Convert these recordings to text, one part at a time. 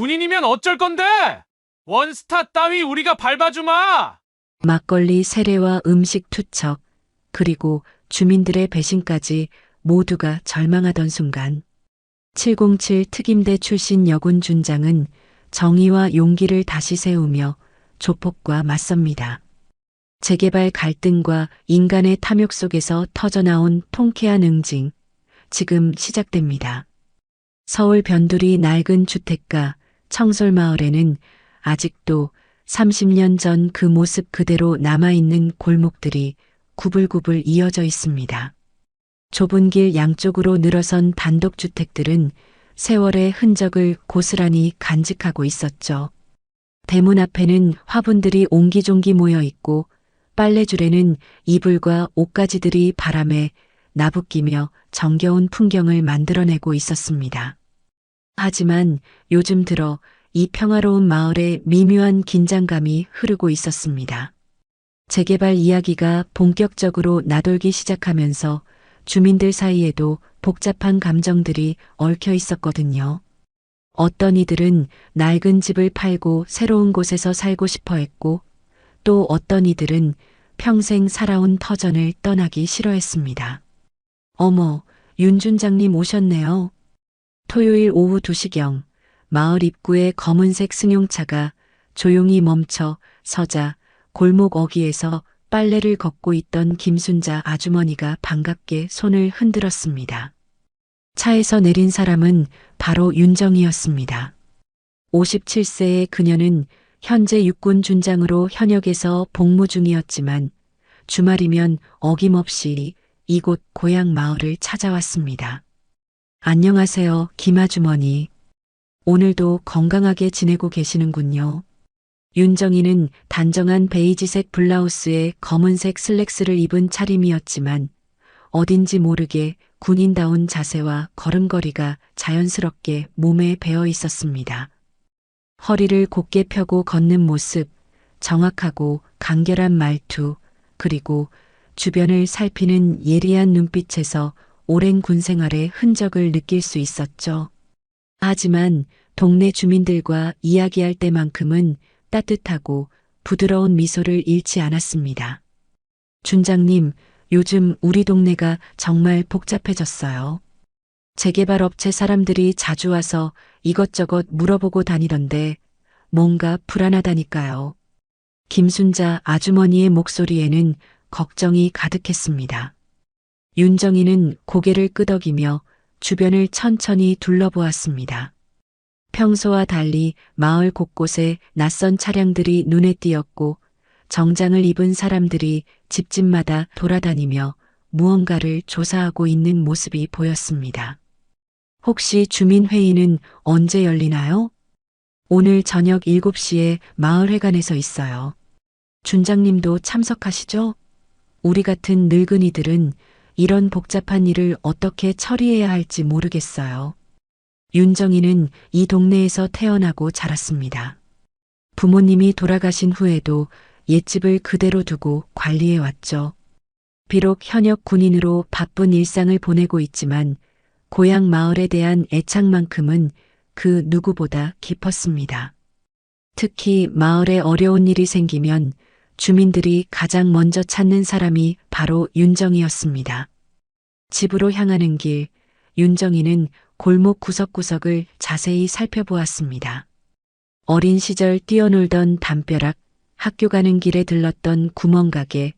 군인이면 어쩔 건데? 원스타 따위 우리가 밟아주마! 막걸리 세례와 음식 투척, 그리고 주민들의 배신까지 모두가 절망하던 순간 707 특임대 출신 여군 준장은 정의와 용기를 다시 세우며 조폭과 맞섭니다. 재개발 갈등과 인간의 탐욕 속에서 터져나온 통쾌한 응징, 지금 시작됩니다. 서울 변두리 낡은 주택가 청솔마을에는 아직도 30년 전 그 모습 그대로 남아있는 골목들이 구불구불 이어져 있습니다. 좁은 길 양쪽으로 늘어선 단독주택들은 세월의 흔적을 고스란히 간직하고 있었죠. 대문 앞에는 화분들이 옹기종기 모여 있고 빨래줄에는 이불과 옷가지들이 바람에 나부끼며 정겨운 풍경을 만들어내고 있었습니다. 하지만 요즘 들어 이 평화로운 마을에 미묘한 긴장감이 흐르고 있었습니다. 재개발 이야기가 본격적으로 나돌기 시작하면서 주민들 사이에도 복잡한 감정들이 얽혀 있었거든요. 어떤 이들은 낡은 집을 팔고 새로운 곳에서 살고 싶어 했고, 또 어떤 이들은 평생 살아온 터전을 떠나기 싫어했습니다. 어머, 윤 준장님 오셨네요. 토요일 오후 2시경 마을 입구에 검은색 승용차가 조용히 멈춰 서자 골목 어귀에서 빨래를 걷고 있던 김순자 아주머니가 반갑게 손을 흔들었습니다. 차에서 내린 사람은 바로 윤정이었습니다. 57세의 그녀는 현재 육군 준장으로 현역에서 복무 중이었지만 주말이면 어김없이 이곳 고향 마을을 찾아왔습니다. 안녕하세요, 김 아주머니. 오늘도 건강하게 지내고 계시는군요. 윤정이는 단정한 베이지색 블라우스에 검은색 슬랙스를 입은 차림이었지만 어딘지 모르게 군인다운 자세와 걸음걸이가 자연스럽게 몸에 배어 있었습니다. 허리를 곧게 펴고 걷는 모습, 정확하고 간결한 말투, 그리고 주변을 살피는 예리한 눈빛에서 오랜 군 생활의 흔적을 느낄 수 있었죠. 하지만 동네 주민들과 이야기할 때만큼은 따뜻하고 부드러운 미소를 잃지 않았습니다. 준장님, 요즘 우리 동네가 정말 복잡해졌어요. 재개발 업체 사람들이 자주 와서 이것저것 물어보고 다니던데 뭔가 불안하다니까요. 김순자 아주머니의 목소리에는 걱정이 가득했습니다. 윤정이는 고개를 끄덕이며 주변을 천천히 둘러보았습니다. 평소와 달리 마을 곳곳에 낯선 차량들이 눈에 띄었고 정장을 입은 사람들이 집집마다 돌아다니며 무언가를 조사하고 있는 모습이 보였습니다. 혹시 주민회의는 언제 열리나요? 오늘 저녁 7시에 마을회관에서 있어요. 준장님도 참석하시죠? 우리 같은 늙은이들은 이런 복잡한 일을 어떻게 처리해야 할지 모르겠어요. 윤정이는 이 동네에서 태어나고 자랐습니다. 부모님이 돌아가신 후에도 옛집을 그대로 두고 관리해 왔죠. 비록 현역 군인으로 바쁜 일상을 보내고 있지만 고향 마을에 대한 애착만큼은 그 누구보다 깊었습니다. 특히 마을에 어려운 일이 생기면 주민들이 가장 먼저 찾는 사람이 바로 윤정이었습니다. 집으로 향하는 길, 윤정이는 골목 구석구석을 자세히 살펴보았습니다. 어린 시절 뛰어놀던 담벼락, 학교 가는 길에 들렀던 구멍가게,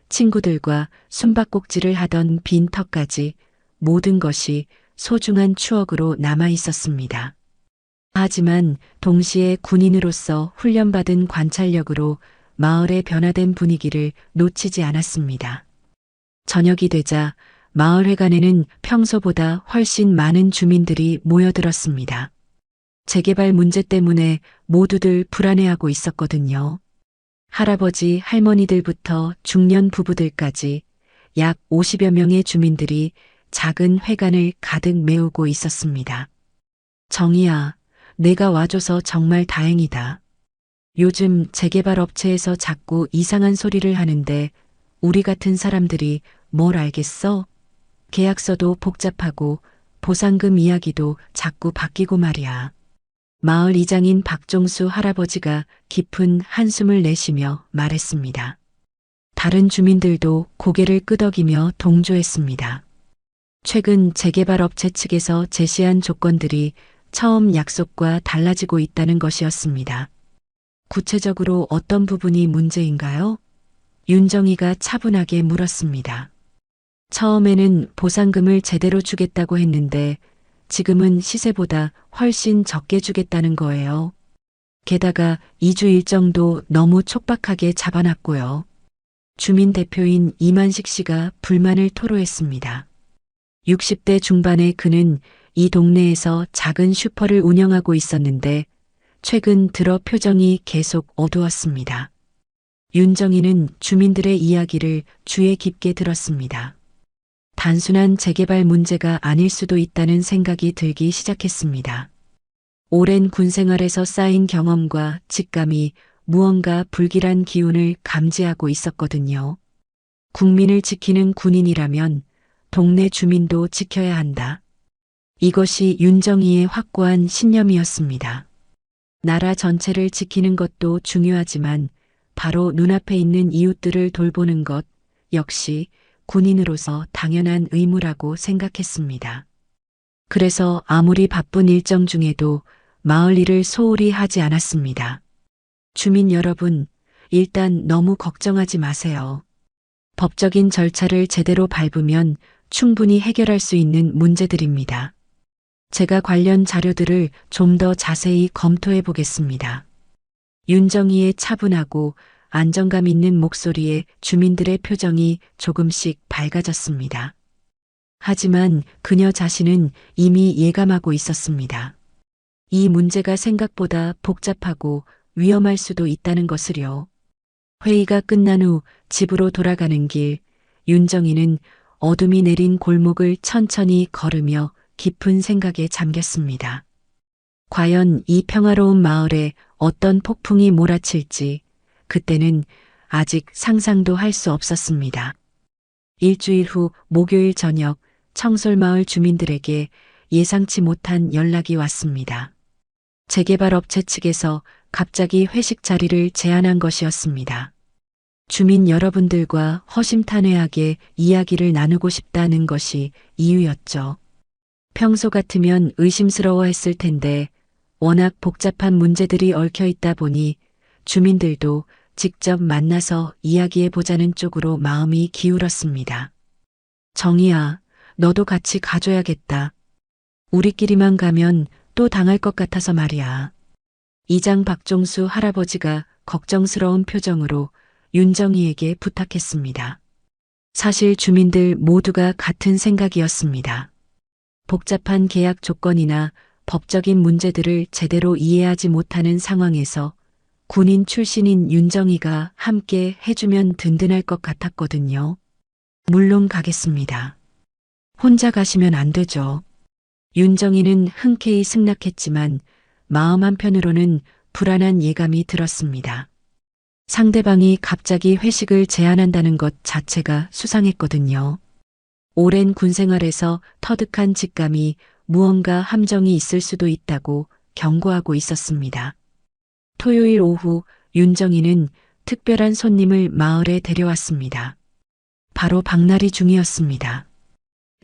친구들과 숨바꼭질을 하던 빈터까지 모든 것이 소중한 추억으로 남아 있었습니다. 하지만 동시에 군인으로서 훈련받은 관찰력으로 마을의 변화된 분위기를 놓치지 않았습니다. 저녁이 되자 마을회관에는 평소보다 훨씬 많은 주민들이 모여들었습니다. 재개발 문제 때문에 모두들 불안해하고 있었거든요. 할아버지, 할머니들부터 중년 부부들까지 약 50여 명의 주민들이 작은 회관을 가득 메우고 있었습니다. 정희야, 내가 와줘서 정말 다행이다. 요즘 재개발 업체에서 자꾸 이상한 소리를 하는데 우리 같은 사람들이 뭘 알겠어? 계약서도 복잡하고 보상금 이야기도 자꾸 바뀌고 말이야. 마을 이장인 박종수 할아버지가 깊은 한숨을 내쉬며 말했습니다. 다른 주민들도 고개를 끄덕이며 동조했습니다. 최근 재개발업체 측에서 제시한 조건들이 처음 약속과 달라지고 있다는 것이었습니다. 구체적으로 어떤 부분이 문제인가요? 윤정이가 차분하게 물었습니다. 처음에는 보상금을 제대로 주겠다고 했는데 지금은 시세보다 훨씬 적게 주겠다는 거예요. 게다가 2주 일정도 너무 촉박하게 잡아놨고요. 주민 대표인 이만식 씨가 불만을 토로했습니다. 60대 중반의 그는 이 동네에서 작은 슈퍼를 운영하고 있었는데 최근 들어 표정이 계속 어두웠습니다. 윤정이는 주민들의 이야기를 주의 깊게 들었습니다. 단순한 재개발 문제가 아닐 수도 있다는 생각이 들기 시작했습니다. 오랜 군 생활에서 쌓인 경험과 직감이 무언가 불길한 기운을 감지하고 있었거든요. 국민을 지키는 군인이라면 동네 주민도 지켜야 한다. 이것이 윤정이의 확고한 신념이었습니다. 나라 전체를 지키는 것도 중요하지만 바로 눈앞에 있는 이웃들을 돌보는 것 역시 군인으로서 당연한 의무라고 생각했습니다. 그래서 아무리 바쁜 일정 중에도 마을 일을 소홀히 하지 않았습니다. 주민 여러분, 일단 너무 걱정하지 마세요. 법적인 절차를 제대로 밟으면 충분히 해결할 수 있는 문제들입니다. 제가 관련 자료들을 좀 더 자세히 검토해 보겠습니다. 윤정이의 차분하고 안정감 있는 목소리에 주민들의 표정이 조금씩 밝아졌습니다. 하지만 그녀 자신은 이미 예감하고 있었습니다. 이 문제가 생각보다 복잡하고 위험할 수도 있다는 것을요. 회의가 끝난 후 집으로 돌아가는 길, 윤정이는 어둠이 내린 골목을 천천히 걸으며 깊은 생각에 잠겼습니다. 과연 이 평화로운 마을에 어떤 폭풍이 몰아칠지 그때는 아직 상상도 할 수 없었습니다. 일주일 후 목요일 저녁 청솔마을 주민들에게 예상치 못한 연락이 왔습니다. 재개발업체 측에서 갑자기 회식 자리를 제안한 것이었습니다. 주민 여러분들과 허심탄회하게 이야기를 나누고 싶다는 것이 이유였죠. 평소 같으면 의심스러워했을 텐데 워낙 복잡한 문제들이 얽혀 있다 보니 주민들도 직접 만나서 이야기해 보자는 쪽으로 마음이 기울었습니다. 정희야, 너도 같이 가줘야겠다. 우리끼리만 가면 또 당할 것 같아서 말이야. 이장 박종수 할아버지가 걱정스러운 표정으로 윤정이에게 부탁했습니다. 사실 주민들 모두가 같은 생각이었습니다. 복잡한 계약 조건이나 법적인 문제들을 제대로 이해하지 못하는 상황에서 군인 출신인 윤정이가 함께 해주면 든든할 것 같았거든요. 물론 가겠습니다. 혼자 가시면 안 되죠. 윤정이는 흔쾌히 승낙했지만 마음 한편으로는 불안한 예감이 들었습니다. 상대방이 갑자기 회식을 제안한다는 것 자체가 수상했거든요. 오랜 군 생활에서 터득한 직감이 무언가 함정이 있을 수도 있다고 경고하고 있었습니다. 토요일 오후 윤정이는 특별한 손님을 마을에 데려왔습니다. 바로 박나리 중이었습니다.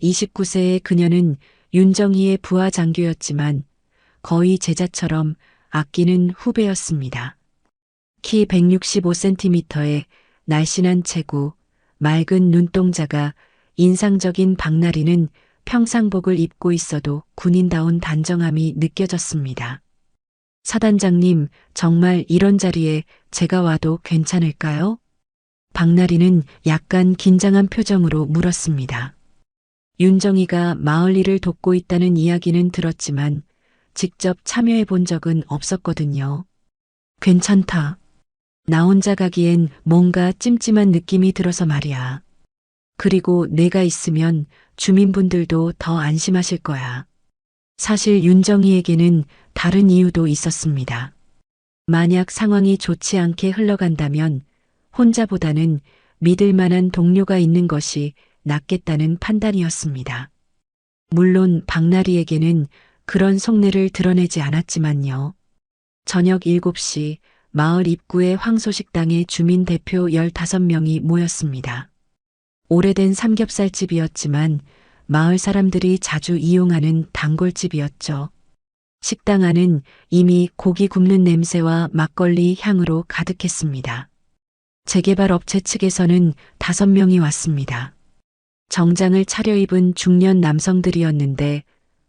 29세의 그녀는 윤정이의 부하 장교였지만 거의 제자처럼 아끼는 후배였습니다. 키 165cm의 날씬한 체구, 맑은 눈동자가 인상적인 박나리는 평상복을 입고 있어도 군인다운 단정함이 느껴졌습니다. 사단장님, 정말 이런 자리에 제가 와도 괜찮을까요? 박나리는 약간 긴장한 표정으로 물었습니다. 윤정이가 마을 일을 돕고 있다는 이야기는 들었지만 직접 참여해 본 적은 없었거든요. 괜찮다. 나 혼자 가기엔 뭔가 찜찜한 느낌이 들어서 말이야. 그리고 내가 있으면 주민분들도 더 안심하실 거야. 사실 윤정이에게는 다른 이유도 있었습니다. 만약 상황이 좋지 않게 흘러간다면 혼자보다는 믿을 만한 동료가 있는 것이 낫겠다는 판단이었습니다. 물론 박나리에게는 그런 속내를 드러내지 않았지만요. 저녁 7시 마을 입구의 황소식당에 주민 대표 15명이 모였습니다. 오래된 삼겹살집이었지만 마을 사람들이 자주 이용하는 단골집이었죠. 식당 안은 이미 고기 굽는 냄새와 막걸리 향으로 가득했습니다. 재개발 업체 측에서는 5명이 왔습니다. 정장을 차려입은 중년 남성들이었는데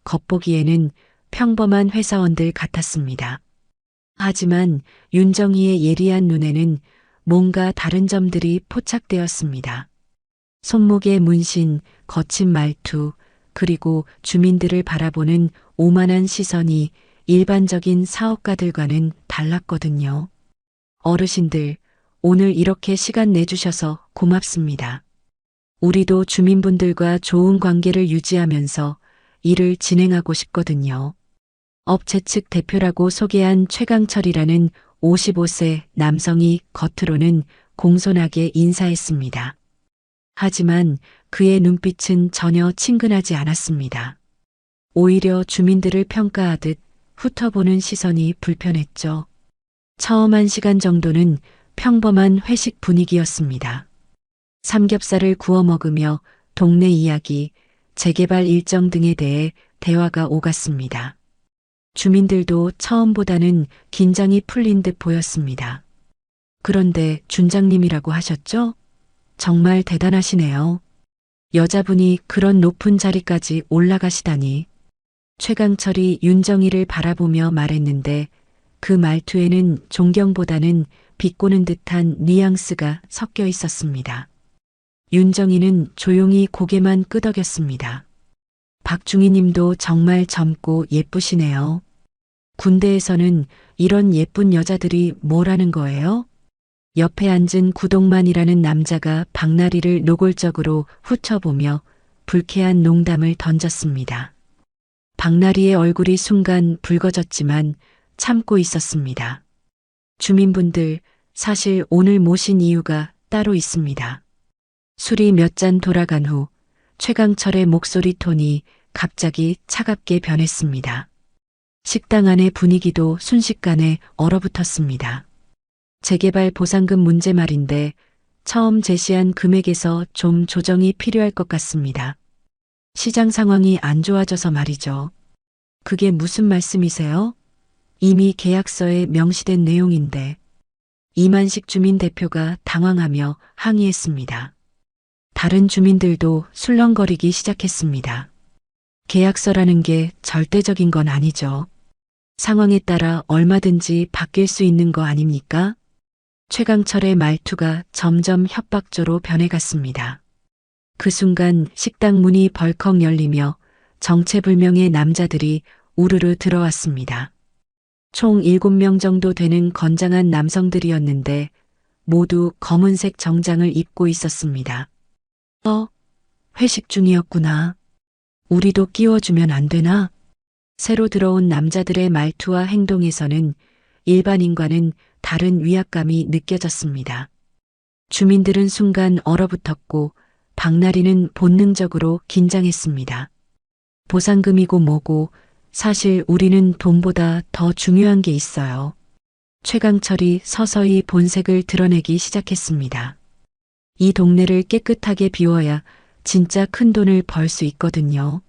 겉보기에는 평범한 회사원들 같았습니다. 하지만 윤정희의 예리한 눈에는 뭔가 다른 점들이 포착되었습니다. 손목의 문신, 거친 말투, 그리고 주민들을 바라보는 오만한 시선이 일반적인 사업가들과는 달랐거든요. 어르신들, 오늘 이렇게 시간 내주셔서 고맙습니다. 우리도 주민분들과 좋은 관계를 유지하면서 일을 진행하고 싶거든요. 업체 측 대표라고 소개한 최강철이라는 55세 남성이 겉으로는 공손하게 인사했습니다. 하지만 그의 눈빛은 전혀 친근하지 않았습니다. 오히려 주민들을 평가하듯 훑어보는 시선이 불편했죠. 처음 1시간 정도는 평범한 회식 분위기였습니다. 삼겹살을 구워 먹으며 동네 이야기, 재개발 일정 등에 대해 대화가 오갔습니다. 주민들도 처음보다는 긴장이 풀린 듯 보였습니다. 그런데 준장님이라고 하셨죠? 정말 대단하시네요. 여자분이 그런 높은 자리까지 올라가시다니. 최강철이 윤정희를 바라보며 말했는데 그 말투에는 존경보다는 비꼬는 듯한 뉘앙스가 섞여 있었습니다. 윤정희는 조용히 고개만 끄덕였습니다. 박중희 님도 정말 젊고 예쁘시네요. 군대에서는 이런 예쁜 여자들이 뭐라는 거예요? 옆에 앉은 구동만이라는 남자가 박나리를 노골적으로 훑어보며 불쾌한 농담을 던졌습니다. 박나리의 얼굴이 순간 붉어졌지만 참고 있었습니다. 주민분들, 사실 오늘 모신 이유가 따로 있습니다. 술이 몇 잔 돌아간 후 최강철의 목소리 톤이 갑자기 차갑게 변했습니다. 식당 안의 분위기도 순식간에 얼어붙었습니다. 재개발 보상금 문제 말인데 처음 제시한 금액에서 좀 조정이 필요할 것 같습니다. 시장 상황이 안 좋아져서 말이죠. 그게 무슨 말씀이세요? 이미 계약서에 명시된 내용인데. 이만식 주민 대표가 당황하며 항의했습니다. 다른 주민들도 술렁거리기 시작했습니다. 계약서라는 게 절대적인 건 아니죠. 상황에 따라 얼마든지 바뀔 수 있는 거 아닙니까? 최강철의 말투가 점점 협박조로 변해갔습니다. 그 순간 식당 문이 벌컥 열리며 정체불명의 남자들이 우르르 들어왔습니다. 총 7명 정도 되는 건장한 남성들이었는데 모두 검은색 정장을 입고 있었습니다. 회식 중이었구나. 우리도 끼워주면 안 되나? 새로 들어온 남자들의 말투와 행동에서는 일반인과는 다른 위압감이 느껴졌습니다. 주민들은 순간 얼어붙었고 박나리는 본능적으로 긴장했습니다. 보상금이고 뭐고 사실 우리는 돈보다 더 중요한 게 있어요. 최강철이 서서히 본색을 드러내기 시작했습니다. 이 동네를 깨끗하게 비워야 진짜 큰 돈을 벌 수 있거든요.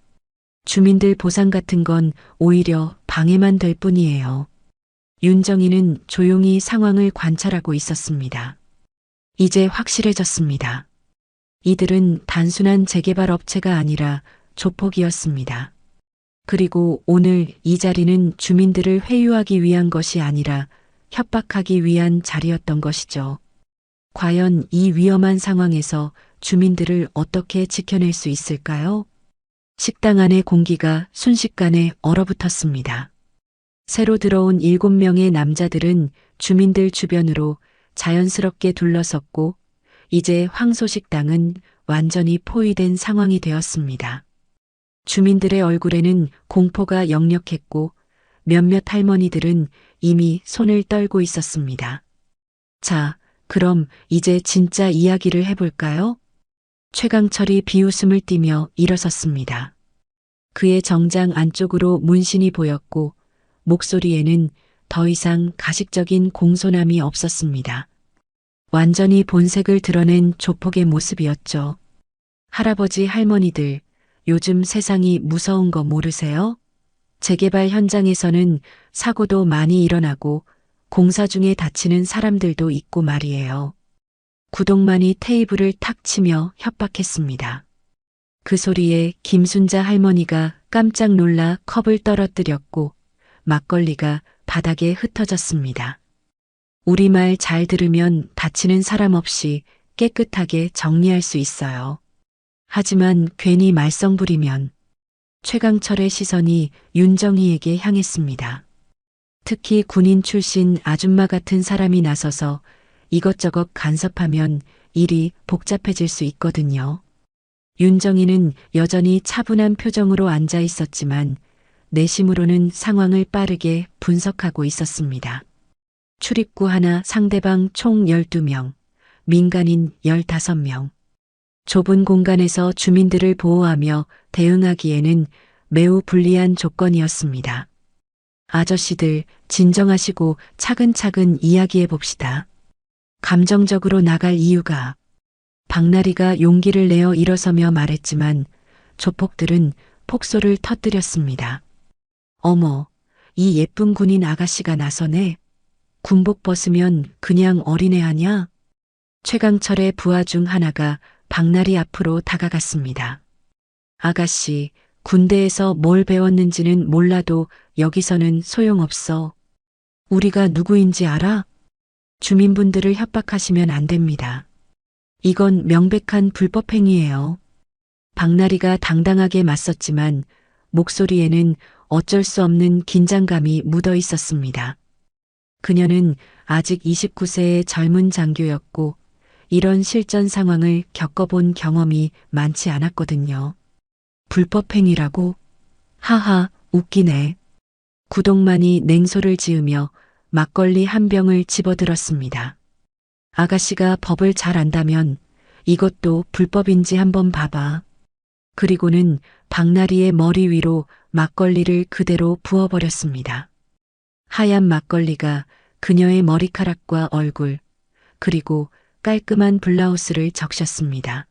주민들 보상 같은 건 오히려 방해만 될 뿐이에요. 윤정희는 조용히 상황을 관찰하고 있었습니다. 이제 확실해졌습니다. 이들은 단순한 재개발 업체가 아니라 조폭이었습니다. 그리고 오늘 이 자리는 주민들을 회유하기 위한 것이 아니라 협박하기 위한 자리였던 것이죠. 과연 이 위험한 상황에서 주민들을 어떻게 지켜낼 수 있을까요? 식당 안의 공기가 순식간에 얼어붙었습니다. 새로 들어온 7명의 남자들은 주민들 주변으로 자연스럽게 둘러섰고 이제 황소식당은 완전히 포위된 상황이 되었습니다. 주민들의 얼굴에는 공포가 역력했고 몇몇 할머니들은 이미 손을 떨고 있었습니다. 자, 그럼 이제 진짜 이야기를 해볼까요? 최강철이 비웃음을 띠며 일어섰습니다. 그의 정장 안쪽으로 문신이 보였고 목소리에는 더 이상 가식적인 공손함이 없었습니다. 완전히 본색을 드러낸 조폭의 모습이었죠. 할아버지 할머니들, 요즘 세상이 무서운 거 모르세요? 재개발 현장에서는 사고도 많이 일어나고 공사 중에 다치는 사람들도 있고 말이에요. 구동만이 테이블을 탁 치며 협박했습니다. 그 소리에 김순자 할머니가 깜짝 놀라 컵을 떨어뜨렸고 막걸리가 바닥에 흩어졌습니다. 우리 말 잘 들으면 다치는 사람 없이 깨끗하게 정리할 수 있어요. 하지만 괜히 말썽 부리면 최강철의 시선이 윤정희에게 향했습니다. 특히 군인 출신 아줌마 같은 사람이 나서서 이것저것 간섭하면 일이 복잡해질 수 있거든요. 윤정희는 여전히 차분한 표정으로 앉아 있었지만 내심으로는 상황을 빠르게 분석하고 있었습니다. 출입구 하나 상대방 총 12명, 민간인 15명. 좁은 공간에서 주민들을 보호하며 대응하기에는 매우 불리한 조건이었습니다. 아저씨들 진정하시고 차근차근 이야기해 봅시다. 감정적으로 나갈 이유가. 박나리가 용기를 내어 일어서며 말했지만 조폭들은 폭소를 터뜨렸습니다. 어머, 이 예쁜 군인 아가씨가 나서네. 군복 벗으면 그냥 어린애 아냐? 최강철의 부하 중 하나가 박나리 앞으로 다가갔습니다. 아가씨, 군대에서 뭘 배웠는지는 몰라도 여기서는 소용없어. 우리가 누구인지 알아? 주민분들을 협박하시면 안 됩니다. 이건 명백한 불법행위예요. 박나리가 당당하게 맞섰지만 목소리에는 어쩔 수 없는 긴장감이 묻어 있었습니다. 그녀는 아직 29세의 젊은 장교였고 이런 실전 상황을 겪어본 경험이 많지 않았거든요. 불법행위라고? 하하, 웃기네. 구동만이 냉소를 지으며 막걸리 한 병을 집어들었습니다. 아가씨가 법을 잘 안다면 이것도 불법인지 한번 봐봐. 그리고는 박나리의 머리 위로 막걸리를 그대로 부어버렸습니다. 하얀 막걸리가 그녀의 머리카락과 얼굴, 그리고 깔끔한 블라우스를 적셨습니다.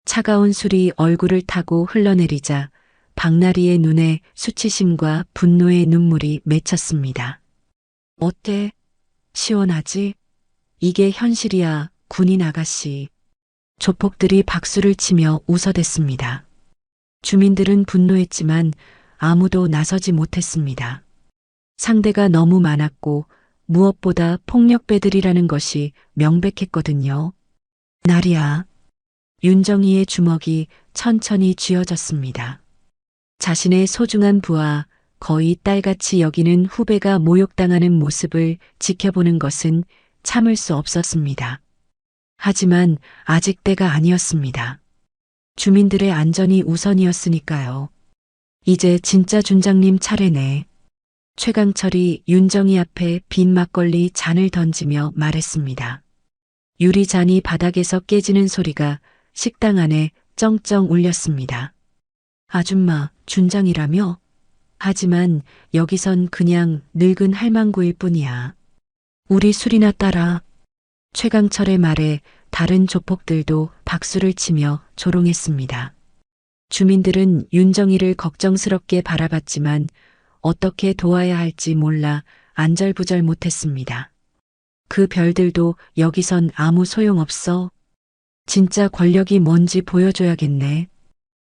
차가운 술이 얼굴을 타고 흘러내리자 박나리의 눈에 수치심과 분노의 눈물이 맺혔습니다. 어때? 시원하지? 이게 현실이야, 군인 아가씨. 조폭들이 박수를 치며 웃어댔습니다. 주민들은 분노했지만 아무도 나서지 못했습니다. 상대가 너무 많았고 무엇보다 폭력배들이라는 것이 명백했거든요. 나리야. 윤정희의 주먹이 천천히 쥐어졌습니다. 자신의 소중한 부하, 거의 딸같이 여기는 후배가 모욕당하는 모습을 지켜보는 것은 참을 수 없었습니다. 하지만 아직 때가 아니었습니다. 주민들의 안전이 우선이었으니까요. 이제 진짜 준장님 차례네. 최강철이 윤정희 앞에 빈 막걸리 잔을 던지며 말했습니다. 유리잔이 바닥에서 깨지는 소리가 식당 안에 쩡쩡 울렸습니다. 아줌마, 준장이라며? 하지만 여기선 그냥 늙은 할망구일 뿐이야. 우리 술이나 따라. 최강철의 말에 다른 조폭들도 박수를 치며 조롱했습니다. 주민들은 윤정희를 걱정스럽게 바라봤지만 어떻게 도와야 할지 몰라 안절부절 못했습니다. 그 별들도 여기선 아무 소용없어. 진짜 권력이 뭔지 보여줘야겠네.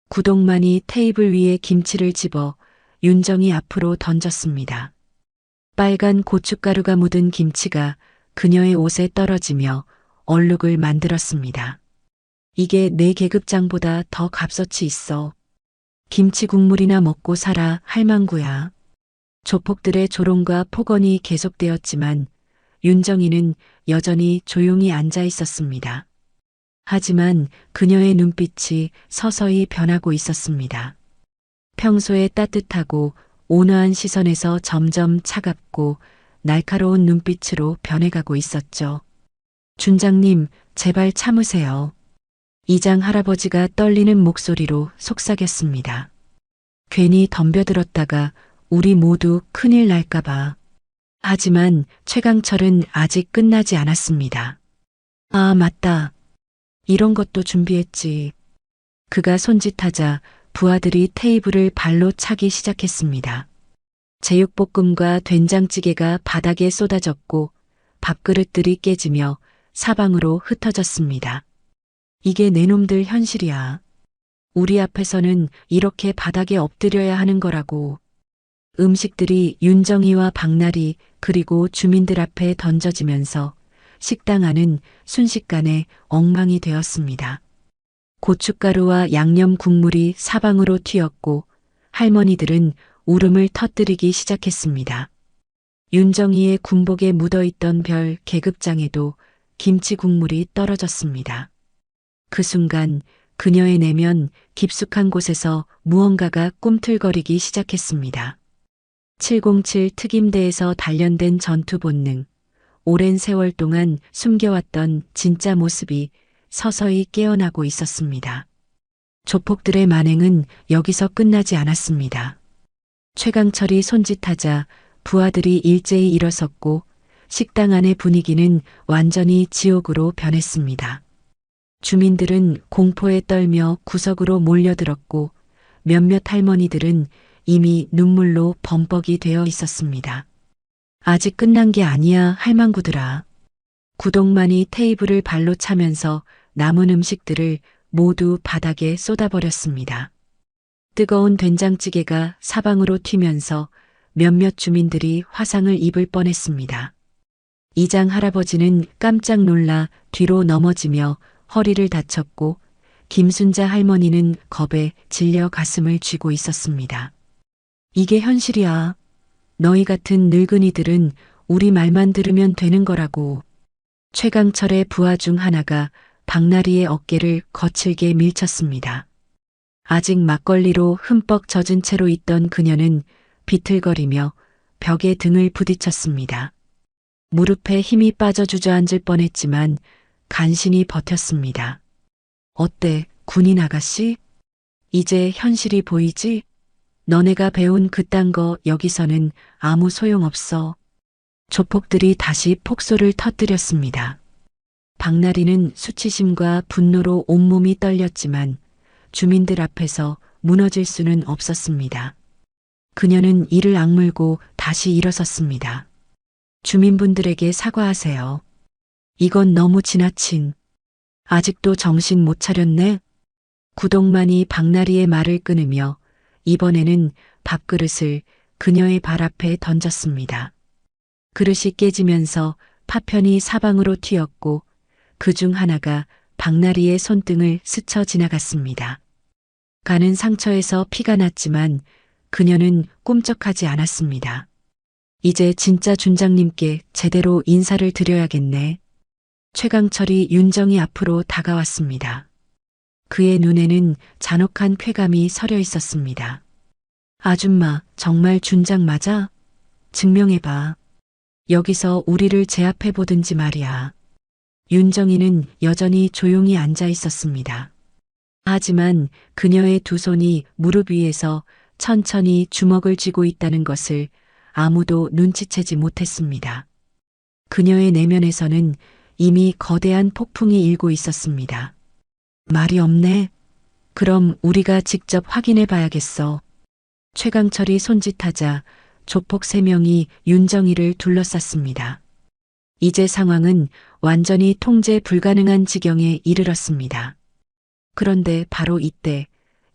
구동만이 테이블 위에 김치를 집어 윤정희 앞으로 던졌습니다. 빨간 고춧가루가 묻은 김치가 그녀의 옷에 떨어지며 얼룩을 만들었습니다. 이게 내 계급장보다 더 값어치 있어. 김치 국물이나 먹고 살아, 할망구야. 조폭들의 조롱과 폭언이 계속되었지만 윤정희는 여전히 조용히 앉아 있었습니다. 하지만 그녀의 눈빛이 서서히 변하고 있었습니다. 평소에 따뜻하고 온화한 시선에서 점점 차갑고 날카로운 눈빛으로 변해가고 있었죠. 준장님, 제발 참으세요. 이장 할아버지가 떨리는 목소리로 속삭였습니다. 괜히 덤벼들었다가 우리 모두 큰일 날까봐. 하지만 최강철은 아직 끝나지 않았습니다. 아, 맞다. 이런 것도 준비했지. 그가 손짓하자 부하들이 테이블을 발로 차기 시작했습니다. 제육볶음과 된장찌개가 바닥에 쏟아졌고 밥그릇들이 깨지며 사방으로 흩어졌습니다. 이게 내 놈들 현실이야. 우리 앞에서는 이렇게 바닥에 엎드려야 하는 거라고. 음식들이 윤정이와 박나리 그리고 주민들 앞에 던져지면서 식당 안은 순식간에 엉망이 되었습니다. 고춧가루와 양념 국물이 사방으로 튀었고 할머니들은 울음을 터뜨리기 시작했습니다. 윤정이의 군복에 묻어있던 별 계급장에도 김치 국물이 떨어졌습니다. 그 순간 그녀의 내면 깊숙한 곳에서 무언가가 꿈틀거리기 시작했습니다. 707 특임대에서 단련된 전투 본능, 오랜 세월 동안 숨겨왔던 진짜 모습이 서서히 깨어나고 있었습니다. 조폭들의 만행은 여기서 끝나지 않았습니다. 최강철이 손짓하자 부하들이 일제히 일어섰고 식당 안의 분위기는 완전히 지옥으로 변했습니다. 주민들은 공포에 떨며 구석으로 몰려들었고 몇몇 할머니들은 이미 눈물로 범벅이 되어 있었습니다. 아직 끝난 게 아니야, 할망구들아. 구동만이 테이블을 발로 차면서 남은 음식들을 모두 바닥에 쏟아버렸습니다. 뜨거운 된장찌개가 사방으로 튀면서 몇몇 주민들이 화상을 입을 뻔했습니다. 이장 할아버지는 깜짝 놀라 뒤로 넘어지며 허리를 다쳤고 김순자 할머니는 겁에 질려 가슴을 쥐고 있었습니다. 이게 현실이야. 너희 같은 늙은이들은 우리 말만 들으면 되는 거라고. 최강철의 부하 중 하나가 박나리의 어깨를 거칠게 밀쳤습니다. 아직 막걸리로 흠뻑 젖은 채로 있던 그녀는 비틀거리며 벽에 등을 부딪혔습니다. 무릎에 힘이 빠져 주저앉을 뻔했지만 간신히 버텼습니다. 어때, 군인 아가씨? 이제 현실이 보이지? 너네가 배운 그딴 거 여기서는 아무 소용없어. 조폭들이 다시 폭소를 터뜨렸습니다. 박나리는 수치심과 분노로 온몸이 떨렸지만 주민들 앞에서 무너질 수는 없었습니다. 그녀는 이를 악물고 다시 일어섰습니다. 주민분들에게 사과하세요. 이건 너무 지나친. 아직도 정신 못 차렸네? 구동만이 박나리의 말을 끊으며 이번에는 밥그릇을 그녀의 발 앞에 던졌습니다. 그릇이 깨지면서 파편이 사방으로 튀었고 그중 하나가 박나리의 손등을 스쳐 지나갔습니다. 가는 상처에서 피가 났지만 그녀는 꿈쩍하지 않았습니다. 이제 진짜 준장님께 제대로 인사를 드려야겠네. 최강철이 윤정이 앞으로 다가왔습니다. 그의 눈에는 잔혹한 쾌감이 서려 있었습니다. 아줌마, 정말 준장 맞아? 증명해봐. 여기서 우리를 제압해보든지 말이야. 윤정이는 여전히 조용히 앉아 있었습니다. 하지만 그녀의 두 손이 무릎 위에서 천천히 주먹을 쥐고 있다는 것을 아무도 눈치채지 못했습니다. 그녀의 내면에서는 이미 거대한 폭풍이 일고 있었습니다. 말이 없네. 그럼 우리가 직접 확인해 봐야겠어. 최강철이 손짓하자 조폭 3명이 윤정이를 둘러쌌습니다. 이제 상황은 완전히 통제 불가능한 지경에 이르렀습니다. 그런데 바로 이때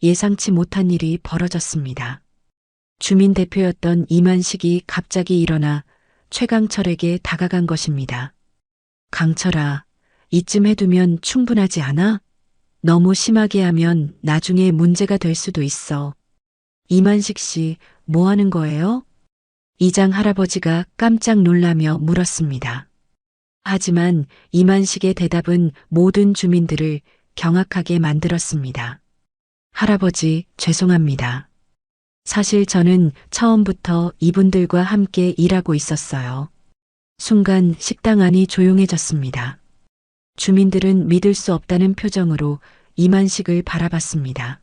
예상치 못한 일이 벌어졌습니다. 주민 대표였던 이만식이 갑자기 일어나 최강철에게 다가간 것입니다. 강철아, 이쯤 해두면 충분하지 않아? 너무 심하게 하면 나중에 문제가 될 수도 있어. 이만식 씨, 뭐 하는 거예요? 이장 할아버지가 깜짝 놀라며 물었습니다. 하지만 이만식의 대답은 모든 주민들을 경악하게 만들었습니다. 할아버지, 죄송합니다. 사실 저는 처음부터 이분들과 함께 일하고 있었어요. 순간 식당 안이 조용해졌습니다. 주민들은 믿을 수 없다는 표정으로 이만식을 바라봤습니다.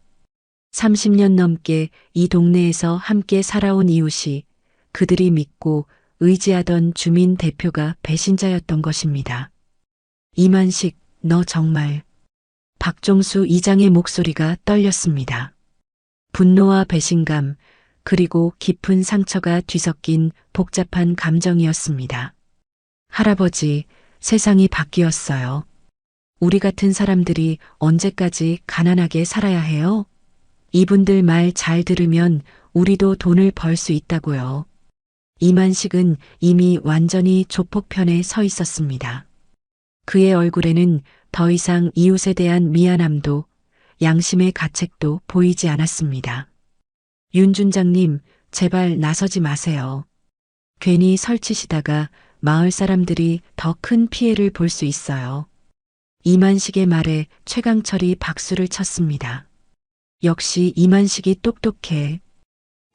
30년 넘게 이 동네에서 함께 살아온 이웃이 그들이 믿고 의지하던 주민 대표가 배신자였던 것입니다. 이만식, 너 정말. 박종수 이장의 목소리가 떨렸습니다. 분노와 배신감, 그리고 깊은 상처가 뒤섞인 복잡한 감정이었습니다. 할아버지, 세상이 바뀌었어요. 우리 같은 사람들이 언제까지 가난하게 살아야 해요? 이분들 말 잘 들으면 우리도 돈을 벌 수 있다고요. 이만식은 이미 완전히 조폭편에 서 있었습니다. 그의 얼굴에는 더 이상 이웃에 대한 미안함도 양심의 가책도 보이지 않았습니다. 윤 준장님, 제발 나서지 마세요. 괜히 설치시다가 마을 사람들이 더 큰 피해를 볼 수 있어요. 이만식의 말에 최강철이 박수를 쳤습니다. 역시 이만식이 똑똑해.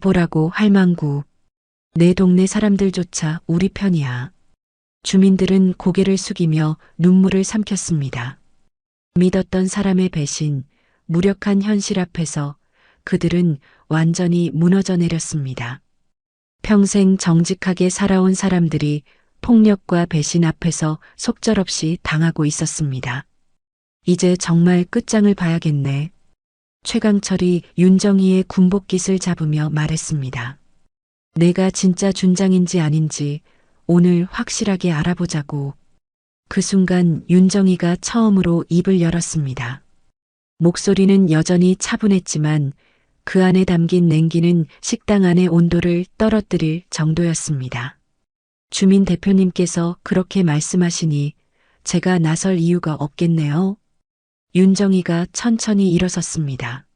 보라고 할망구. 내 동네 사람들조차 우리 편이야. 주민들은 고개를 숙이며 눈물을 삼켰습니다. 믿었던 사람의 배신, 무력한 현실 앞에서 그들은 완전히 무너져 내렸습니다. 평생 정직하게 살아온 사람들이 폭력과 배신 앞에서 속절없이 당하고 있었습니다. 이제 정말 끝장을 봐야겠네. 최강철이 윤정희의 군복깃을 잡으며 말했습니다. 내가 진짜 준장인지 아닌지 오늘 확실하게 알아보자고. 그 순간 윤정희가 처음으로 입을 열었습니다. 목소리는 여전히 차분했지만 그 안에 담긴 냉기는 식당 안의 온도를 떨어뜨릴 정도였습니다. 주민 대표님께서 그렇게 말씀하시니 제가 나설 이유가 없겠네요. 윤정희가 천천히 일어섰습니다.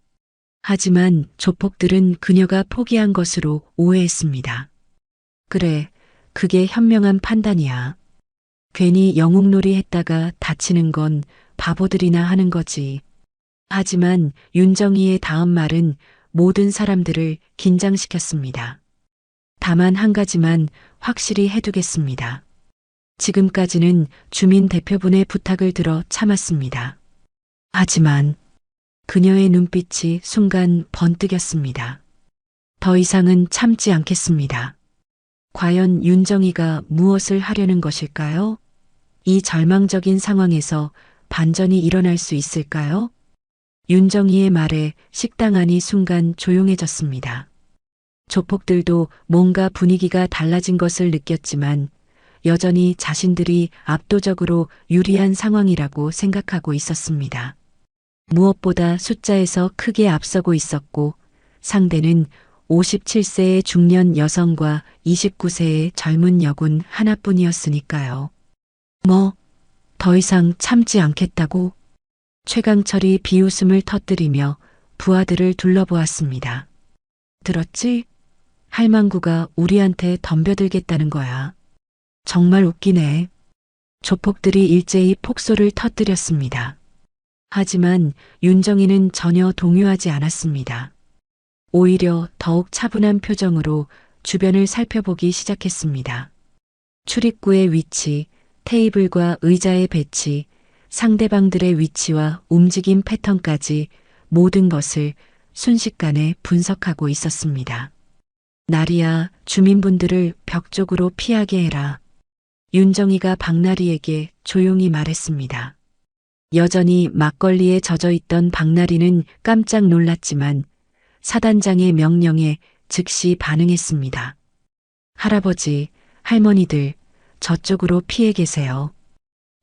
하지만 조폭들은 그녀가 포기한 것으로 오해했습니다. 그래, 그게 현명한 판단이야. 괜히 영웅놀이 했다가 다치는 건 바보들이나 하는 거지. 하지만 윤정희의 다음 말은 모든 사람들을 긴장시켰습니다. 다만 한 가지만 확실히 해두겠습니다. 지금까지는 주민 대표분의 부탁을 들어 참았습니다. 하지만 그녀의 눈빛이 순간 번뜩였습니다. 더 이상은 참지 않겠습니다. 과연 윤정희가 무엇을 하려는 것일까요? 이 절망적인 상황에서 반전이 일어날 수 있을까요? 윤정희의 말에 식당 안이 순간 조용해졌습니다. 조폭들도 뭔가 분위기가 달라진 것을 느꼈지만 여전히 자신들이 압도적으로 유리한 상황이라고 생각하고 있었습니다. 무엇보다 숫자에서 크게 앞서고 있었고 상대는 57세의 중년 여성과 29세의 젊은 여군 하나뿐이었으니까요. 더 이상 참지 않겠다고? 최강철이 비웃음을 터뜨리며 부하들을 둘러보았습니다. 들었지? 할망구가 우리한테 덤벼들겠다는 거야. 정말 웃기네. 조폭들이 일제히 폭소를 터뜨렸습니다. 하지만 윤정희는 전혀 동요하지 않았습니다. 오히려 더욱 차분한 표정으로 주변을 살펴보기 시작했습니다. 출입구의 위치, 테이블과 의자의 배치, 상대방들의 위치와 움직임 패턴까지 모든 것을 순식간에 분석하고 있었습니다. 나리야, 주민분들을 벽 쪽으로 피하게 해라. 윤정희가 박나리에게 조용히 말했습니다. 여전히 막걸리에 젖어있던 박나리는 깜짝 놀랐지만 사단장의 명령에 즉시 반응했습니다. 할아버지, 할머니들, 저쪽으로 피해 계세요.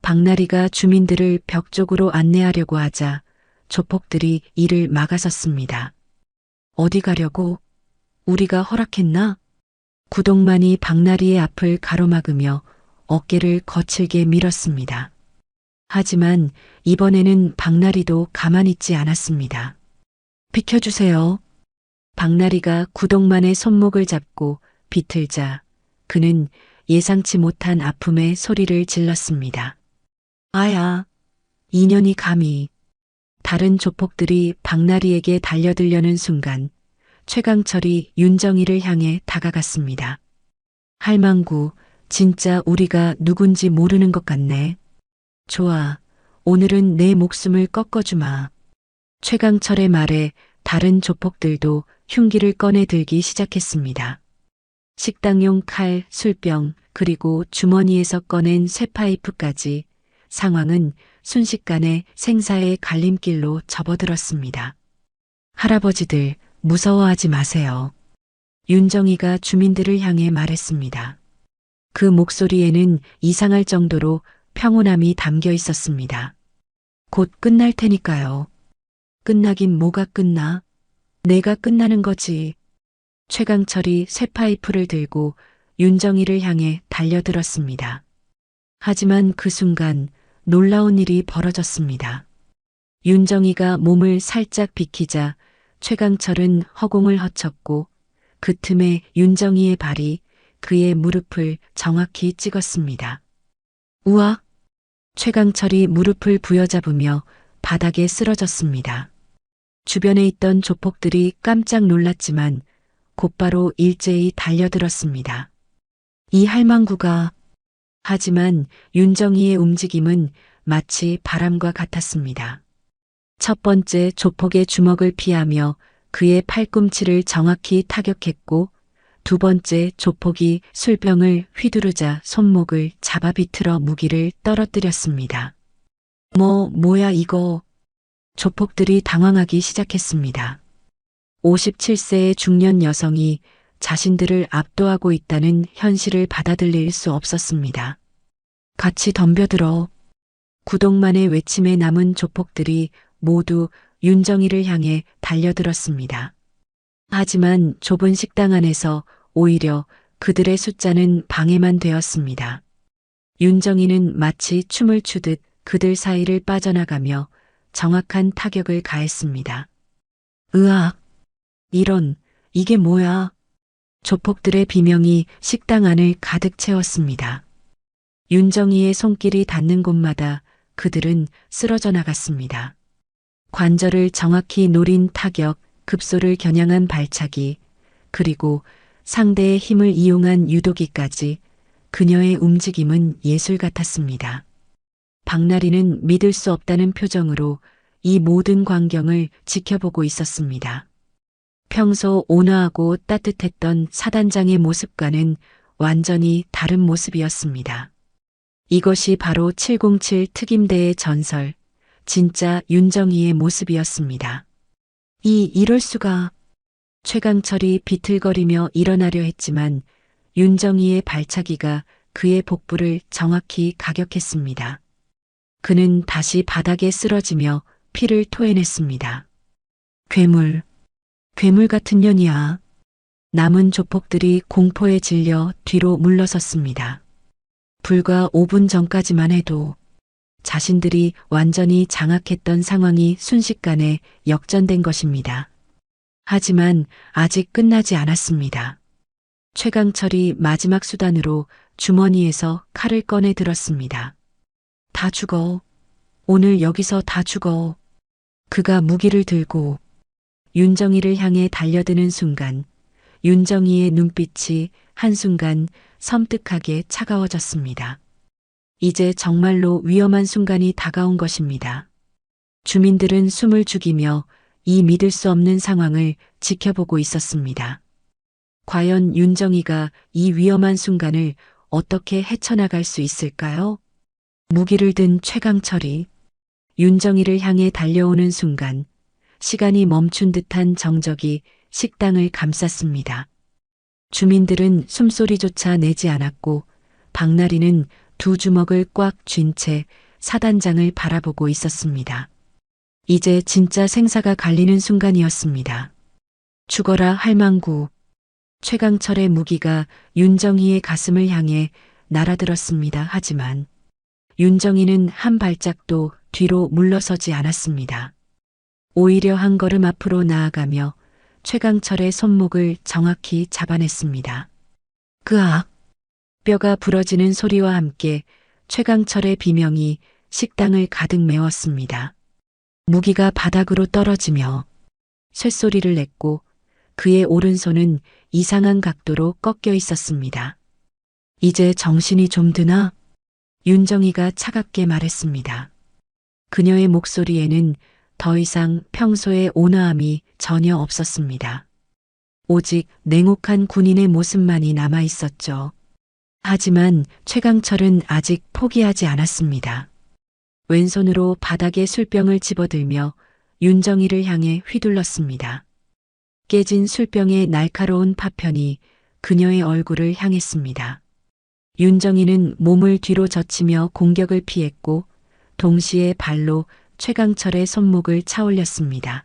박나리가 주민들을 벽 쪽으로 안내하려고 하자 조폭들이 이를 막아섰습니다. 어디 가려고? 우리가 허락했나? 구동만이 박나리의 앞을 가로막으며 어깨를 거칠게 밀었습니다. 하지만 이번에는 박나리도 가만히 있지 않았습니다. 비켜주세요. 박나리가 구동만의 손목을 잡고 비틀자 그는 예상치 못한 아픔의 소리를 질렀습니다. 아야, 이년이 감히. 다른 조폭들이 박나리에게 달려들려는 순간 최강철이 윤정희를 향해 다가갔습니다. 할망구, 진짜 우리가 누군지 모르는 것 같네. 좋아, 오늘은 내 목숨을 꺾어주마. 최강철의 말에 다른 조폭들도 흉기를 꺼내 들기 시작했습니다. 식당용 칼, 술병, 그리고 주머니에서 꺼낸 쇠파이프까지 상황은 순식간에 생사의 갈림길로 접어들었습니다. 할아버지들, 무서워하지 마세요. 윤정이가 주민들을 향해 말했습니다. 그 목소리에는 이상할 정도로 평온함이 담겨 있었습니다. 곧 끝날 테니까요. 끝나긴 뭐가 끝나? 내가 끝나는 거지. 최강철이 쇠파이프를 들고 윤정이를 향해 달려들었습니다. 하지만 그 순간 놀라운 일이 벌어졌습니다. 윤정이가 몸을 살짝 비키자 최강철은 허공을 허쳤고 그 틈에 윤정이의 발이 그의 무릎을 정확히 찍었습니다. 우와! 최강철이 무릎을 부여잡으며 바닥에 쓰러졌습니다. 주변에 있던 조폭들이 깜짝 놀랐지만 곧바로 일제히 달려들었습니다. 이 할망구가 하지만 윤정이의 움직임은 마치 바람과 같았습니다. 첫 번째 조폭의 주먹을 피하며 그의 팔꿈치를 정확히 타격했고 두 번째 조폭이 술병을 휘두르자 손목을 잡아 비틀어 무기를 떨어뜨렸습니다. 뭐야 이거. 조폭들이 당황하기 시작했습니다. 57세의 중년 여성이 자신들을 압도하고 있다는 현실을 받아들일 수 없었습니다. 같이 덤벼들어. 구동만의 외침에 남은 조폭들이 모두 윤정이를 향해 달려들었습니다. 하지만 좁은 식당 안에서 오히려 그들의 숫자는 방해만 되었습니다. 윤정이는 마치 춤을 추듯 그들 사이를 빠져나가며 정확한 타격을 가했습니다. 으악! 이게 뭐야? 조폭들의 비명이 식당 안을 가득 채웠습니다. 윤정이의 손길이 닿는 곳마다 그들은 쓰러져 나갔습니다. 관절을 정확히 노린 타격, 급소를 겨냥한 발차기, 그리고 상대의 힘을 이용한 유도기까지 그녀의 움직임은 예술 같았습니다. 박나리는 믿을 수 없다는 표정으로 이 모든 광경을 지켜보고 있었습니다. 평소 온화하고 따뜻했던 사단장의 모습과는 완전히 다른 모습이었습니다. 이것이 바로 707 특임대의 전설, 진짜 윤정이의 모습이었습니다. 이럴 수가. 최강철이 비틀거리며 일어나려 했지만 윤정이의 발차기가 그의 복부를 정확히 가격했습니다. 그는 다시 바닥에 쓰러지며 피를 토해냈습니다. 괴물 같은 년이야. 남은 조폭들이 공포에 질려 뒤로 물러섰습니다. 불과 5분 전까지만 해도 자신들이 완전히 장악했던 상황이 순식간에 역전된 것입니다. 하지만 아직 끝나지 않았습니다. 최강철이 마지막 수단으로 주머니에서 칼을 꺼내 들었습니다. 다 죽어. 오늘 여기서 다 죽어. 그가 무기를 들고 윤정이를 향해 달려드는 순간 윤정이의 눈빛이 한순간 섬뜩하게 차가워졌습니다. 이제 정말로 위험한 순간이 다가온 것입니다. 주민들은 숨을 죽이며 이 믿을 수 없는 상황을 지켜보고 있었습니다. 과연 윤정이가 이 위험한 순간을 어떻게 헤쳐나갈 수 있을까요? 무기를 든 최강철이 윤정이를 향해 달려오는 순간 시간이 멈춘 듯한 정적이 식당을 감쌌습니다. 주민들은 숨소리조차 내지 않았고 박나리는 두 주먹을 꽉 쥔 채 사단장을 바라보고 있었습니다. 이제 진짜 생사가 갈리는 순간이었습니다. 죽어라 할망구. 최강철의 무기가 윤정이의 가슴을 향해 날아들었습니다. 하지만 윤정이는 한 발짝도 뒤로 물러서지 않았습니다. 오히려 한 걸음 앞으로 나아가며 최강철의 손목을 정확히 잡아냈습니다. 그악! 뼈가 부러지는 소리와 함께 최강철의 비명이 식당을 가득 메웠습니다. 무기가 바닥으로 떨어지며 쇳소리를 냈고 그의 오른손은 이상한 각도로 꺾여 있었습니다. 이제 정신이 좀 드나? 윤정이가 차갑게 말했습니다. 그녀의 목소리에는 더 이상 평소의 온화함이 전혀 없었습니다. 오직 냉혹한 군인의 모습만이 남아 있었죠. 하지만 최강철은 아직 포기하지 않았습니다. 왼손으로 바닥에 술병을 집어들며 윤정이를 향해 휘둘렀습니다. 깨진 술병의 날카로운 파편이 그녀의 얼굴을 향했습니다. 윤정이는 몸을 뒤로 젖히며 공격을 피했고 동시에 발로 최강철의 손목을 차올렸습니다.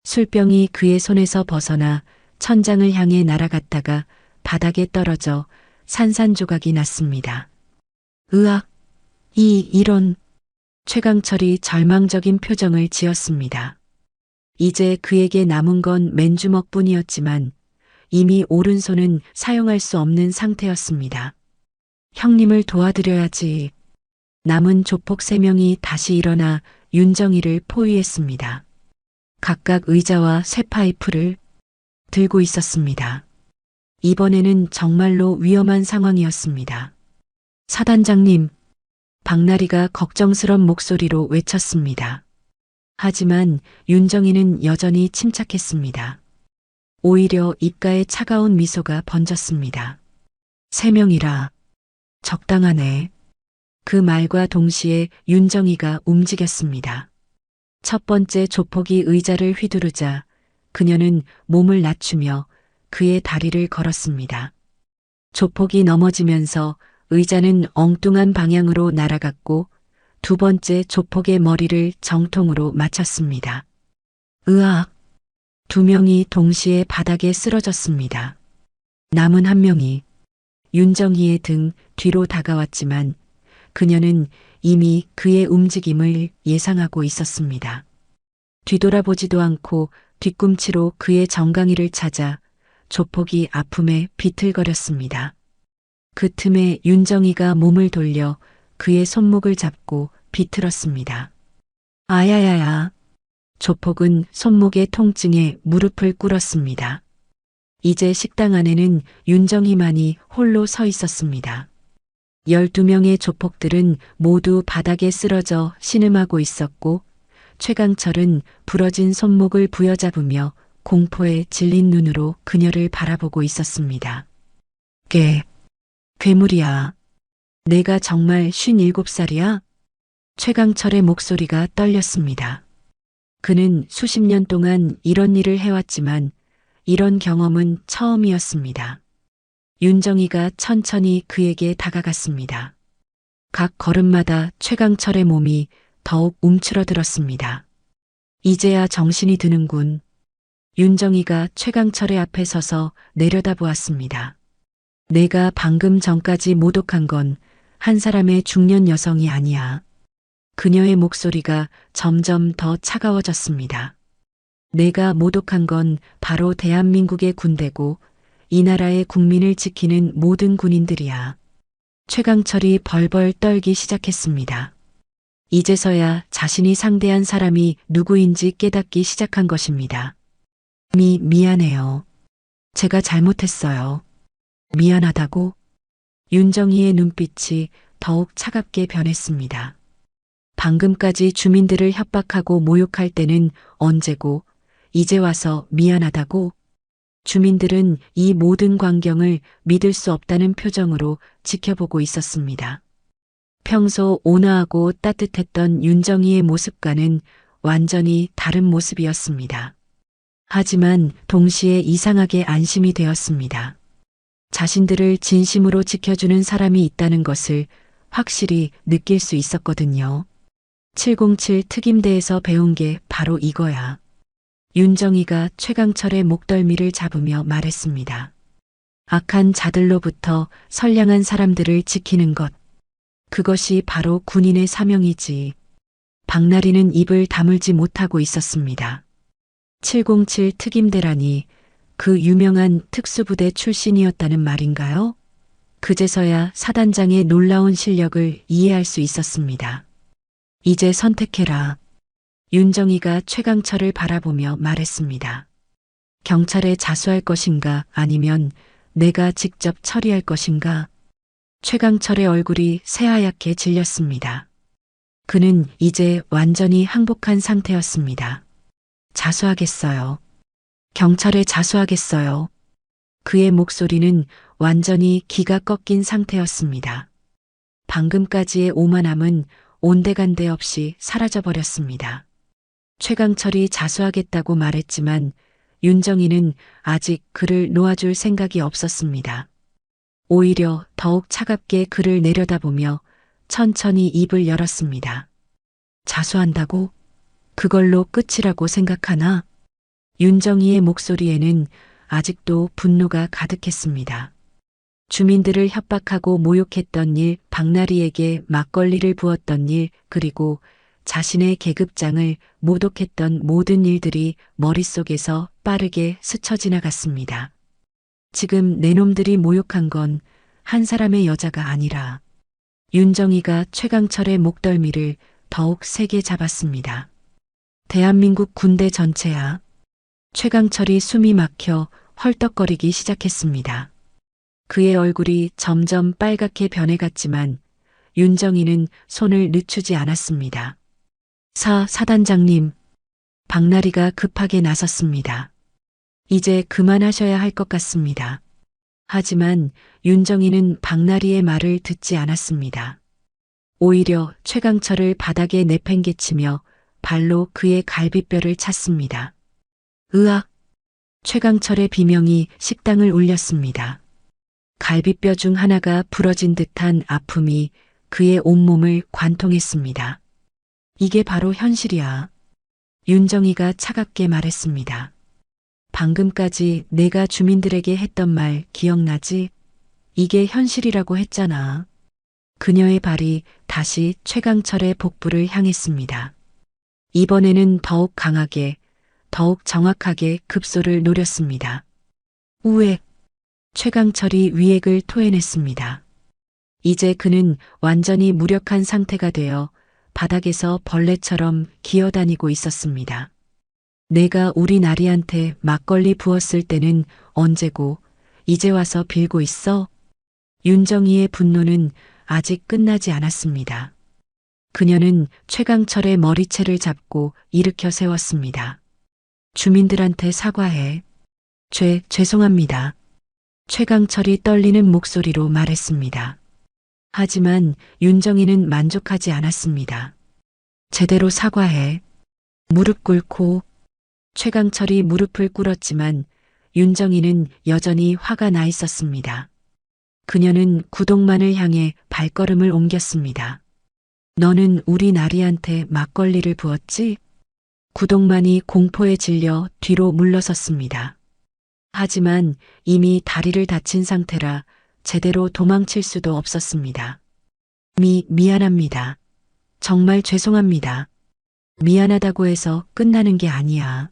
술병이 그의 손에서 벗어나 천장을 향해 날아갔다가 바닥에 떨어져 산산조각이 났습니다. 으악! 이런! 최강철이 절망적인 표정을 지었습니다. 이제 그에게 남은 건 맨주먹뿐이었지만 이미 오른손은 사용할 수 없는 상태였습니다. 형님을 도와드려야지. 남은 조폭 3명이 다시 일어나 윤정이를 포위했습니다. 각각 의자와 쇠파이프를 들고 있었습니다. 이번에는 정말로 위험한 상황이었습니다. 사단장님, 박나리가 걱정스런 목소리로 외쳤습니다. 하지만 윤정이는 여전히 침착했습니다. 오히려 입가에 차가운 미소가 번졌습니다. 3명이라 적당하네. 그 말과 동시에 윤정이가 움직였습니다. 첫 번째 조폭이 의자를 휘두르자 그녀는 몸을 낮추며 그의 다리를 걸었습니다. 조폭이 넘어지면서 의자는 엉뚱한 방향으로 날아갔고 두 번째 조폭의 머리를 정통으로 맞췄습니다. 으악! 2명이 동시에 바닥에 쓰러졌습니다. 남은 1명이 윤정희의 등 뒤로 다가왔지만 그녀는 이미 그의 움직임을 예상하고 있었습니다. 뒤돌아보지도 않고 뒤꿈치로 그의 정강이를 찾아 조폭이 아픔에 비틀거렸습니다. 그 틈에 윤정이가 몸을 돌려 그의 손목을 잡고 비틀었습니다. 아야야야. 조폭은 손목의 통증에 무릎을 꿇었습니다. 이제 식당 안에는 윤정이만이 홀로 서 있었습니다. 12명의 조폭들은 모두 바닥에 쓰러져 신음하고 있었고 최강철은 부러진 손목을 부여잡으며 공포에 질린 눈으로 그녀를 바라보고 있었습니다. 괴물이야. 내가 정말 57살이야? 최강철의 목소리가 떨렸습니다. 그는 수십 년 동안 이런 일을 해왔지만 이런 경험은 처음이었습니다. 윤정이가 천천히 그에게 다가갔습니다. 각 걸음마다 최강철의 몸이 더욱 움츠러들었습니다. 이제야 정신이 드는군. 윤정이가 최강철의 앞에 서서 내려다보았습니다. 내가 방금 전까지 모독한 건 한 사람의 중년 여성이 아니야. 그녀의 목소리가 점점 더 차가워졌습니다. 내가 모독한 건 바로 대한민국의 군대고 이 나라의 국민을 지키는 모든 군인들이야. 최강철이 벌벌 떨기 시작했습니다. 이제서야 자신이 상대한 사람이 누구인지 깨닫기 시작한 것입니다. 미안해요. 제가 잘못했어요. 미안하다고? 윤정희의 눈빛이 더욱 차갑게 변했습니다. 방금까지 주민들을 협박하고 모욕할 때는 언제고 이제 와서 미안하다고? 주민들은 이 모든 광경을 믿을 수 없다는 표정으로 지켜보고 있었습니다. 평소 온화하고 따뜻했던 윤정희의 모습과는 완전히 다른 모습이었습니다. 하지만 동시에 이상하게 안심이 되었습니다. 자신들을 진심으로 지켜주는 사람이 있다는 것을 확실히 느낄 수 있었거든요. 707 특임대에서 배운 게 바로 이거야. 윤정이가 최강철의 목덜미를 잡으며 말했습니다. 악한 자들로부터 선량한 사람들을 지키는 것. 그것이 바로 군인의 사명이지. 박나리는 입을 다물지 못하고 있었습니다. 707 특임대라니 그 유명한 특수부대 출신이었다는 말인가요? 그제서야 사단장의 놀라운 실력을 이해할 수 있었습니다. 이제 선택해라. 윤정이가 최강철을 바라보며 말했습니다. 경찰에 자수할 것인가 아니면 내가 직접 처리할 것인가? 최강철의 얼굴이 새하얗게 질렸습니다. 그는 이제 완전히 항복한 상태였습니다. 자수하겠어요. 경찰에 자수하겠어요. 그의 목소리는 완전히 기가 꺾인 상태였습니다. 방금까지의 오만함은 온데간데 없이 사라져버렸습니다. 최강철이 자수하겠다고 말했지만 윤정이는 아직 그를 놓아줄 생각이 없었습니다. 오히려 더욱 차갑게 그를 내려다보며 천천히 입을 열었습니다. 자수한다고? 그걸로 끝이라고 생각하나? 윤정이의 목소리에는 아직도 분노가 가득했습니다. 주민들을 협박하고 모욕했던 일, 박나리에게 막걸리를 부었던 일, 그리고 자신의 계급장을 모독했던 모든 일들이 머릿속에서 빠르게 스쳐 지나갔습니다. 지금 내 놈들이 모욕한 건 한 사람의 여자가 아니라 윤정이가 최강철의 목덜미를 더욱 세게 잡았습니다. 대한민국 군대 전체야. 최강철이 숨이 막혀 헐떡거리기 시작했습니다. 그의 얼굴이 점점 빨갛게 변해갔지만 윤정이는 손을 늦추지 않았습니다. 사단장님. 박나리가 급하게 나섰습니다. 이제 그만하셔야 할 것 같습니다. 하지만 윤정이는 박나리의 말을 듣지 않았습니다. 오히려 최강철을 바닥에 내팽개치며 발로 그의 갈비뼈를 찼습니다. 으악! 최강철의 비명이 식당을 울렸습니다. 갈비뼈 중 하나가 부러진 듯한 아픔이 그의 온몸을 관통했습니다. 이게 바로 현실이야. 윤정이가 차갑게 말했습니다. 방금까지 내가 주민들에게 했던 말 기억나지? 이게 현실이라고 했잖아. 그녀의 발이 다시 최강철의 복부를 향했습니다. 이번에는 더욱 강하게, 더욱 정확하게 급소를 노렸습니다. 우액! 최강철이 위액을 토해냈습니다. 이제 그는 완전히 무력한 상태가 되어 바닥에서 벌레처럼 기어다니고 있었습니다. 내가 우리 나리한테 막걸리 부었을 때는 언제고 이제 와서 빌고 있어? 윤정이의 분노는 아직 끝나지 않았습니다. 그녀는 최강철의 머리채를 잡고 일으켜 세웠습니다. 주민들한테 사과해. 죄송합니다. 최강철이 떨리는 목소리로 말했습니다. 하지만 윤정이는 만족하지 않았습니다. 제대로 사과해. 무릎 꿇고. 최강철이 무릎을 꿇었지만 윤정이는 여전히 화가 나 있었습니다. 그녀는 구동만을 향해 발걸음을 옮겼습니다. 너는 우리 나리한테 막걸리를 부었지? 구동만이 공포에 질려 뒤로 물러섰습니다. 하지만 이미 다리를 다친 상태라 제대로 도망칠 수도 없었습니다. 미안합니다. 정말 죄송합니다. 미안하다고 해서 끝나는 게 아니야.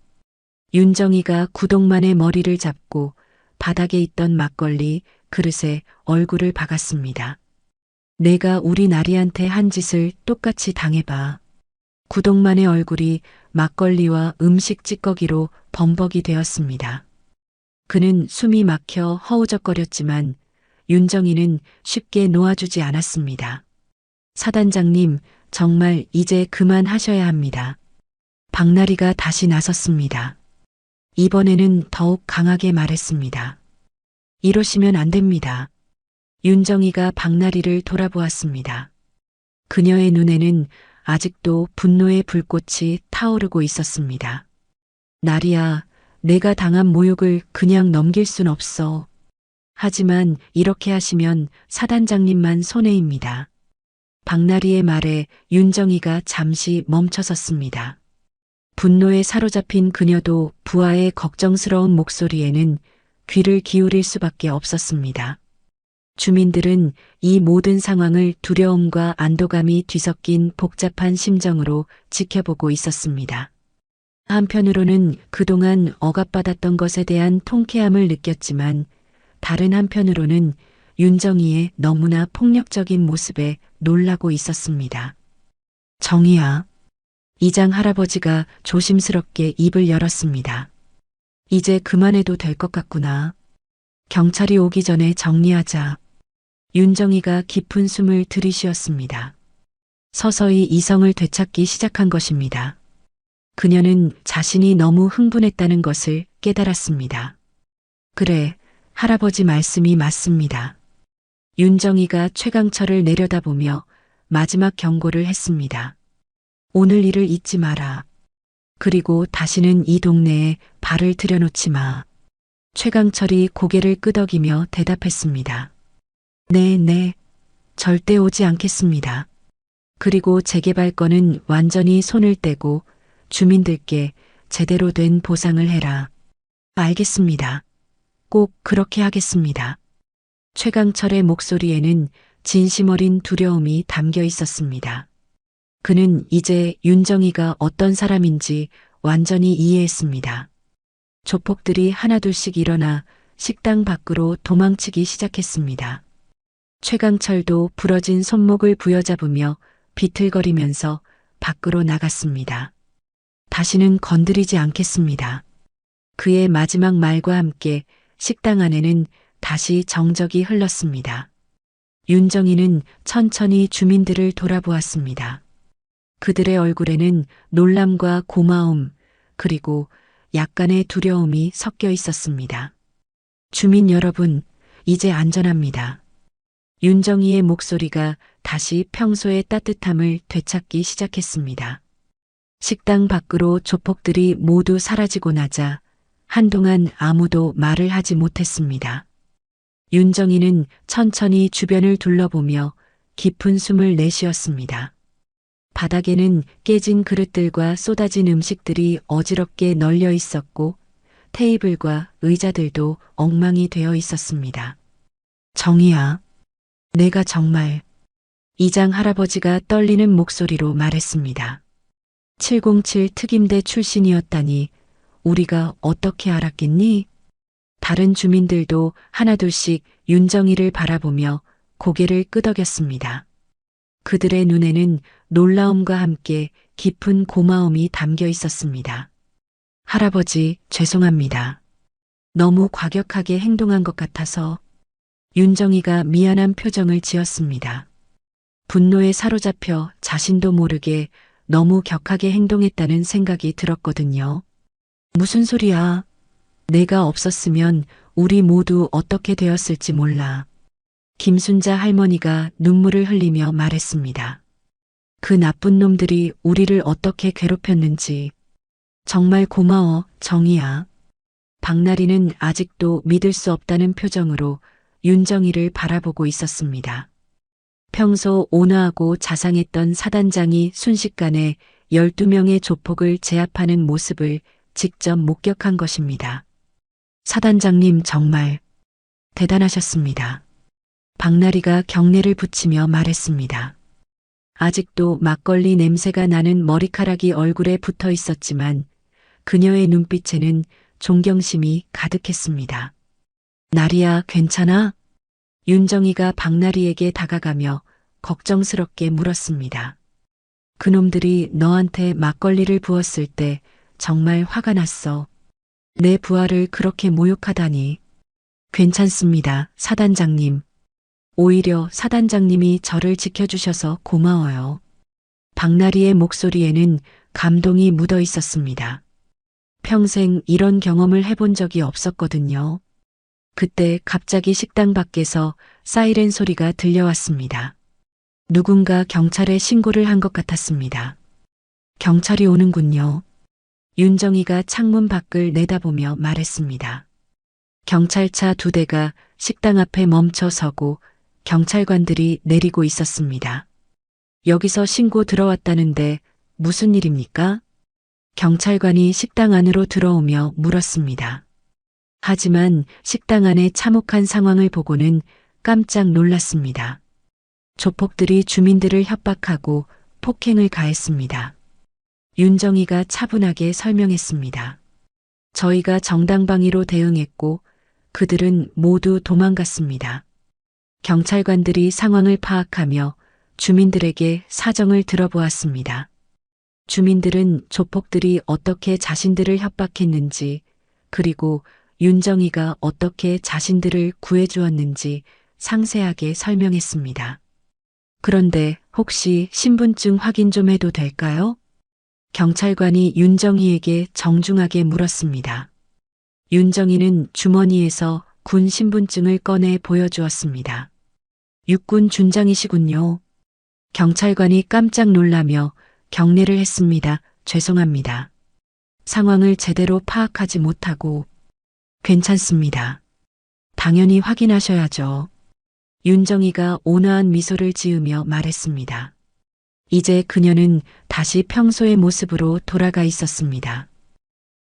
윤정이가 구동만의 머리를 잡고 바닥에 있던 막걸리 그릇에 얼굴을 박았습니다. 내가 우리 나리한테 한 짓을 똑같이 당해봐. 구동만의 얼굴이 막걸리와 음식 찌꺼기로 범벅이 되었습니다. 그는 숨이 막혀 허우적거렸지만 윤정이는 쉽게 놓아주지 않았습니다. 사단장님, 정말 이제 그만하셔야 합니다. 박나리가 다시 나섰습니다. 이번에는 더욱 강하게 말했습니다. 이러시면 안 됩니다. 윤정이가 박나리를 돌아보았습니다. 그녀의 눈에는 아직도 분노의 불꽃이 타오르고 있었습니다. 나리야, 내가 당한 모욕을 그냥 넘길 순 없어. 하지만 이렇게 하시면 사단장님만 손해입니다. 박나리의 말에 윤정이가 잠시 멈춰섰습니다. 분노에 사로잡힌 그녀도 부하의 걱정스러운 목소리에는 귀를 기울일 수밖에 없었습니다. 주민들은 이 모든 상황을 두려움과 안도감이 뒤섞인 복잡한 심정으로 지켜보고 있었습니다. 한편으로는 그동안 억압받았던 것에 대한 통쾌함을 느꼈지만 다른 한편으로는 윤정이의 너무나 폭력적인 모습에 놀라고 있었습니다. 정희야. 이장 할아버지가 조심스럽게 입을 열었습니다. 이제 그만해도 될 것 같구나. 경찰이 오기 전에 정리하자. 윤정이가 깊은 숨을 들이쉬었습니다. 서서히 이성을 되찾기 시작한 것입니다. 그녀는 자신이 너무 흥분했다는 것을 깨달았습니다. 그래, 할아버지 말씀이 맞습니다. 윤정이가 최강철을 내려다보며 마지막 경고를 했습니다. 오늘 일을 잊지 마라. 그리고 다시는 이 동네에 발을 들여놓지 마. 최강철이 고개를 끄덕이며 대답했습니다. 네, 절대 오지 않겠습니다. 그리고 재개발 건은 완전히 손을 떼고 주민들께 제대로 된 보상을 해라. 알겠습니다. 꼭 그렇게 하겠습니다. 최강철의 목소리에는 진심 어린 두려움이 담겨 있었습니다. 그는 이제 윤정이가 어떤 사람인지 완전히 이해했습니다. 조폭들이 하나둘씩 일어나 식당 밖으로 도망치기 시작했습니다. 최강철도 부러진 손목을 부여잡으며 비틀거리면서 밖으로 나갔습니다. 다시는 건드리지 않겠습니다. 그의 마지막 말과 함께 식당 안에는 다시 정적이 흘렀습니다. 윤정이는 천천히 주민들을 돌아보았습니다. 그들의 얼굴에는 놀람과 고마움, 그리고 약간의 두려움이 섞여 있었습니다. 주민 여러분, 이제 안전합니다. 윤정이의 목소리가 다시 평소의 따뜻함을 되찾기 시작했습니다. 식당 밖으로 조폭들이 모두 사라지고 나자 한동안 아무도 말을 하지 못했습니다. 윤정이는 천천히 주변을 둘러보며 깊은 숨을 내쉬었습니다. 바닥에는 깨진 그릇들과 쏟아진 음식들이 어지럽게 널려 있었고 테이블과 의자들도 엉망이 되어 있었습니다. 정희야, 내가 정말 이장 할아버지가 떨리는 목소리로 말했습니다. 707 특임대 출신이었다니 우리가 어떻게 알았겠니? 다른 주민들도 하나둘씩 윤정이를 바라보며 고개를 끄덕였습니다. 그들의 눈에는 놀라움과 함께 깊은 고마움이 담겨 있었습니다. 할아버지, 죄송합니다. 너무 과격하게 행동한 것 같아서. 윤정이가 미안한 표정을 지었습니다. 분노에 사로잡혀 자신도 모르게 너무 격하게 행동했다는 생각이 들었거든요. 무슨 소리야? 내가 없었으면 우리 모두 어떻게 되었을지 몰라. 김순자 할머니가 눈물을 흘리며 말했습니다. 그 나쁜 놈들이 우리를 어떻게 괴롭혔는지. 정말 고마워, 정희야. 박나리는 아직도 믿을 수 없다는 표정으로 윤정이를 바라보고 있었습니다. 평소 온화하고 자상했던 사단장이 순식간에 12명의 조폭을 제압하는 모습을 직접 목격한 것입니다. 사단장님 정말 대단하셨습니다. 박나리가 경례를 붙이며 말했습니다. 아직도 막걸리 냄새가 나는 머리카락이 얼굴에 붙어 있었지만 그녀의 눈빛에는 존경심이 가득했습니다. 나리야, 괜찮아? 윤정이가 박나리에게 다가가며 걱정스럽게 물었습니다. 그놈들이 너한테 막걸리를 부었을 때 정말 화가 났어. 내 부하를 그렇게 모욕하다니. 괜찮습니다, 사단장님. 오히려 사단장님이 저를 지켜주셔서 고마워요. 박나리의 목소리에는 감동이 묻어 있었습니다. 평생 이런 경험을 해본 적이 없었거든요. 그때 갑자기 식당 밖에서 사이렌 소리가 들려왔습니다. 누군가 경찰에 신고를 한 것 같았습니다. 경찰이 오는군요. 윤정이가 창문 밖을 내다보며 말했습니다. 경찰차 2대가 식당 앞에 멈춰 서고 경찰관들이 내리고 있었습니다. 여기서 신고 들어왔다는데 무슨 일입니까? 경찰관이 식당 안으로 들어오며 물었습니다. 하지만 식당 안의 참혹한 상황을 보고는 깜짝 놀랐습니다. 조폭들이 주민들을 협박하고 폭행을 가했습니다. 윤정이가 차분하게 설명했습니다. 저희가 정당방위로 대응했고 그들은 모두 도망갔습니다. 경찰관들이 상황을 파악하며 주민들에게 사정을 들어보았습니다. 주민들은 조폭들이 어떻게 자신들을 협박했는지, 그리고 윤정이가 어떻게 자신들을 구해주었는지 상세하게 설명했습니다. 그런데 혹시 신분증 확인 좀 해도 될까요? 경찰관이 윤정이에게 정중하게 물었습니다. 윤정이는 주머니에서 군 신분증을 꺼내 보여주었습니다. 육군 준장이시군요. 경찰관이 깜짝 놀라며 경례를 했습니다. 죄송합니다. 상황을 제대로 파악하지 못하고. 괜찮습니다. 당연히 확인하셔야죠. 윤정이가 온화한 미소를 지으며 말했습니다. 이제 그녀는 다시 평소의 모습으로 돌아가 있었습니다.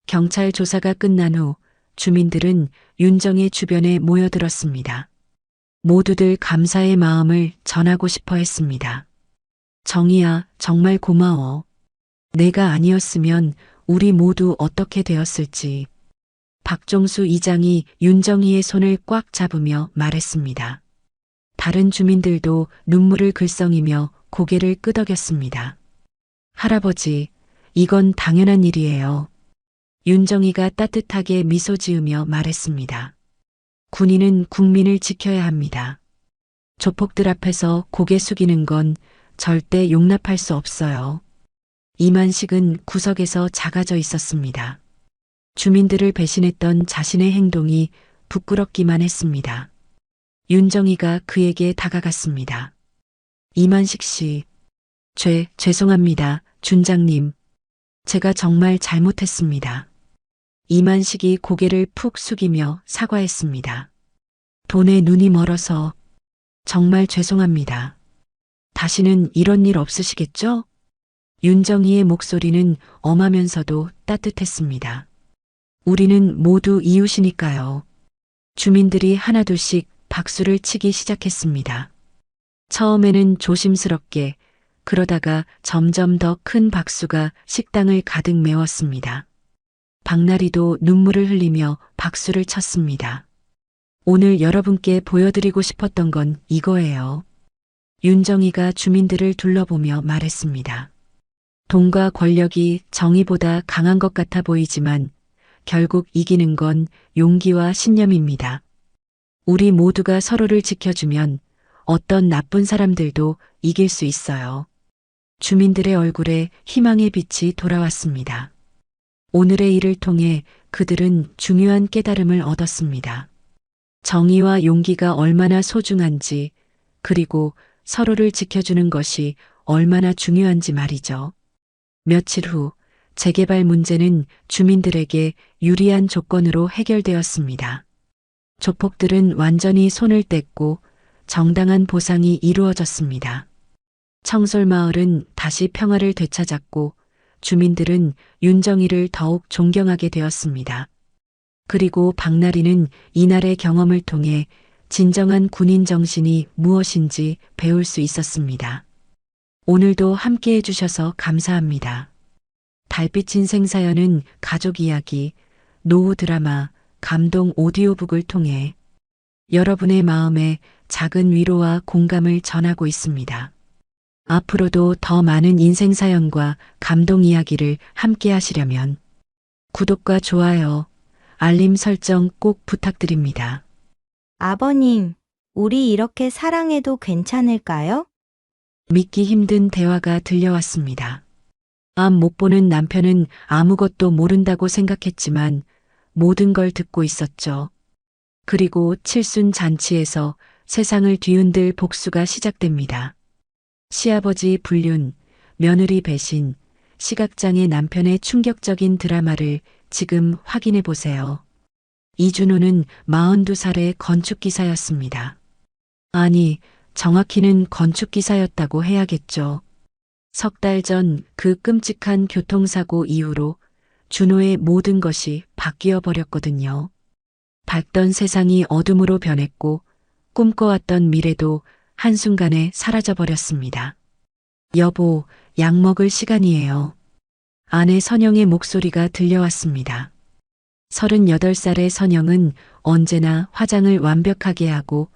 경찰 조사가 끝난 후 주민들은 윤정의 주변에 모여들었습니다. 모두들 감사의 마음을 전하고 싶어 했습니다. 정희야, 정말 고마워. 내가 아니었으면 우리 모두 어떻게 되었을지. 박종수 이장이 윤정희의 손을 꽉 잡으며 말했습니다. 다른 주민들도 눈물을 글썽이며 고개를 끄덕였습니다. 할아버지, 이건 당연한 일이에요. 윤정희가 따뜻하게 미소 지으며 말했습니다. 군인은 국민을 지켜야 합니다. 조폭들 앞에서 고개 숙이는 건 절대 용납할 수 없어요. 이만식은 구석에서 작아져 있었습니다. 주민들을 배신했던 자신의 행동이 부끄럽기만 했습니다. 윤정희가 그에게 다가갔습니다. 이만식 씨, 죄송합니다, 준장님. 제가 정말 잘못했습니다. 이만식이 고개를 푹 숙이며 사과했습니다. 돈에 눈이 멀어서 정말 죄송합니다. 다시는 이런 일 없으시겠죠? 윤정희의 목소리는 엄하면서도 따뜻했습니다. 우리는 모두 이웃이니까요. 주민들이 하나둘씩 박수를 치기 시작했습니다. 처음에는 조심스럽게, 그러다가 점점 더 큰 박수가 식당을 가득 메웠습니다. 박나리도 눈물을 흘리며 박수를 쳤습니다. 오늘 여러분께 보여드리고 싶었던 건 이거예요. 윤정희가 주민들을 둘러보며 말했습니다. 돈과 권력이 정의보다 강한 것 같아 보이지만 결국 이기는 건 용기와 신념입니다. 우리 모두가 서로를 지켜주면 어떤 나쁜 사람들도 이길 수 있어요. 주민들의 얼굴에 희망의 빛이 돌아왔습니다. 오늘의 일을 통해 그들은 중요한 깨달음을 얻었습니다. 정의와 용기가 얼마나 소중한지, 그리고 서로를 지켜주는 것이 얼마나 중요한지 말이죠. 며칠 후 재개발 문제는 주민들에게 유리한 조건으로 해결되었습니다. 조폭들은 완전히 손을 뗐고 정당한 보상이 이루어졌습니다. 청솔마을은 다시 평화를 되찾았고 주민들은 윤정희를 더욱 존경하게 되었습니다. 그리고 박나리는 이날의 경험을 통해 진정한 군인 정신이 무엇인지 배울 수 있었습니다. 오늘도 함께 해주셔서 감사합니다. 달빛인 생사연은 가족 이야기, 노후 드라마, 감동 오디오북을 통해 여러분의 마음에 작은 위로와 공감을 전하고 있습니다. 앞으로도 더 많은 인생 사연과 감동 이야기를 함께 하시려면 구독과 좋아요, 알림 설정 꼭 부탁드립니다. 아버님, 우리 이렇게 사랑해도 괜찮을까요? 믿기 힘든 대화가 들려왔습니다. 앞 못 보는 남편은 아무것도 모른다고 생각했지만 모든 걸 듣고 있었죠. 그리고 칠순 잔치에서 세상을 뒤흔들 복수가 시작됩니다. 시아버지 불륜, 며느리 배신, 시각장애 남편의 충격적인 드라마를 지금 확인해 보세요. 이준호는 42살의 건축기사였습니다. 아니, 정확히는 건축기사였다고 해야겠죠. 석 달 전 그 끔찍한 교통사고 이후로 준호의 모든 것이 바뀌어 버렸거든요. 밝던 세상이 어둠으로 변했고 꿈꿔왔던 미래도 한순간에 사라져 버렸습니다. 여보, 약 먹을 시간이에요. 아내 선영의 목소리가 들려왔습니다. 38살의 선영은 언제나 화장을 완벽하게 하고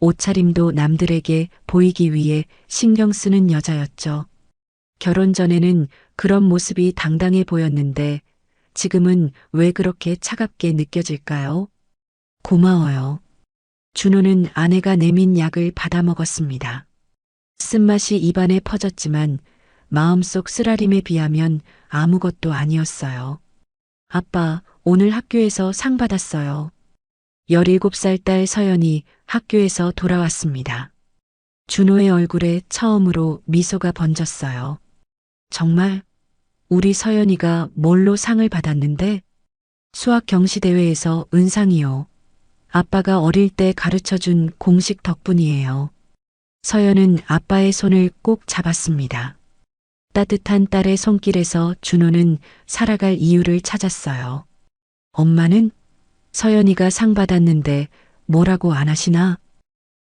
옷차림도 남들에게 보이기 위해 신경 쓰는 여자였죠. 결혼 전에는 그런 모습이 당당해 보였는데 지금은 왜 그렇게 차갑게 느껴질까요? 고마워요. 준호는 아내가 내민 약을 받아 먹었습니다. 쓴맛이 입안에 퍼졌지만 마음속 쓰라림에 비하면 아무것도 아니었어요. 아빠, 오늘 학교에서 상 받았어요. 17살 딸 서연이 학교에서 돌아왔습니다. 준호의 얼굴에 처음으로 미소가 번졌어요. 정말 우리 서연이가 뭘로 상을 받았는데? 수학 경시대회에서 은상이요. 아빠가 어릴 때 가르쳐준 공식 덕분이에요. 서연은 아빠의 손을 꼭 잡았습니다. 따뜻한 딸의 손길에서 준호는 살아갈 이유를 찾았어요. 엄마는 서연이가 상 받았는데 뭐라고 안 하시나?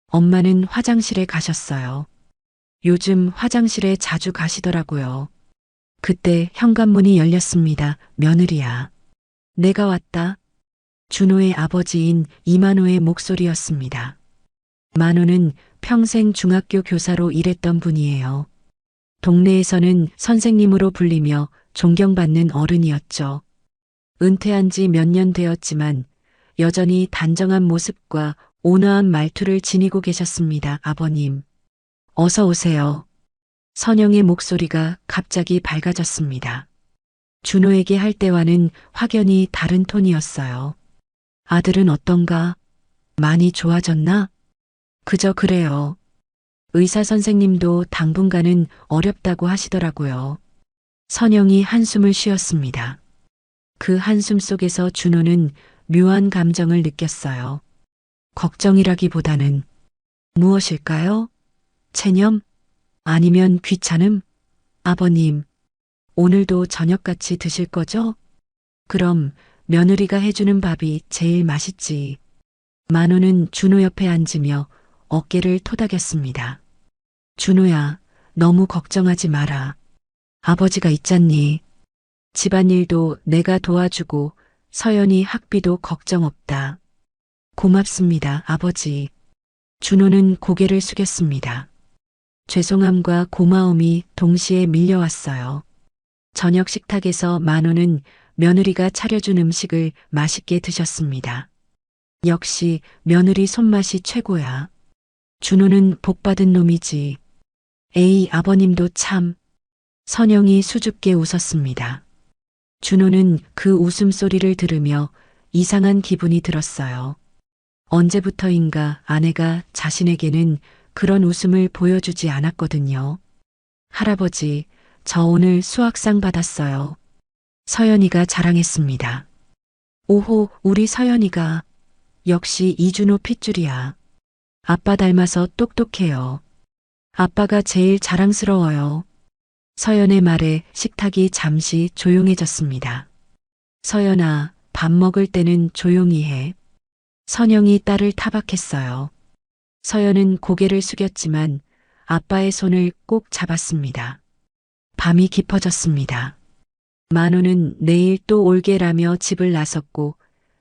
엄마는 화장실에 가셨어요. 요즘 화장실에 자주 가시더라고요. 그때 현관문이 열렸습니다. 며느리야. 내가 왔다. 준호의 아버지인 이만호의 목소리였습니다. 만호는 평생 중학교 교사로 일했던 분이에요. 동네에서는 선생님으로 불리며 존경받는 어른이었죠. 은퇴한 지 몇 년 되었지만 여전히 단정한 모습과 온화한 말투를 지니고 계셨습니다. 아버님. 어서 오세요. 선영의 목소리가 갑자기 밝아졌습니다. 준호에게 할 때와는 확연히 다른 톤이었어요. 아들은 어떤가? 많이 좋아졌나? 그저 그래요. 의사 선생님도 당분간은 어렵다고 하시더라고요. 선영이 한숨을 쉬었습니다. 그 한숨 속에서 준호는 묘한 감정을 느꼈어요. 걱정이라기보다는 무엇일까요? 체념? 아니면 귀찮음? 아버님, 오늘도 저녁같이 드실 거죠? 그럼 며느리가 해주는 밥이 제일 맛있지. 만호는 준호 옆에 앉으며 어깨를 토닥였습니다. 준호야, 너무 걱정하지 마라. 아버지가 있잖니. 집안일도 내가 도와주고 서연이 학비도 걱정 없다. 고맙습니다, 아버지. 준호는 고개를 숙였습니다. 죄송함과 고마움이 동시에 밀려왔어요. 저녁 식탁에서 만호는 며느리가 차려준 음식을 맛있게 드셨습니다. 역시 며느리 손맛이 최고야. 준호는 복받은 놈이지. 에이, 아버님도 참. 선영이 수줍게 웃었습니다. 준호는 그 웃음소리를 들으며 이상한 기분이 들었어요. 언제부터인가 아내가 자신에게는 그런 웃음을 보여주지 않았거든요. 할아버지, 저 오늘 수학상 받았어요. 서연이가 자랑했습니다. 오호, 우리 서연이가. 역시 이준호 핏줄이야. 아빠 닮아서 똑똑해요. 아빠가 제일 자랑스러워요. 서연의 말에 식탁이 잠시 조용해졌습니다. 서연아, 밥 먹을 때는 조용히 해. 선영이 딸을 타박했어요. 서연은 고개를 숙였지만 아빠의 손을 꼭 잡았습니다. 밤이 깊어졌습니다. 만호는 내일 또 올게라며 집을 나섰고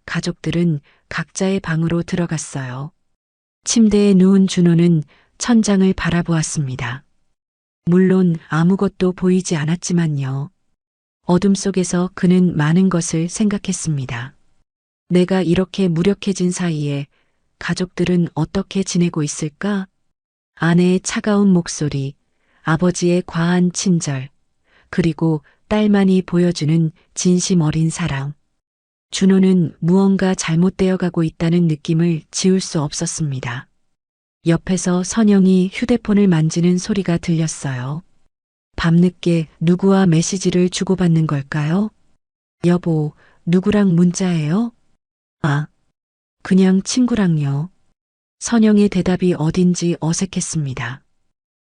가족들은 각자의 방으로 들어갔어요. 침대에 누운 준호는 천장을 바라보았습니다. 물론 아무것도 보이지 않았지만요. 어둠 속에서 그는 많은 것을 생각했습니다. 내가 이렇게 무력해진 사이에 가족들은 어떻게 지내고 있을까? 아내의 차가운 목소리, 아버지의 과한 친절, 그리고 딸만이 보여주는 진심 어린 사랑. 준호는 무언가 잘못되어 가고 있다는 느낌을 지울 수 없었습니다. 옆에서 선영이 휴대폰을 만지는 소리가 들렸어요. 밤늦게 누구와 메시지를 주고받는 걸까요? 여보, 누구랑 문자해요? 아, 그냥 친구랑요. 선영의 대답이 어딘지 어색했습니다.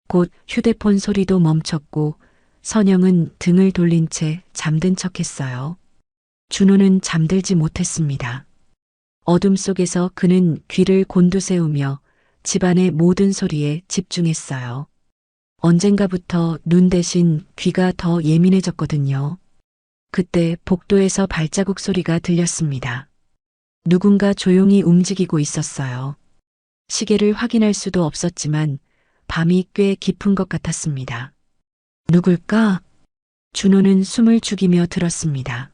곧 휴대폰 소리도 멈췄고 선영은 등을 돌린 채 잠든 척했어요. 준호는 잠들지 못했습니다. 어둠 속에서 그는 귀를 곤두세우며 집안의 모든 소리에 집중했어요. 언젠가부터 눈 대신 귀가 더 예민해졌거든요. 그때 복도에서 발자국 소리가 들렸습니다. 누군가 조용히 움직이고 있었어요. 시계를 확인할 수도 없었지만 밤이 꽤 깊은 것 같았습니다. 누굴까? 준호는 숨을 죽이며 들었습니다.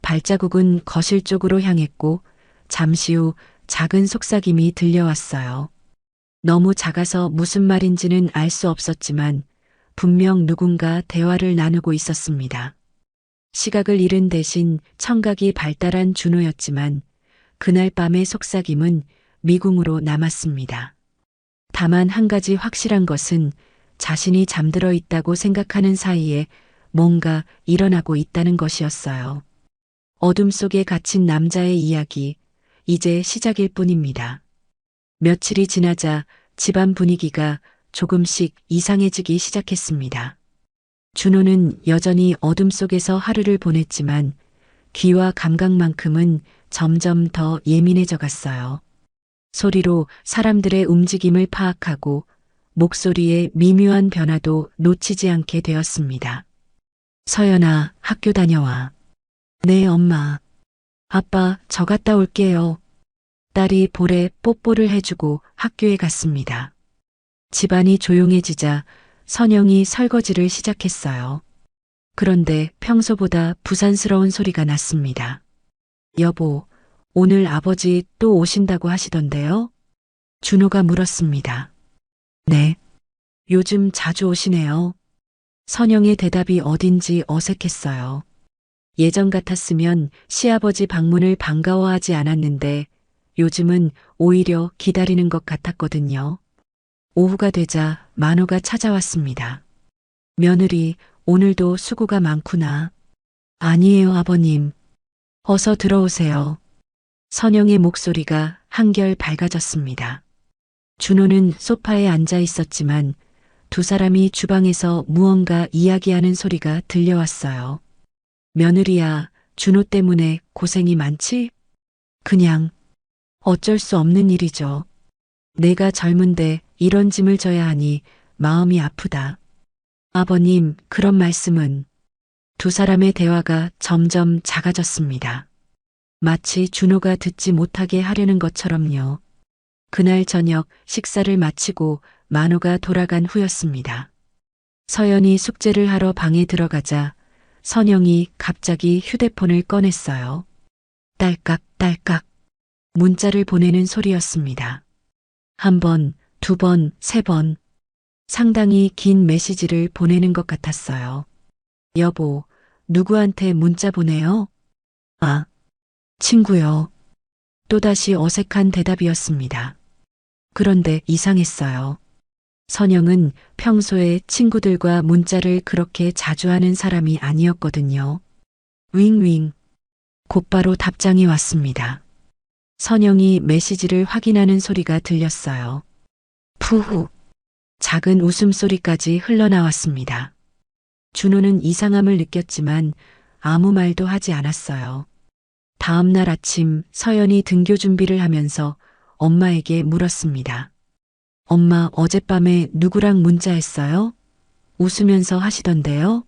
발자국은 거실 쪽으로 향했고 잠시 후 작은 속삭임이 들려왔어요. 너무 작아서 무슨 말인지는 알 수 없었지만 분명 누군가 대화를 나누고 있었습니다. 시각을 잃은 대신 청각이 발달한 준호였지만 그날 밤의 속삭임은 미궁으로 남았습니다. 다만 한 가지 확실한 것은 자신이 잠들어 있다고 생각하는 사이에 뭔가 일어나고 있다는 것이었어요. 어둠 속에 갇힌 남자의 이야기, 이제 시작일 뿐입니다. 며칠이 지나자 집안 분위기가 조금씩 이상해지기 시작했습니다. 준호는 여전히 어둠 속에서 하루를 보냈지만 귀와 감각만큼은 점점 더 예민해져 갔어요. 소리로 사람들의 움직임을 파악하고 목소리의 미묘한 변화도 놓치지 않게 되었습니다. 서연아, 학교 다녀와. 네, 엄마. 아빠, 저 갔다 올게요. 딸이 볼에 뽀뽀를 해주고 학교에 갔습니다. 집안이 조용해지자 선영이 설거지를 시작했어요. 그런데 평소보다 부산스러운 소리가 났습니다. 여보, 오늘 아버지 또 오신다고 하시던데요? 준호가 물었습니다. 네. 요즘 자주 오시네요. 선영의 대답이 어딘지 어색했어요. 예전 같았으면 시아버지 방문을 반가워하지 않았는데 요즘은 오히려 기다리는 것 같았거든요. 오후가 되자 만호가 찾아왔습니다. 며느리, 오늘도 수고가 많구나. 아니에요, 아버님. 어서 들어오세요. 선영의 목소리가 한결 밝아졌습니다. 준호는 소파에 앉아 있었지만 두 사람이 주방에서 무언가 이야기하는 소리가 들려왔어요. 며느리야, 준호 때문에 고생이 많지? 그냥 어쩔 수 없는 일이죠. 내가 젊은데 이런 짐을 져야 하니 마음이 아프다. 아버님, 그런 말씀은. 두 사람의 대화가 점점 작아졌습니다. 마치 준호가 듣지 못하게 하려는 것처럼요. 그날 저녁 식사를 마치고 만호가 돌아간 후였습니다. 서연이 숙제를 하러 방에 들어가자 선영이 갑자기 휴대폰을 꺼냈어요. 딸깍 딸깍 문자를 보내는 소리였습니다. 한 번, 두 번, 세 번. 상당히 긴 메시지를 보내는 것 같았어요. 여보, 누구한테 문자 보내요? 아, 친구요. 또다시 어색한 대답이었습니다. 그런데 이상했어요. 선영은 평소에 친구들과 문자를 그렇게 자주 하는 사람이 아니었거든요. 윙윙. 곧바로 답장이 왔습니다. 선영이 메시지를 확인하는 소리가 들렸어요. 푸후. 작은 웃음소리까지 흘러나왔습니다. 준호는 이상함을 느꼈지만 아무 말도 하지 않았어요. 다음 날 아침 서연이 등교 준비를 하면서 엄마에게 물었습니다. 엄마, 어젯밤에 누구랑 문자했어요? 웃으면서 하시던데요?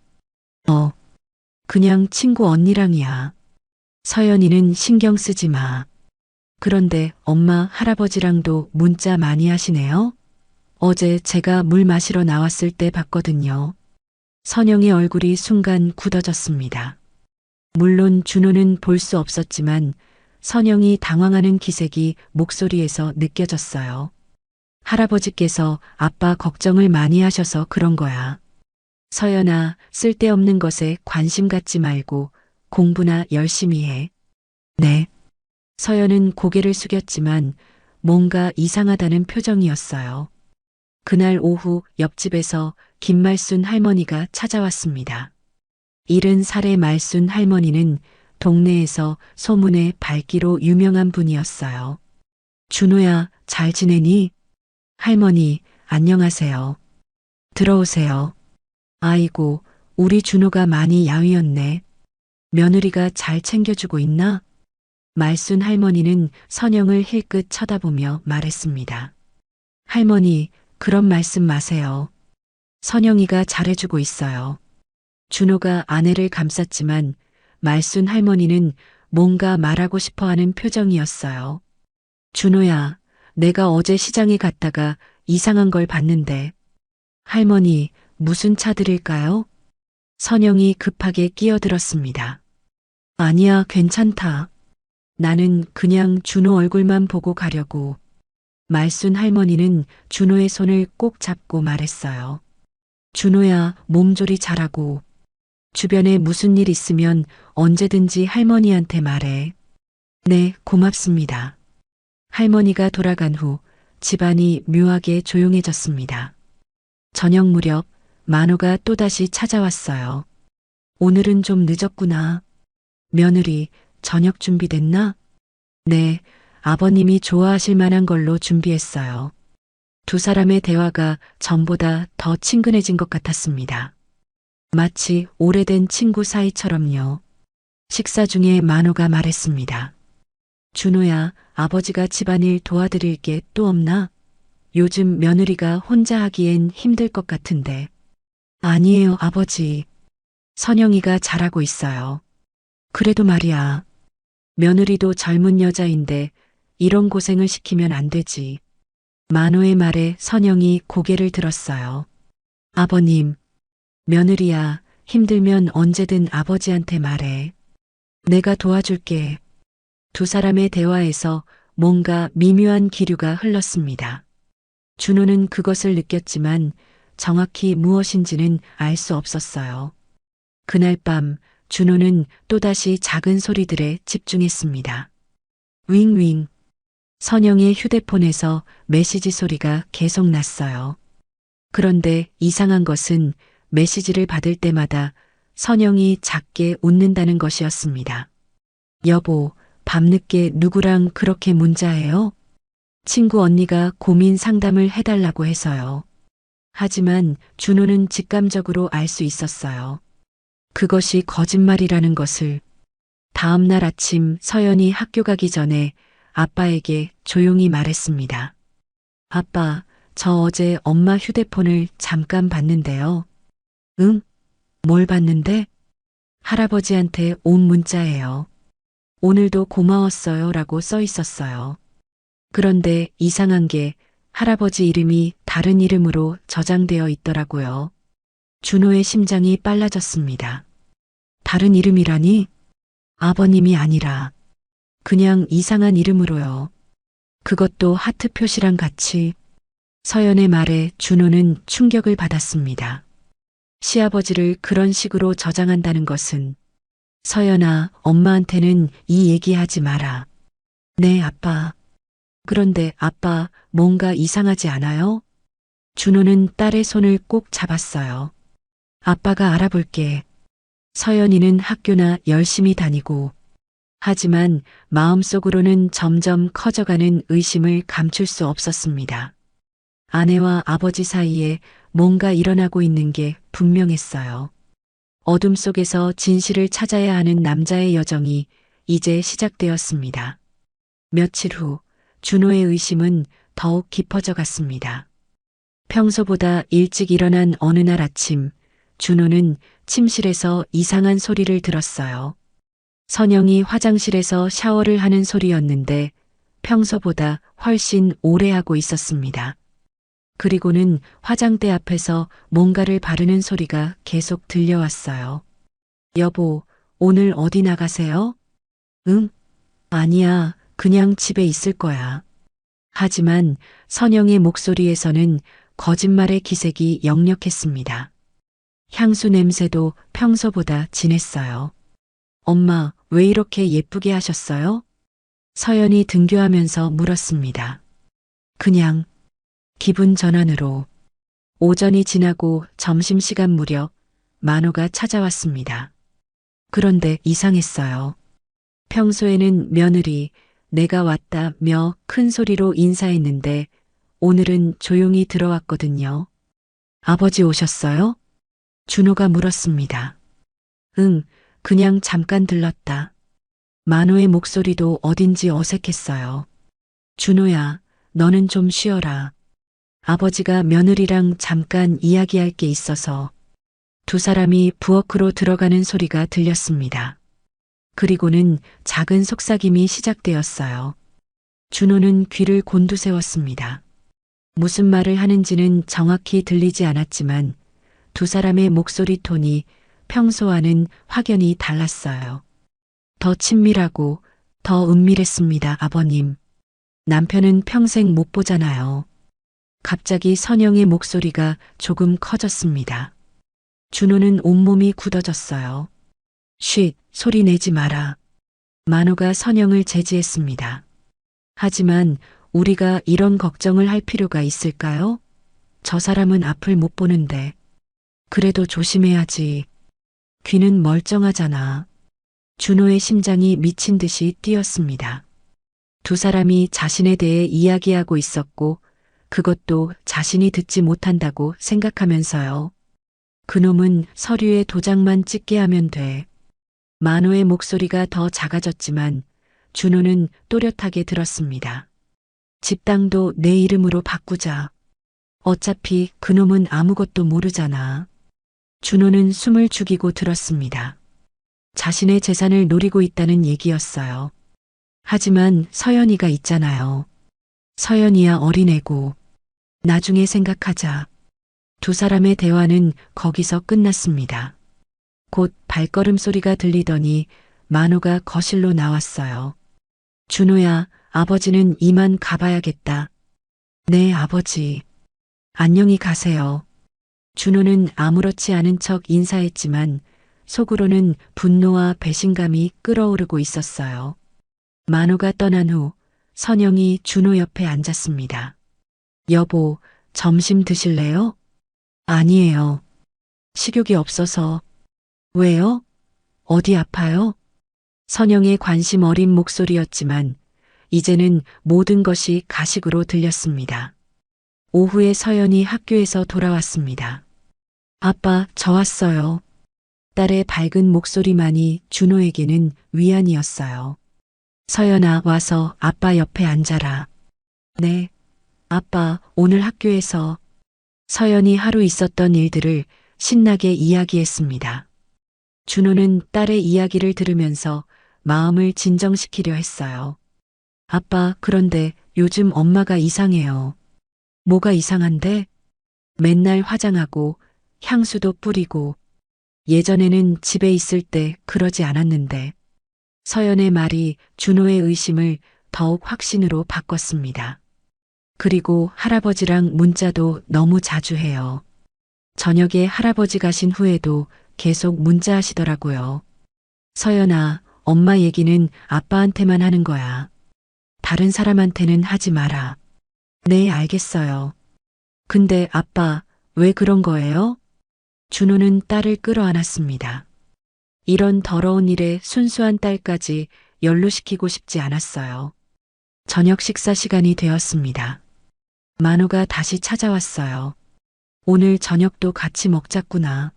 그냥 친구 언니랑이야. 서연이는 신경 쓰지 마. 그런데 엄마, 할아버지랑도 문자 많이 하시네요? 어제 제가 물 마시러 나왔을 때 봤거든요. 선영의 얼굴이 순간 굳어졌습니다. 물론 준호는 볼 수 없었지만 선영이 당황하는 기색이 목소리에서 느껴졌어요. 할아버지께서 아빠 걱정을 많이 하셔서 그런 거야. 서연아, 쓸데없는 것에 관심 갖지 말고 공부나 열심히 해. 네. 서연은 고개를 숙였지만 뭔가 이상하다는 표정이었어요. 그날 오후 옆집에서 김말순 할머니가 찾아왔습니다. 70살의 말순 할머니는 동네에서 소문의 밝기로 유명한 분이었어요. 준호야, 잘 지내니? 할머니, 안녕하세요. 들어오세요. 아이고, 우리 준호가 많이 야위었네. 며느리가 잘 챙겨주고 있나? 말순 할머니는 선영을 힐끗 쳐다보며 말했습니다. 할머니, 그런 말씀 마세요. 선영이가 잘해주고 있어요. 준호가 아내를 감쌌지만 말순 할머니는 뭔가 말하고 싶어하는 표정이었어요. 준호야, 내가 어제 시장에 갔다가 이상한 걸 봤는데. 할머니, 무슨 차 드릴까요? 선영이 급하게 끼어들었습니다. 아니야, 괜찮다. 나는 그냥 준호 얼굴만 보고 가려고. 말순 할머니는 준호의 손을 꼭 잡고 말했어요. 준호야, 몸조리 잘하고. 주변에 무슨 일 있으면 언제든지 할머니한테 말해. 네, 고맙습니다. 할머니가 돌아간 후 집안이 묘하게 조용해졌습니다. 저녁 무렵 만호가 또다시 찾아왔어요. 오늘은 좀 늦었구나. 며느리, 저녁 준비됐나? 네, 아버님이 좋아하실 만한 걸로 준비했어요. 두 사람의 대화가 전보다 더 친근해진 것 같았습니다. 마치 오래된 친구 사이처럼요. 식사 중에 만호가 말했습니다. 준호야, 아버지가 집안일 도와드릴 게 또 없나? 요즘 며느리가 혼자 하기엔 힘들 것 같은데. 아니에요, 아버지. 선영이가 잘하고 있어요. 그래도 말이야. 며느리도 젊은 여자인데 이런 고생을 시키면 안 되지. 만호의 말에 선영이 고개를 들었어요. 아버님, 며느리야, 힘들면 언제든 아버지한테 말해. 내가 도와줄게. 두 사람의 대화에서 뭔가 미묘한 기류가 흘렀습니다. 준호는 그것을 느꼈지만 정확히 무엇인지는 알 수 없었어요. 그날 밤 준호는 또다시 작은 소리들에 집중했습니다. 윙윙. 선영의 휴대폰에서 메시지 소리가 계속 났어요. 그런데 이상한 것은 메시지를 받을 때마다 선영이 작게 웃는다는 것이었습니다. 여보, 밤늦게 누구랑 그렇게 문자해요? 친구 언니가 고민 상담을 해달라고 해서요. 하지만 준호는 직감적으로 알 수 있었어요. 그것이 거짓말이라는 것을. 다음 날 아침 서연이 학교 가기 전에 아빠에게 조용히 말했습니다. 아빠, 저 어제 엄마 휴대폰을 잠깐 봤는데요. 응? 뭘 봤는데? 할아버지한테 온 문자예요. 오늘도 고마웠어요 라고 써 있었어요. 그런데 이상한 게 할아버지 이름이 다른 이름으로 저장되어 있더라고요. 준호의 심장이 빨라졌습니다. 다른 이름이라니? 아버님이 아니라 그냥 이상한 이름으로요. 그것도 하트 표시랑 같이. 서연의 말에 준호는 충격을 받았습니다. 시아버지를 그런 식으로 저장한다는 것은. 서연아, 엄마한테는 이 얘기하지 마라. 네, 아빠. 그런데 아빠, 뭔가 이상하지 않아요? 준호는 딸의 손을 꼭 잡았어요. 아빠가 알아볼게. 서연이는 학교나 열심히 다니고, 하지만 마음속으로는 점점 커져가는 의심을 감출 수 없었습니다. 아내와 아버지 사이에 뭔가 일어나고 있는 게 분명했어요. 어둠 속에서 진실을 찾아야 하는 남자의 여정이 이제 시작되었습니다. 며칠 후 준호의 의심은 더욱 깊어져 갔습니다. 평소보다 일찍 일어난 어느 날 아침, 준호는 침실에서 이상한 소리를 들었어요. 선영이 화장실에서 샤워를 하는 소리였는데 평소보다 훨씬 오래 하고 있었습니다. 그리고는 화장대 앞에서 뭔가를 바르는 소리가 계속 들려왔어요. 여보, 오늘 어디 나가세요? 응? 아니야, 그냥 집에 있을 거야. 하지만 선영의 목소리에서는 거짓말의 기색이 역력했습니다. 향수 냄새도 평소보다 진했어요. 엄마, 왜 이렇게 예쁘게 하셨어요? 서연이 등교하면서 물었습니다. 그냥 기분 전환으로. 오전이 지나고 점심시간 무렵 만호가 찾아왔습니다. 그런데 이상했어요. 평소에는 며느리, 내가 왔다며 큰 소리로 인사했는데 오늘은 조용히 들어왔거든요. 아버지 오셨어요? 준호가 물었습니다. 응, 그냥 잠깐 들렀다. 만호의 목소리도 어딘지 어색했어요. 준호야, 너는 좀 쉬어라. 아버지가 며느리랑 잠깐 이야기할 게 있어서. 두 사람이 부엌으로 들어가는 소리가 들렸습니다. 그리고는 작은 속삭임이 시작되었어요. 준호는 귀를 곤두세웠습니다. 무슨 말을 하는지는 정확히 들리지 않았지만 두 사람의 목소리 톤이 평소와는 확연히 달랐어요. 더 친밀하고 더 은밀했습니다, 아버님. 남편은 평생 못 보잖아요. 갑자기 선영의 목소리가 조금 커졌습니다. 준호는 온몸이 굳어졌어요. 쉿, 소리 내지 마라. 만호가 선영을 제지했습니다. 하지만 우리가 이런 걱정을 할 필요가 있을까요? 저 사람은 앞을 못 보는데. 그래도 조심해야지. 귀는 멀쩡하잖아. 준호의 심장이 미친 듯이 뛰었습니다. 두 사람이 자신에 대해 이야기하고 있었고 그것도 자신이 듣지 못한다고 생각하면서요. 그놈은 서류에 도장만 찍게 하면 돼. 만호의 목소리가 더 작아졌지만 준호는 또렷하게 들었습니다. 집당도 내 이름으로 바꾸자. 어차피 그놈은 아무것도 모르잖아. 준호는 숨을 죽이고 들었습니다. 자신의 재산을 노리고 있다는 얘기였어요. 하지만 서연이가 있잖아요. 서연이야 어린애고. 나중에 생각하자. 두 사람의 대화는 거기서 끝났습니다. 곧 발걸음 소리가 들리더니 만호가 거실로 나왔어요. 준호야, 아버지는 이만 가봐야겠다. 네, 아버지. 안녕히 가세요. 준호는 아무렇지 않은 척 인사했지만 속으로는 분노와 배신감이 끓어오르고 있었어요. 만호가 떠난 후 선영이 준호 옆에 앉았습니다. 여보, 점심 드실래요? 아니에요. 식욕이 없어서. 왜요? 어디 아파요? 선영의 관심 어린 목소리였지만 이제는 모든 것이 가식으로 들렸습니다. 오후에 서연이 학교에서 돌아왔습니다. 아빠, 저 왔어요. 딸의 밝은 목소리만이 준호에게는 위안이었어요. 서연아, 와서 아빠 옆에 앉아라. 네. 아빠, 오늘 학교에서 서연이 하루 있었던 일들을 신나게 이야기했습니다. 준호는 딸의 이야기를 들으면서 마음을 진정시키려 했어요. 아빠, 그런데 요즘 엄마가 이상해요. 뭐가 이상한데? 맨날 화장하고 향수도 뿌리고 예전에는 집에 있을 때 그러지 않았는데. 서연의 말이 준호의 의심을 더욱 확신으로 바꿨습니다. 그리고 할아버지랑 문자도 너무 자주 해요. 저녁에 할아버지 가신 후에도 계속 문자하시더라고요. 서연아, 엄마 얘기는 아빠한테만 하는 거야. 다른 사람한테는 하지 마라. 네, 알겠어요. 근데 아빠, 왜 그런 거예요? 준호는 딸을 끌어안았습니다. 이런 더러운 일에 순수한 딸까지 연루시키고 싶지 않았어요. 저녁 식사 시간이 되었습니다. 만호가 다시 찾아왔어요. 오늘 저녁도 같이 먹자꾸나.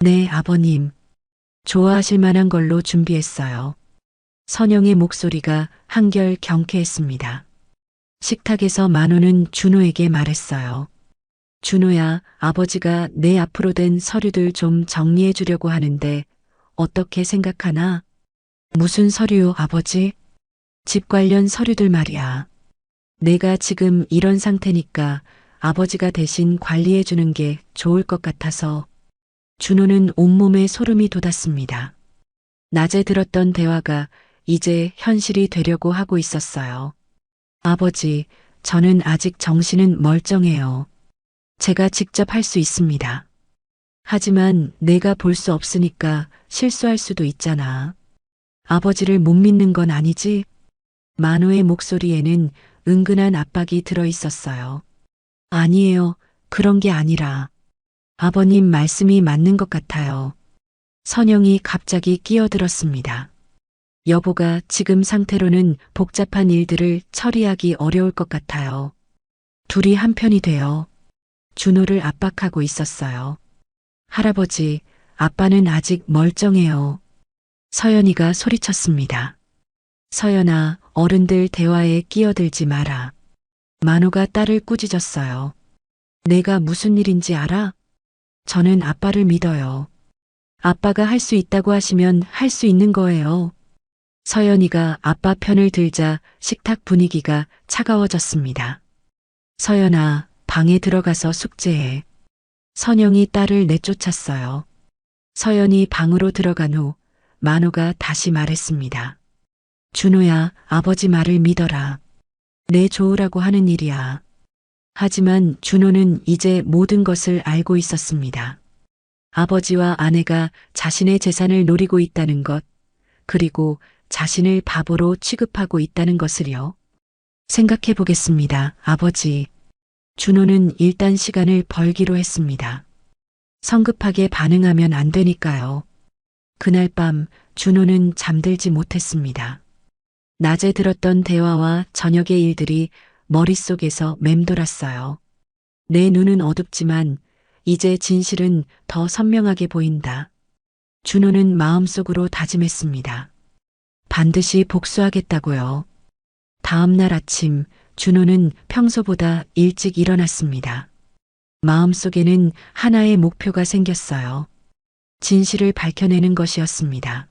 네, 아버님. 좋아하실 만한 걸로 준비했어요. 선영의 목소리가 한결 경쾌했습니다. 식탁에서 만호는 준호에게 말했어요. 준호야, 아버지가 내 앞으로 된 서류들 좀 정리해 주려고 하는데 어떻게 생각하나? 무슨 서류, 아버지? 집 관련 서류들 말이야. 내가 지금 이런 상태니까 아버지가 대신 관리해 주는 게 좋을 것 같아서. 준호는 온몸에 소름이 돋았습니다. 낮에 들었던 대화가 이제 현실이 되려고 하고 있었어요. 아버지, 저는 아직 정신은 멀쩡해요. 제가 직접 할 수 있습니다. 하지만 내가 볼 수 없으니까 실수할 수도 있잖아. 아버지를 못 믿는 건 아니지? 만호의 목소리에는 은근한 압박이 들어 있었어요. 아니에요. 그런 게 아니라. 아버님 말씀이 맞는 것 같아요. 선영이 갑자기 끼어들었습니다. 여보가 지금 상태로는 복잡한 일들을 처리하기 어려울 것 같아요. 둘이 한편이 되어 준호를 압박하고 있었어요. 할아버지, 아빠는 아직 멀쩡해요. 서연이가 소리쳤습니다. 서연아, 어른들 대화에 끼어들지 마라. 만호가 딸을 꾸짖었어요. 내가 무슨 일인지 알아? 저는 아빠를 믿어요. 아빠가 할 수 있다고 하시면 할 수 있는 거예요. 서연이가 아빠 편을 들자 식탁 분위기가 차가워졌습니다. 서연아, 방에 들어가서 숙제해. 선영이 딸을 내쫓았어요. 서연이 방으로 들어간 후 만호가 다시 말했습니다. 준호야, 아버지 말을 믿어라. 내 좋으라고 하는 일이야. 하지만 준호는 이제 모든 것을 알고 있었습니다. 아버지와 아내가 자신의 재산을 노리고 있다는 것, 그리고 자신을 바보로 취급하고 있다는 것을요. 생각해 보겠습니다, 아버지. 준호는 일단 시간을 벌기로 했습니다. 성급하게 반응하면 안 되니까요. 그날 밤 준호는 잠들지 못했습니다. 낮에 들었던 대화와 저녁의 일들이 머릿속에서 맴돌았어요. 내 눈은 어둡지만 이제 진실은 더 선명하게 보인다. 준호는 마음속으로 다짐했습니다. 반드시 복수하겠다고요. 다음 날 아침 준호는 평소보다 일찍 일어났습니다. 마음속에는 하나의 목표가 생겼어요. 진실을 밝혀내는 것이었습니다.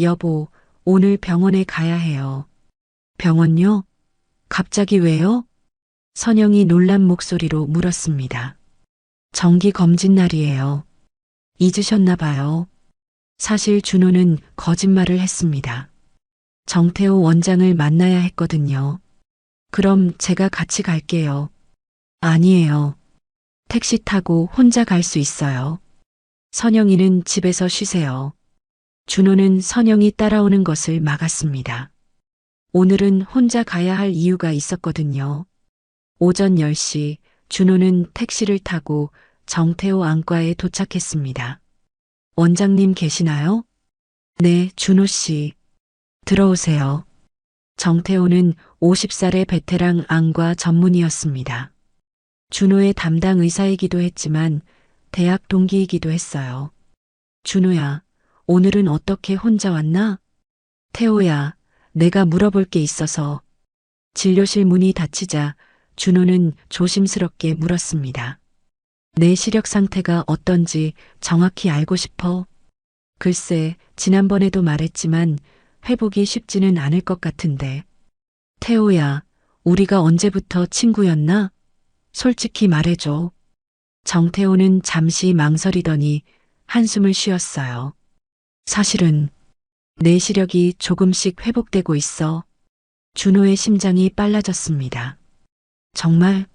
여보, 오늘 병원에 가야 해요. 병원요? 갑자기 왜요? 선영이 놀란 목소리로 물었습니다. 정기 검진 날이에요. 잊으셨나 봐요. 사실 준호는 거짓말을 했습니다. 정태호 원장을 만나야 했거든요. 그럼 제가 같이 갈게요. 아니에요. 택시 타고 혼자 갈 수 있어요. 선영이는 집에서 쉬세요. 준호는 선영이 따라오는 것을 막았습니다. 오늘은 혼자 가야 할 이유가 있었거든요. 오전 10시 준호는 택시를 타고 정태호 안과에 도착했습니다. 원장님 계시나요? 네, 준호 씨. 들어오세요. 정태호는 50살의 베테랑 안과 전문의였습니다. 준호의 담당 의사이기도 했지만 대학 동기이기도 했어요. 준호야, 오늘은 어떻게 혼자 왔나? 태호야, 내가 물어볼 게 있어서. 진료실 문이 닫히자 준호는 조심스럽게 물었습니다. 내 시력 상태가 어떤지 정확히 알고 싶어. 글쎄, 지난번에도 말했지만 회복이 쉽지는 않을 것 같은데. 태호야, 우리가 언제부터 친구였나? 솔직히 말해줘. 정태호는 잠시 망설이더니 한숨을 쉬었어요. 사실은 내 시력이 조금씩 회복되고 있어. 준호의 심장이 빨라졌습니다. 정말?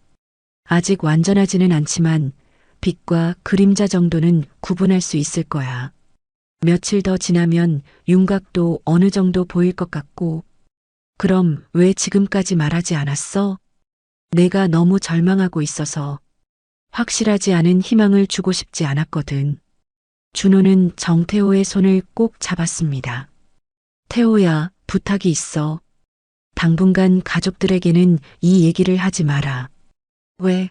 아직 완전하지는 않지만 빛과 그림자 정도는 구분할 수 있을 거야. 며칠 더 지나면 윤곽도 어느 정도 보일 것 같고. 그럼 왜 지금까지 말하지 않았어? 내가 너무 절망하고 있어서 확실하지 않은 희망을 주고 싶지 않았거든. 준호는 정태호의 손을 꼭 잡았습니다. 태호야, 부탁이 있어. 당분간 가족들에게는 이 얘기를 하지 마라. 왜?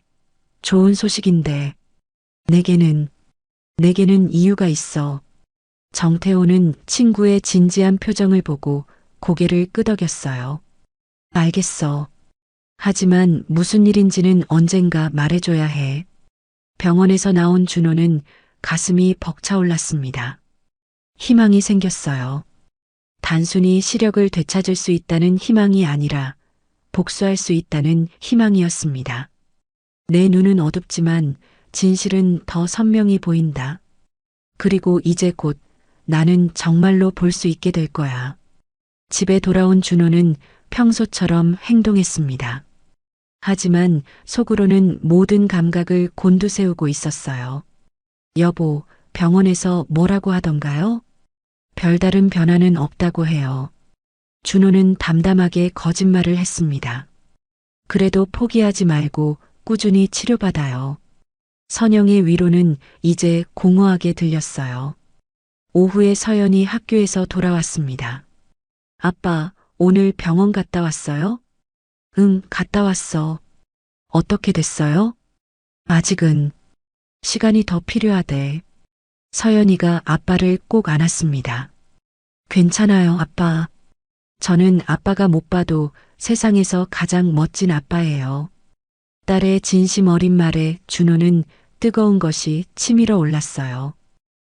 좋은 소식인데. 내게는 이유가 있어. 정태호는 친구의 진지한 표정을 보고 고개를 끄덕였어요. 알겠어. 하지만 무슨 일인지는 언젠가 말해줘야 해. 병원에서 나온 준호는 가슴이 벅차올랐습니다. 희망이 생겼어요. 단순히 시력을 되찾을 수 있다는 희망이 아니라 복수할 수 있다는 희망이었습니다. 내 눈은 어둡지만 진실은 더 선명히 보인다. 그리고 이제 곧 나는 정말로 볼 수 있게 될 거야. 집에 돌아온 준호는 평소처럼 행동했습니다. 하지만 속으로는 모든 감각을 곤두세우고 있었어요. 여보, 병원에서 뭐라고 하던가요? 별다른 변화는 없다고 해요. 준호는 담담하게 거짓말을 했습니다. 그래도 포기하지 말고 꾸준히 치료받아요. 선영의 위로는 이제 공허하게 들렸어요. 오후에 서연이 학교에서 돌아왔습니다. 아빠, 오늘 병원 갔다 왔어요? 응, 갔다 왔어. 어떻게 됐어요? 아직은. 시간이 더 필요하대. 서연이가 아빠를 꼭 안았습니다. 괜찮아요, 아빠. 저는 아빠가 못 봐도 세상에서 가장 멋진 아빠예요. 딸의 진심 어린 말에 준호는 뜨거운 것이 치밀어 올랐어요.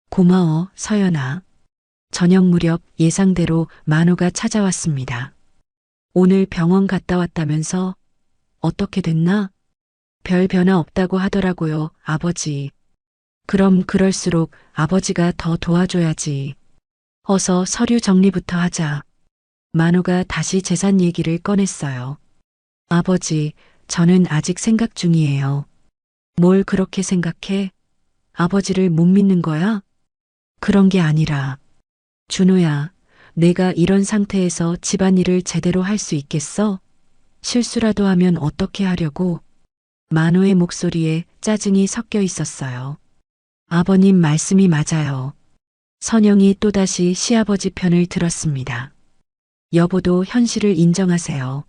고마워, 서연아. 저녁 무렵 예상대로 만호가 찾아왔습니다. 오늘 병원 갔다 왔다면서? 어떻게 됐나? 별 변화 없다고 하더라고요, 아버지. 그럼 그럴수록 아버지가 더 도와줘야지. 어서 서류 정리부터 하자. 만호가 다시 재산 얘기를 꺼냈어요. 아버지, 저는 아직 생각 중이에요. 뭘 그렇게 생각해? 아버지를 못 믿는 거야? 그런 게 아니라, 준호야, 내가 이런 상태에서 집안일을 제대로 할 수 있겠어? 실수라도 하면 어떻게 하려고? 만호의 목소리에 짜증이 섞여 있었어요. 아버님 말씀이 맞아요. 선영이 또다시 시아버지 편을 들었습니다. 여보도 현실을 인정하세요.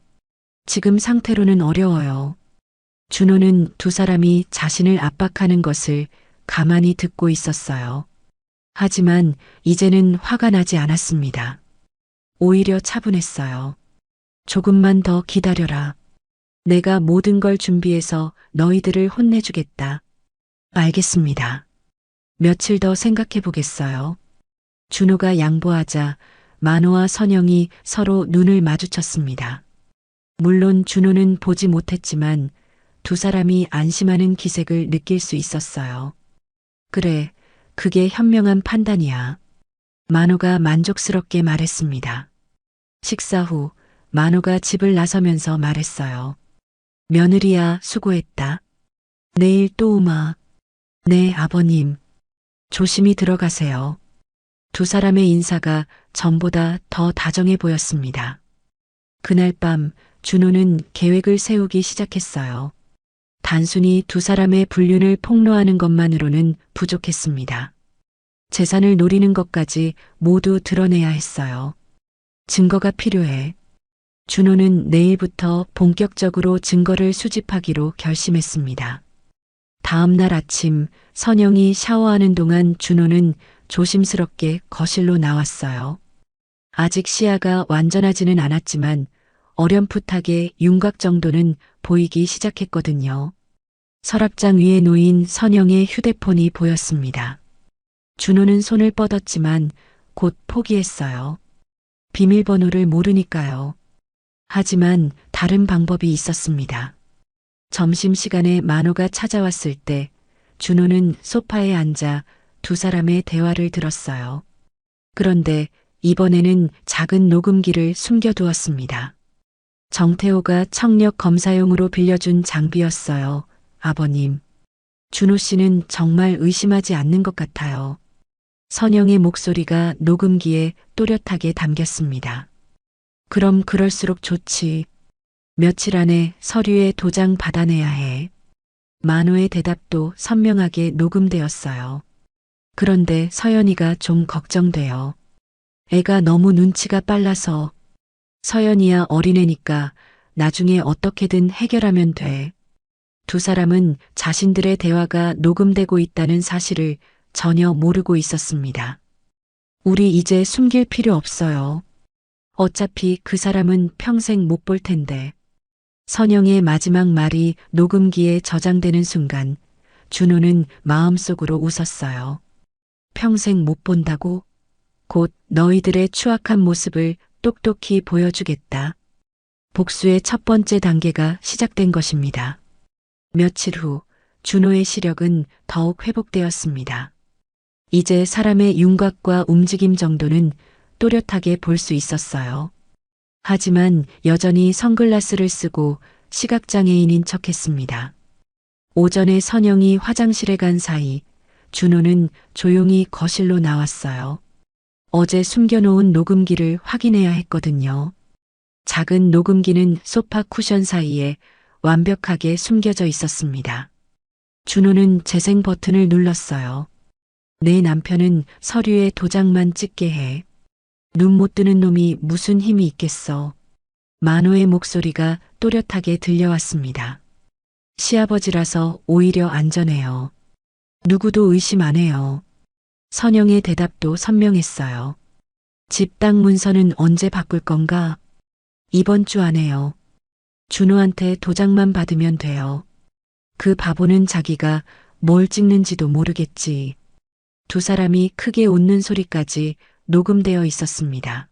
지금 상태로는 어려워요. 준호는 두 사람이 자신을 압박하는 것을 가만히 듣고 있었어요. 하지만 이제는 화가 나지 않았습니다. 오히려 차분했어요. 조금만 더 기다려라. 내가 모든 걸 준비해서 너희들을 혼내주겠다. 알겠습니다. 며칠 더 생각해 보겠어요. 준호가 양보하자 만호와 선영이 서로 눈을 마주쳤습니다. 물론 준호는 보지 못했지만 두 사람이 안심하는 기색을 느낄 수 있었어요. 그래, 그게 현명한 판단이야. 만호가 만족스럽게 말했습니다. 식사 후 만호가 집을 나서면서 말했어요. 며느리야, 수고했다. 내일 또 오마. 네, 아버님. 조심히 들어가세요. 두 사람의 인사가 전보다 더 다정해 보였습니다. 그날 밤 준호는 계획을 세우기 시작했어요. 단순히 두 사람의 불륜을 폭로하는 것만으로는 부족했습니다. 재산을 노리는 것까지 모두 드러내야 했어요. 증거가 필요해. 준호는 내일부터 본격적으로 증거를 수집하기로 결심했습니다. 다음 날 아침 선영이 샤워하는 동안 준호는 조심스럽게 거실로 나왔어요. 아직 시야가 완전하지는 않았지만 어렴풋하게 윤곽 정도는 보이기 시작했거든요. 서랍장 위에 놓인 선영의 휴대폰이 보였습니다. 준호는 손을 뻗었지만 곧 포기했어요. 비밀번호를 모르니까요. 하지만 다른 방법이 있었습니다. 점심시간에 만호가 찾아왔을 때 준호는 소파에 앉아 두 사람의 대화를 들었어요. 그런데 이번에는 작은 녹음기를 숨겨두었습니다. 정태호가 청력 검사용으로 빌려준 장비였어요. 아버님. 준호 씨는 정말 의심하지 않는 것 같아요. 선영의 목소리가 녹음기에 또렷하게 담겼습니다. 그럼 그럴수록 좋지. 며칠 안에 서류에 도장 받아내야 해. 만호의 대답도 선명하게 녹음되었어요. 그런데 서연이가 좀 걱정돼요. 애가 너무 눈치가 빨라서. 서연이야 어린애니까 나중에 어떻게든 해결하면 돼. 두 사람은 자신들의 대화가 녹음되고 있다는 사실을 전혀 모르고 있었습니다. 우리 이제 숨길 필요 없어요. 어차피 그 사람은 평생 못 볼 텐데. 선영의 마지막 말이 녹음기에 저장되는 순간 준호는 마음속으로 웃었어요. 평생 못 본다고? 곧 너희들의 추악한 모습을 똑똑히 보여주겠다. 복수의 첫 번째 단계가 시작된 것입니다. 며칠 후 준호의 시력은 더욱 회복되었습니다. 이제 사람의 윤곽과 움직임 정도는 또렷하게 볼 수 있었어요. 하지만 여전히 선글라스를 쓰고 시각장애인인 척했습니다. 오전에 선영이 화장실에 간 사이 준호는 조용히 거실로 나왔어요. 어제 숨겨놓은 녹음기를 확인해야 했거든요. 작은 녹음기는 소파 쿠션 사이에 완벽하게 숨겨져 있었습니다. 준호는 재생 버튼을 눌렀어요. 내 남편은 서류에 도장만 찍게 해. 눈 못 뜨는 놈이 무슨 힘이 있겠어. 만호의 목소리가 또렷하게 들려왔습니다. 시아버지라서 오히려 안전해요. 누구도 의심 안 해요. 선영의 대답도 선명했어요. 집 땅 문서는 언제 바꿀 건가? 이번 주 안에요. 준호한테 도장만 받으면 돼요. 그 바보는 자기가 뭘 찍는지도 모르겠지. 두 사람이 크게 웃는 소리까지 녹음되어 있었습니다.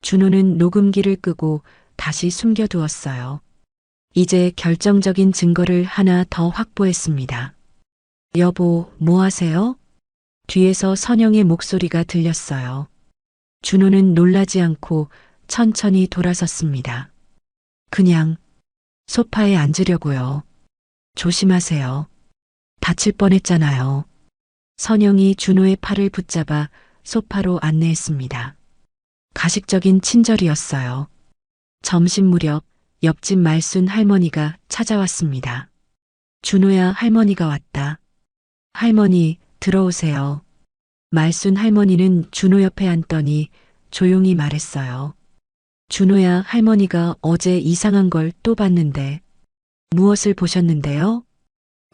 준호는 녹음기를 끄고 다시 숨겨두었어요. 이제 결정적인 증거를 하나 더 확보했습니다. 여보, 뭐 하세요? 뒤에서 선영의 목소리가 들렸어요. 준호는 놀라지 않고 천천히 돌아섰습니다. 그냥 소파에 앉으려고요. 조심하세요. 다칠 뻔했잖아요. 선영이 준호의 팔을 붙잡아 소파로 안내했습니다. 가식적인 친절이었어요. 점심 무렵 옆집 말순 할머니가 찾아왔습니다. 준호야, 할머니가 왔다. 할머니, 들어오세요. 말순 할머니는 준호 옆에 앉더니 조용히 말했어요. 준호야, 할머니가 어제 이상한 걸 또 봤는데. 무엇을 보셨는데요?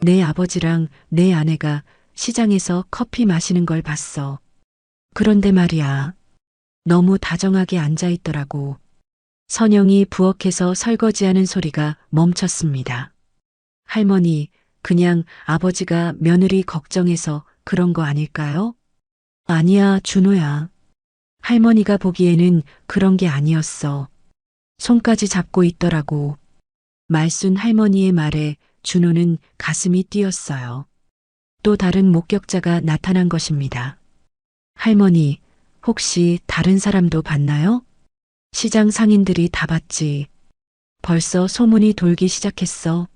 내 아버지랑 내 아내가 시장에서 커피 마시는 걸 봤어. 그런데 말이야. 너무 다정하게 앉아 있더라고. 선영이 부엌에서 설거지하는 소리가 멈췄습니다. 할머니, 그냥 아버지가 며느리 걱정해서 그런 거 아닐까요? 아니야, 준호야. 할머니가 보기에는 그런 게 아니었어. 손까지 잡고 있더라고. 말순 할머니의 말에 준호는 가슴이 뛰었어요. 또 다른 목격자가 나타난 것입니다. 할머니, 혹시 다른 사람도 봤나요? 시장 상인들이 다 봤지. 벌써 소문이 돌기 시작했어.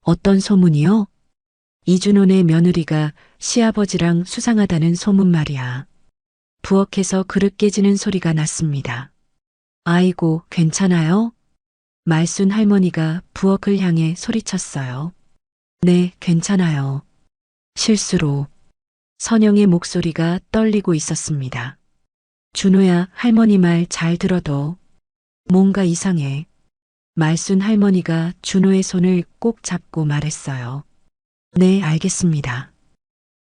어떤 소문이요? 이준호네 며느리가 시아버지랑 수상하다는 소문 말이야. 부엌에서 그릇 깨지는 소리가 났습니다. 아이고, 괜찮아요? 말순 할머니가 부엌을 향해 소리쳤어요. 네, 괜찮아요. 실수로. 선영의 목소리가 떨리고 있었습니다. 준호야, 할머니 말 잘 들어도. 뭔가 이상해. 말순 할머니가 준호의 손을 꼭 잡고 말했어요. 네, 알겠습니다.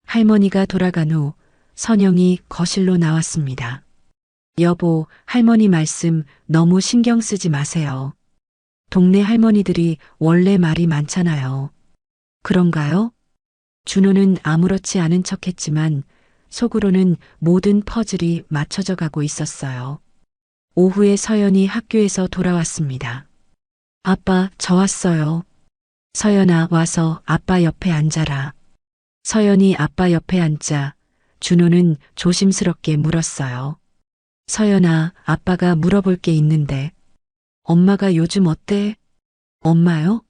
할머니가 돌아간 후 선영이 거실로 나왔습니다. 여보, 할머니 말씀 너무 신경 쓰지 마세요. 동네 할머니들이 원래 말이 많잖아요. 그런가요? 준호는 아무렇지 않은 척했지만 속으로는 모든 퍼즐이 맞춰져 가고 있었어요. 오후에 서연이 학교에서 돌아왔습니다. 아빠, 저 왔어요. 서연아, 와서 아빠 옆에 앉아라. 서연이 아빠 옆에 앉자 준호는 조심스럽게 물었어요. 서연아, 아빠가 물어볼 게 있는데. 엄마가 요즘 어때? 엄마요?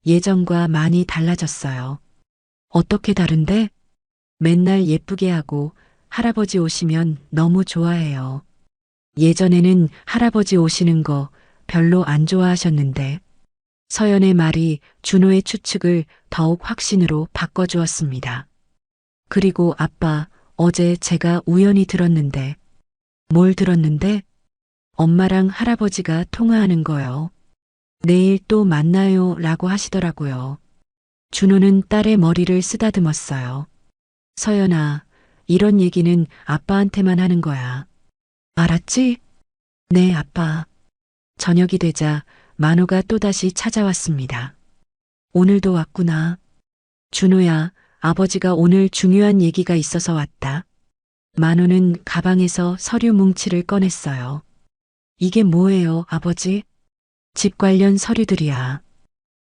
예전과 많이 달라졌어요. 어떻게 다른데? 맨날 예쁘게 하고 할아버지 오시면 너무 좋아해요. 예전에는 할아버지 오시는 거 별로 안 좋아하셨는데. 서연의 말이 준호의 추측을 더욱 확신으로 바꿔주었습니다. 그리고 아빠, 어제 제가 우연히 들었는데. 뭘 들었는데? 엄마랑 할아버지가 통화하는 거요. 내일 또 만나요 라고 하시더라고요. 준호는 딸의 머리를 쓰다듬었어요. 서연아, 이런 얘기는 아빠한테만 하는 거야. 알았지? 네, 아빠. 저녁이 되자 만호가 또다시 찾아왔습니다. 오늘도 왔구나. 준호야, 아버지가 오늘 중요한 얘기가 있어서 왔다. 만호는 가방에서 서류 뭉치를 꺼냈어요. 이게 뭐예요, 아버지? 집 관련 서류들이야.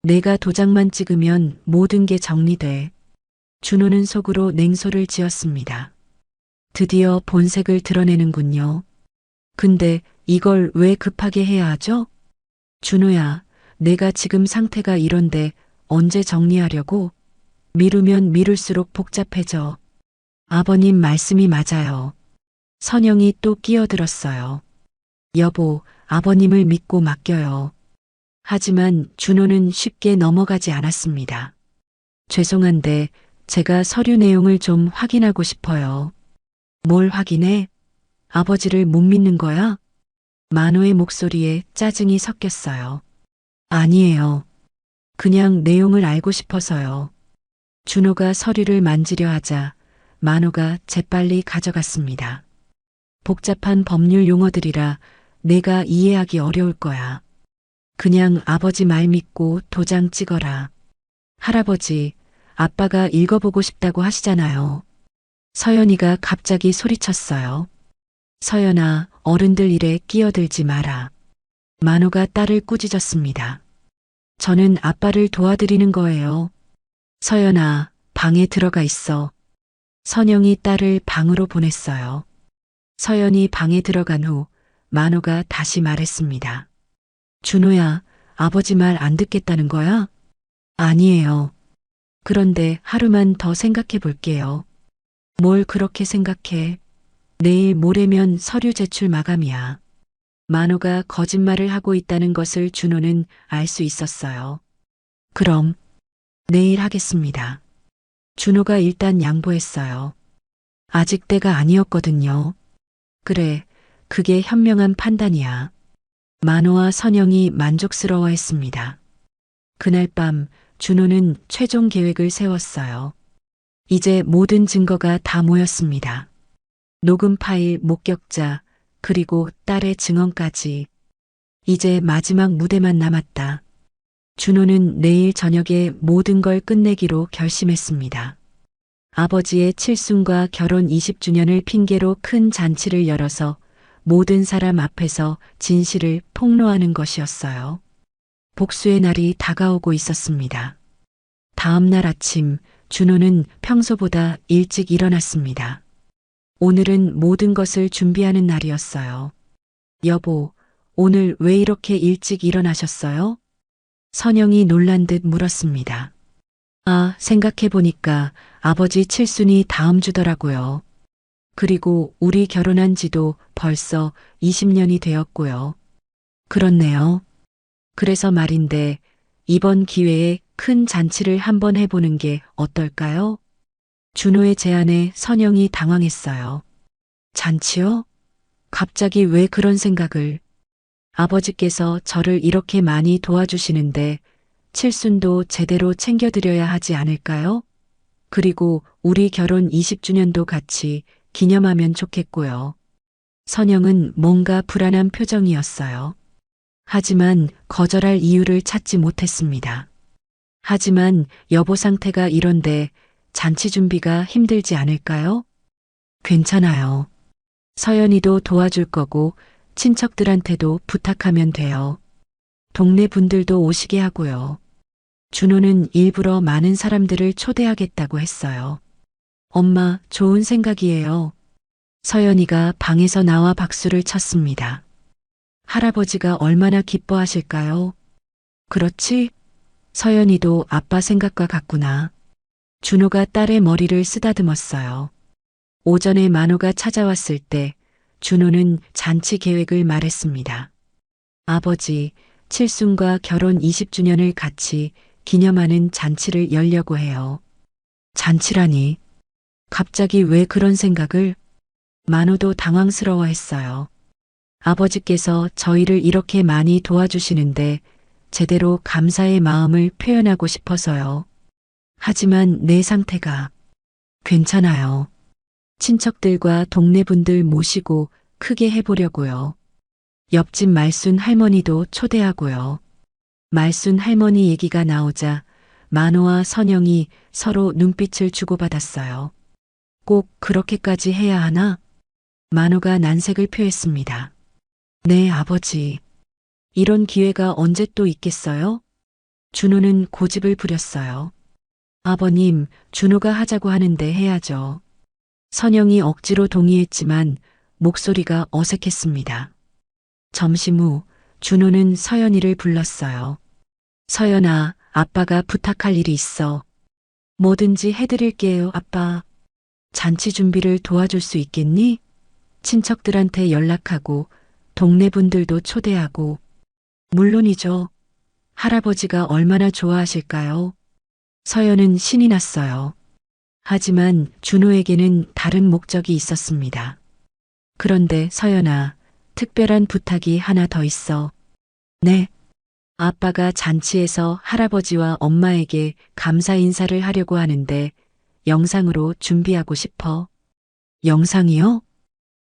내가 도장만 찍으면 모든 게 정리돼. 준호는 속으로 냉소를 지었습니다. 드디어 본색을 드러내는군요. 근데 이걸 왜 급하게 해야 하죠? 준호야, 내가 지금 상태가 이런데 언제 정리하려고? 미루면 미룰수록 복잡해져. 아버님 말씀이 맞아요. 선영이 또 끼어들었어요. 여보, 아버님을 믿고 맡겨요. 하지만 준호는 쉽게 넘어가지 않았습니다. 죄송한데 제가 서류 내용을 좀 확인하고 싶어요. 뭘 확인해? 아버지를 못 믿는 거야? 만호의 목소리에 짜증이 섞였어요. 아니에요. 그냥 내용을 알고 싶어서요. 준호가 서류를 만지려 하자 만호가 재빨리 가져갔습니다. 복잡한 법률 용어들이라 내가 이해하기 어려울 거야. 그냥 아버지 말 믿고 도장 찍어라. 할아버지, 아빠가 읽어보고 싶다고 하시잖아요. 서연이가 갑자기 소리쳤어요. 서연아, 어른들 일에 끼어들지 마라. 만호가 딸을 꾸짖었습니다. 저는 아빠를 도와드리는 거예요. 서연아, 방에 들어가 있어. 선영이 딸을 방으로 보냈어요. 서연이 방에 들어간 후 만호가 다시 말했습니다. 준호야, 아버지 말 안 듣겠다는 거야? 아니에요. 그런데 하루만 더 생각해 볼게요. 뭘 그렇게 생각해? 내일 모레면 서류 제출 마감이야. 만호가 거짓말을 하고 있다는 것을 준호는 알 수 있었어요. 그럼 내일 하겠습니다. 준호가 일단 양보했어요. 아직 때가 아니었거든요. 그래, 그게 현명한 판단이야. 만호와 선영이 만족스러워했습니다. 그날 밤 준호는 최종 계획을 세웠어요. 이제 모든 증거가 다 모였습니다. 녹음 파일, 목격자, 그리고 딸의 증언까지. 이제 마지막 무대만 남았다. 준호는 내일 저녁에 모든 걸 끝내기로 결심했습니다. 아버지의 칠순과 결혼 20주년을 핑계로 큰 잔치를 열어서 모든 사람 앞에서 진실을 폭로하는 것이었어요. 복수의 날이 다가오고 있었습니다. 다음 날 아침 준호는 평소보다 일찍 일어났습니다. 오늘은 모든 것을 준비하는 날이었어요. 여보, 오늘 왜 이렇게 일찍 일어나셨어요? 선영이 놀란 듯 물었습니다. 아, 생각해보니까 아버지 칠순이 다음 주더라고요. 그리고 우리 결혼한 지도 벌써 20년이 되었고요. 그렇네요. 그래서 말인데 이번 기회에 큰 잔치를 한번 해보는 게 어떨까요? 준호의 제안에 선영이 당황했어요. 잔치요? 갑자기 왜 그런 생각을? 아버지께서 저를 이렇게 많이 도와주시는데 칠순도 제대로 챙겨드려야 하지 않을까요? 그리고 우리 결혼 20주년도 같이 기념하면 좋겠고요. 선영은 뭔가 불안한 표정이었어요. 하지만 거절할 이유를 찾지 못했습니다. 하지만 여보 상태가 이런데 잔치 준비가 힘들지 않을까요? 괜찮아요. 서연이도 도와줄 거고 친척들한테도 부탁하면 돼요. 동네 분들도 오시게 하고요. 준호는 일부러 많은 사람들을 초대하겠다고 했어요. 엄마, 좋은 생각이에요. 서연이가 방에서 나와 박수를 쳤습니다. 할아버지가 얼마나 기뻐하실까요? 그렇지? 서연이도 아빠 생각과 같구나. 준호가 딸의 머리를 쓰다듬었어요. 오전에 만호가 찾아왔을 때 준호는 잔치 계획을 말했습니다. 아버지, 칠순과 결혼 20주년을 같이 기념하는 잔치를 열려고 해요. 잔치라니. 갑자기 왜 그런 생각을? 만호도 당황스러워했어요. 아버지께서 저희를 이렇게 많이 도와주시는데 제대로 감사의 마음을 표현하고 싶어서요. 하지만 내 상태가 괜찮아요. 친척들과 동네 분들 모시고 크게 해보려고요. 옆집 말순 할머니도 초대하고요. 말순 할머니 얘기가 나오자 만호와 선영이 서로 눈빛을 주고받았어요. 꼭 그렇게까지 해야 하나? 만호가 난색을 표했습니다. 네, 아버지. 이런 기회가 언제 또 있겠어요? 준호는 고집을 부렸어요. 아버님, 준호가 하자고 하는데 해야죠. 선영이 억지로 동의했지만 목소리가 어색했습니다. 점심 후 준호는 서연이를 불렀어요. 서연아, 아빠가 부탁할 일이 있어. 뭐든지 해드릴게요, 아빠. 잔치 준비를 도와줄 수 있겠니? 친척들한테 연락하고 동네 분들도 초대하고. 물론이죠. 할아버지가 얼마나 좋아하실까요? 서연은 신이 났어요. 하지만 준호에게는 다른 목적이 있었습니다. 그런데 서연아, 특별한 부탁이 하나 더 있어. 네. 아빠가 잔치에서 할아버지와 엄마에게 감사 인사를 하려고 하는데 영상으로 준비하고 싶어. 영상이요?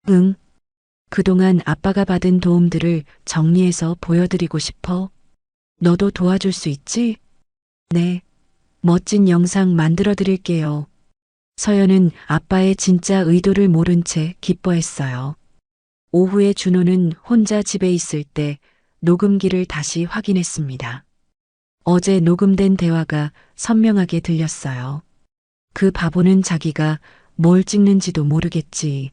응. 그동안 아빠가 받은 도움들을 정리해서 보여드리고 싶어. 너도 도와줄 수 있지? 네. 멋진 영상 만들어 드릴게요. 서연은 아빠의 진짜 의도를 모른 채 기뻐했어요. 오후에 준호는 혼자 집에 있을 때 녹음기를 다시 확인했습니다. 어제 녹음된 대화가 선명하게 들렸어요. 그 바보는 자기가 뭘 찍는지도 모르겠지.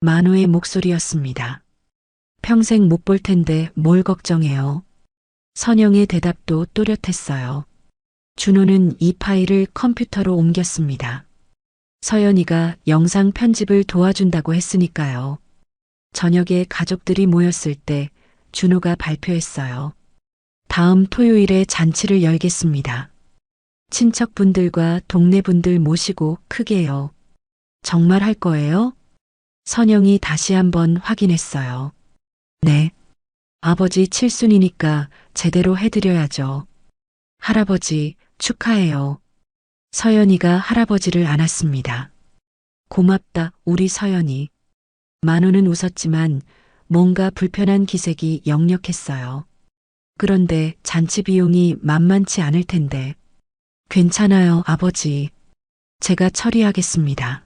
만호의 목소리였습니다. 평생 못 볼 텐데 뭘 걱정해요. 선영의 대답도 또렷했어요. 준호는 이 파일을 컴퓨터로 옮겼습니다. 서연이가 영상 편집을 도와준다고 했으니까요. 저녁에 가족들이 모였을 때 준호가 발표했어요. 다음 토요일에 잔치를 열겠습니다. 친척분들과 동네분들 모시고 크게요. 정말 할 거예요? 선영이 다시 한번 확인했어요. 네. 아버지 칠순이니까 제대로 해드려야죠. 할아버지 축하해요. 서연이가 할아버지를 안았습니다. 고맙다, 우리 서연이. 만호는 웃었지만 뭔가 불편한 기색이 역력했어요. 그런데 잔치 비용이 만만치 않을 텐데. 괜찮아요, 아버지. 제가 처리하겠습니다.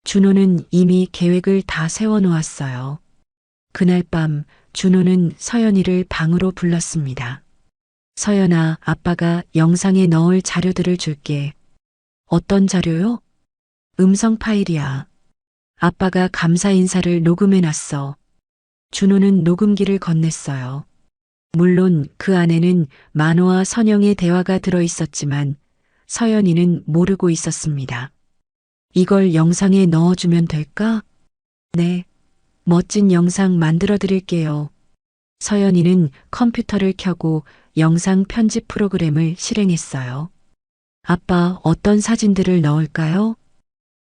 준호는 이미 계획을 다 세워놓았어요. 그날 밤 준호는 서연이를 방으로 불렀습니다. 서연아, 아빠가 영상에 넣을 자료들을 줄게. 어떤 자료요? 음성 파일이야. 아빠가 감사 인사를 녹음해놨어. 준호는 녹음기를 건넸어요. 물론 그 안에는 만호와 선영의 대화가 들어있었지만 서연이는 모르고 있었습니다. 이걸 영상에 넣어주면 될까? 네. 멋진 영상 만들어 드릴게요. 서연이는 컴퓨터를 켜고 영상 편집 프로그램을 실행했어요. 아빠, 어떤 사진들을 넣을까요?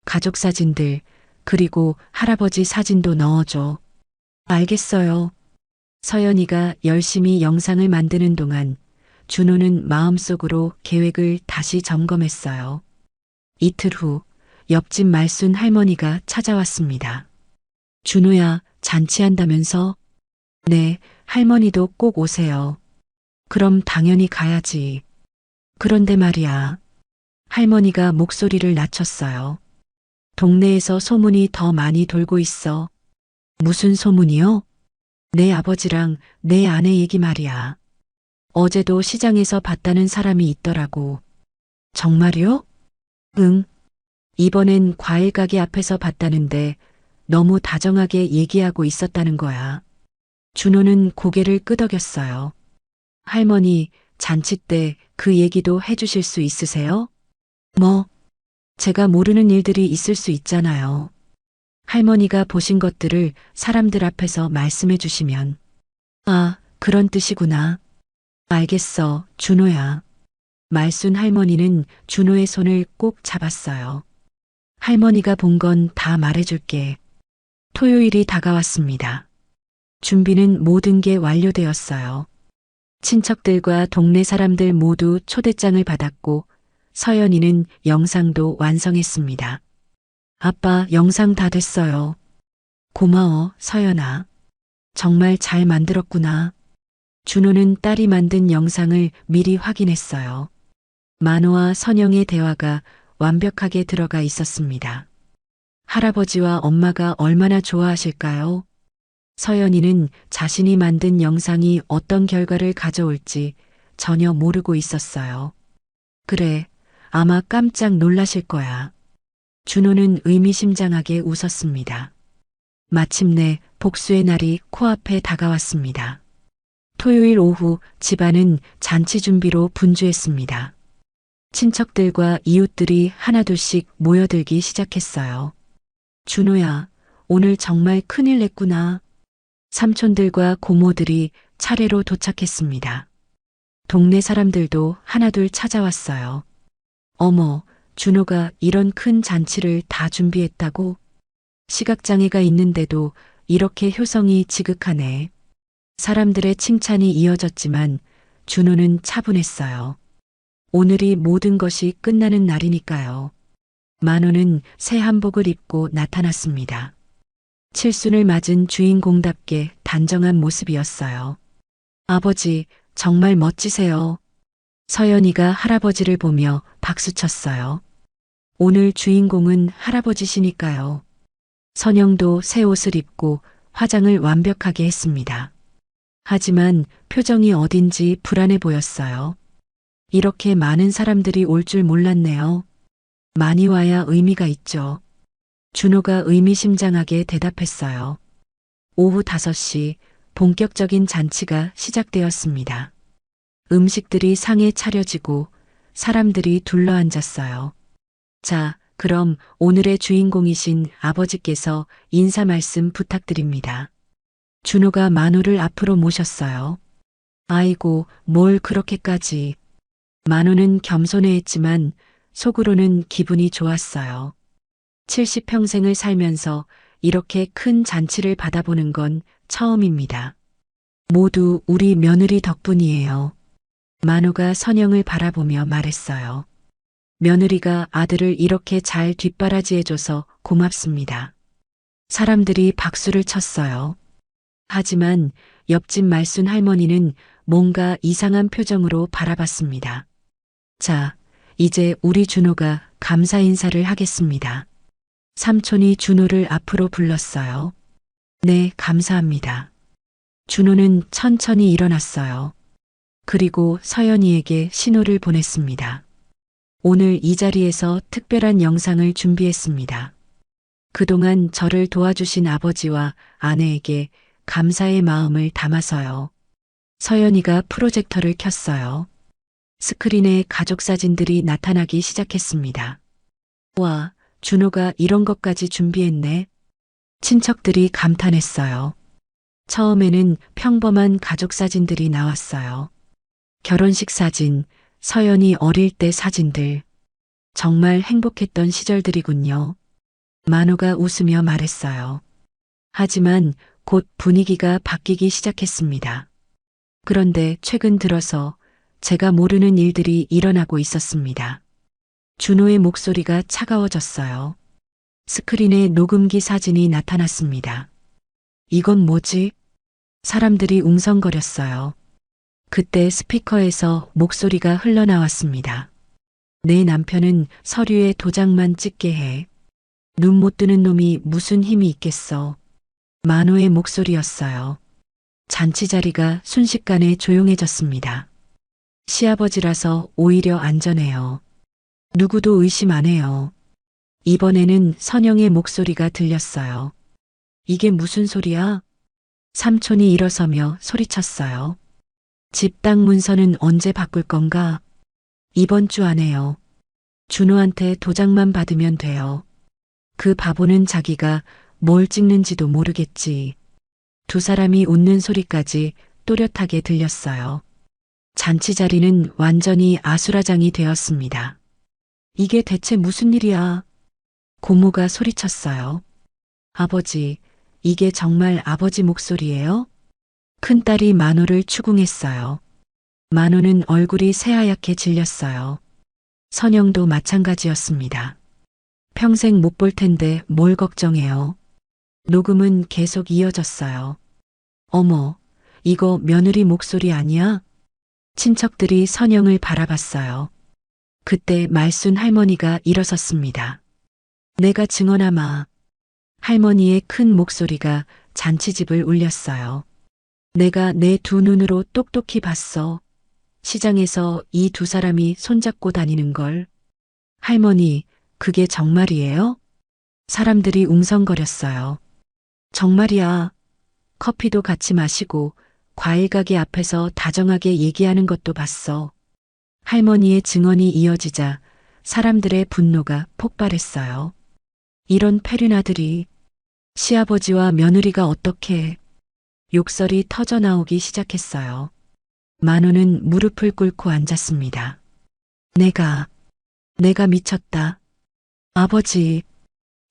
가족 사진들, 그리고 할아버지 사진도 넣어줘. 알겠어요. 서연이가 열심히 영상을 만드는 동안 준호는 마음속으로 계획을 다시 점검했어요. 이틀 후 옆집 말순 할머니가 찾아왔습니다. 준호야, 잔치한다면서? 네, 할머니도 꼭 오세요. 그럼 당연히 가야지. 그런데 말이야. 할머니가 목소리를 낮췄어요. 동네에서 소문이 더 많이 돌고 있어. 무슨 소문이요? 내 아버지랑 내 아내 얘기 말이야. 어제도 시장에서 봤다는 사람이 있더라고. 정말요? 응. 이번엔 과일 가게 앞에서 봤다는데 너무 다정하게 얘기하고 있었다는 거야. 준호는 고개를 끄덕였어요. 할머니, 잔치 때 그 얘기도 해주실 수 있으세요? 뭐, 제가 모르는 일들이 있을 수 있잖아요. 할머니가 보신 것들을 사람들 앞에서 말씀해 주시면. 아, 그런 뜻이구나. 알겠어, 준호야. 말순 할머니는 준호의 손을 꼭 잡았어요. 할머니가 본 건 다 말해줄게. 토요일이 다가왔습니다. 준비는 모든 게 완료되었어요. 친척들과 동네 사람들 모두 초대장을 받았고 서연이는 영상도 완성했습니다. 아빠, 영상 다 됐어요. 고마워, 서연아. 정말 잘 만들었구나. 준호는 딸이 만든 영상을 미리 확인했어요. 만호와 선영의 대화가 완벽하게 들어가 있었습니다. 할아버지와 엄마가 얼마나 좋아하실까요? 서연이는 자신이 만든 영상이 어떤 결과를 가져올지 전혀 모르고 있었어요. 그래, 아마 깜짝 놀라실 거야. 준호는 의미심장하게 웃었습니다. 마침내 복수의 날이 코앞에 다가왔습니다. 토요일 오후 집안은 잔치 준비로 분주했습니다. 친척들과 이웃들이 하나둘씩 모여들기 시작했어요. 준호야, 오늘 정말 큰일 냈구나. 삼촌들과 고모들이 차례로 도착했습니다. 동네 사람들도 하나둘 찾아왔어요. 어머, 준호가 이런 큰 잔치를 다 준비했다고? 시각장애가 있는데도 이렇게 효성이 지극하네. 사람들의 칭찬이 이어졌지만 준호는 차분했어요. 오늘이 모든 것이 끝나는 날이니까요. 만호는 새 한복을 입고 나타났습니다. 칠순을 맞은 주인공답게 단정한 모습이었어요. 아버지, 정말 멋지세요. 서연이가 할아버지를 보며 박수쳤어요. 오늘 주인공은 할아버지시니까요. 선영도 새 옷을 입고 화장을 완벽하게 했습니다. 하지만 표정이 어딘지 불안해 보였어요. 이렇게 많은 사람들이 올 줄 몰랐네요. 많이 와야 의미가 있죠. 준호가 의미심장하게 대답했어요. 오후 5시 본격적인 잔치가 시작되었습니다. 음식들이 상에 차려지고 사람들이 둘러앉았어요. 자, 그럼 오늘의 주인공이신 아버지께서 인사 말씀 부탁드립니다. 준호가 만호를 앞으로 모셨어요. 아이고, 뭘 그렇게까지. 만호는 겸손해했지만 속으로는 기분이 좋았어요. 70평생을 살면서 이렇게 큰 잔치를 받아보는 건 처음입니다. 모두 우리 며느리 덕분이에요. 만호가 선영을 바라보며 말했어요. 며느리가 아들을 이렇게 잘 뒷바라지해줘서 고맙습니다. 사람들이 박수를 쳤어요. 하지만 옆집 말순 할머니는 뭔가 이상한 표정으로 바라봤습니다. 자, 이제 우리 준호가 감사 인사를 하겠습니다. 삼촌이 준호를 앞으로 불렀어요. 네, 감사합니다. 준호는 천천히 일어났어요. 그리고 서연이에게 신호를 보냈습니다. 오늘 이 자리에서 특별한 영상을 준비했습니다. 그동안 저를 도와주신 아버지와 아내에게 감사의 마음을 담아서요. 서연이가 프로젝터를 켰어요. 스크린에 가족 사진들이 나타나기 시작했습니다. 와, 준호가 이런 것까지 준비했네. 친척들이 감탄했어요. 처음에는 평범한 가족 사진들이 나왔어요. 결혼식 사진, 서연이 어릴 때 사진들. 정말 행복했던 시절들이군요. 만호가 웃으며 말했어요. 하지만 곧 분위기가 바뀌기 시작했습니다. 그런데 최근 들어서 제가 모르는 일들이 일어나고 있었습니다. 준호의 목소리가 차가워졌어요. 스크린에 녹음기 사진이 나타났습니다. 이건 뭐지? 사람들이 웅성거렸어요. 그때 스피커에서 목소리가 흘러나왔습니다. 내 남편은 서류에 도장만 찍게 해. 눈 못 뜨는 놈이 무슨 힘이 있겠어. 만호의 목소리였어요. 잔치 자리가 순식간에 조용해졌습니다. 시아버지라서 오히려 안전해요. 누구도 의심 안 해요. 이번에는 선영의 목소리가 들렸어요. 이게 무슨 소리야? 삼촌이 일어서며 소리쳤어요. 집 땅 문서는 언제 바꿀 건가? 이번 주 안에요. 준호한테 도장만 받으면 돼요. 그 바보는 자기가 뭘 찍는지도 모르겠지. 두 사람이 웃는 소리까지 또렷하게 들렸어요. 잔치 자리는 완전히 아수라장이 되었습니다. 이게 대체 무슨 일이야? 고모가 소리쳤어요. 아버지, 이게 정말 아버지 목소리예요? 큰딸이 만호를 추궁했어요. 만호는 얼굴이 새하얗게 질렸어요. 선영도 마찬가지였습니다. 평생 못 볼 텐데 뭘 걱정해요. 녹음은 계속 이어졌어요. 어머, 이거 며느리 목소리 아니야? 친척들이 선영을 바라봤어요. 그때 말순 할머니가 일어섰습니다. 내가 증언하마. 할머니의 큰 목소리가 잔치집을 울렸어요. 내가 내 두 눈으로 똑똑히 봤어. 시장에서 이 두 사람이 손잡고 다니는 걸. 할머니, 그게 정말이에요? 사람들이 웅성거렸어요. 정말이야. 커피도 같이 마시고 과일 가게 앞에서 다정하게 얘기하는 것도 봤어. 할머니의 증언이 이어지자 사람들의 분노가 폭발했어요. 이런 페륜아들이 시아버지와 며느리가 어떻게 욕설이 터져나오기 시작했어요. 만호는 무릎을 꿇고 앉았습니다. 내가 미쳤다. 아버지.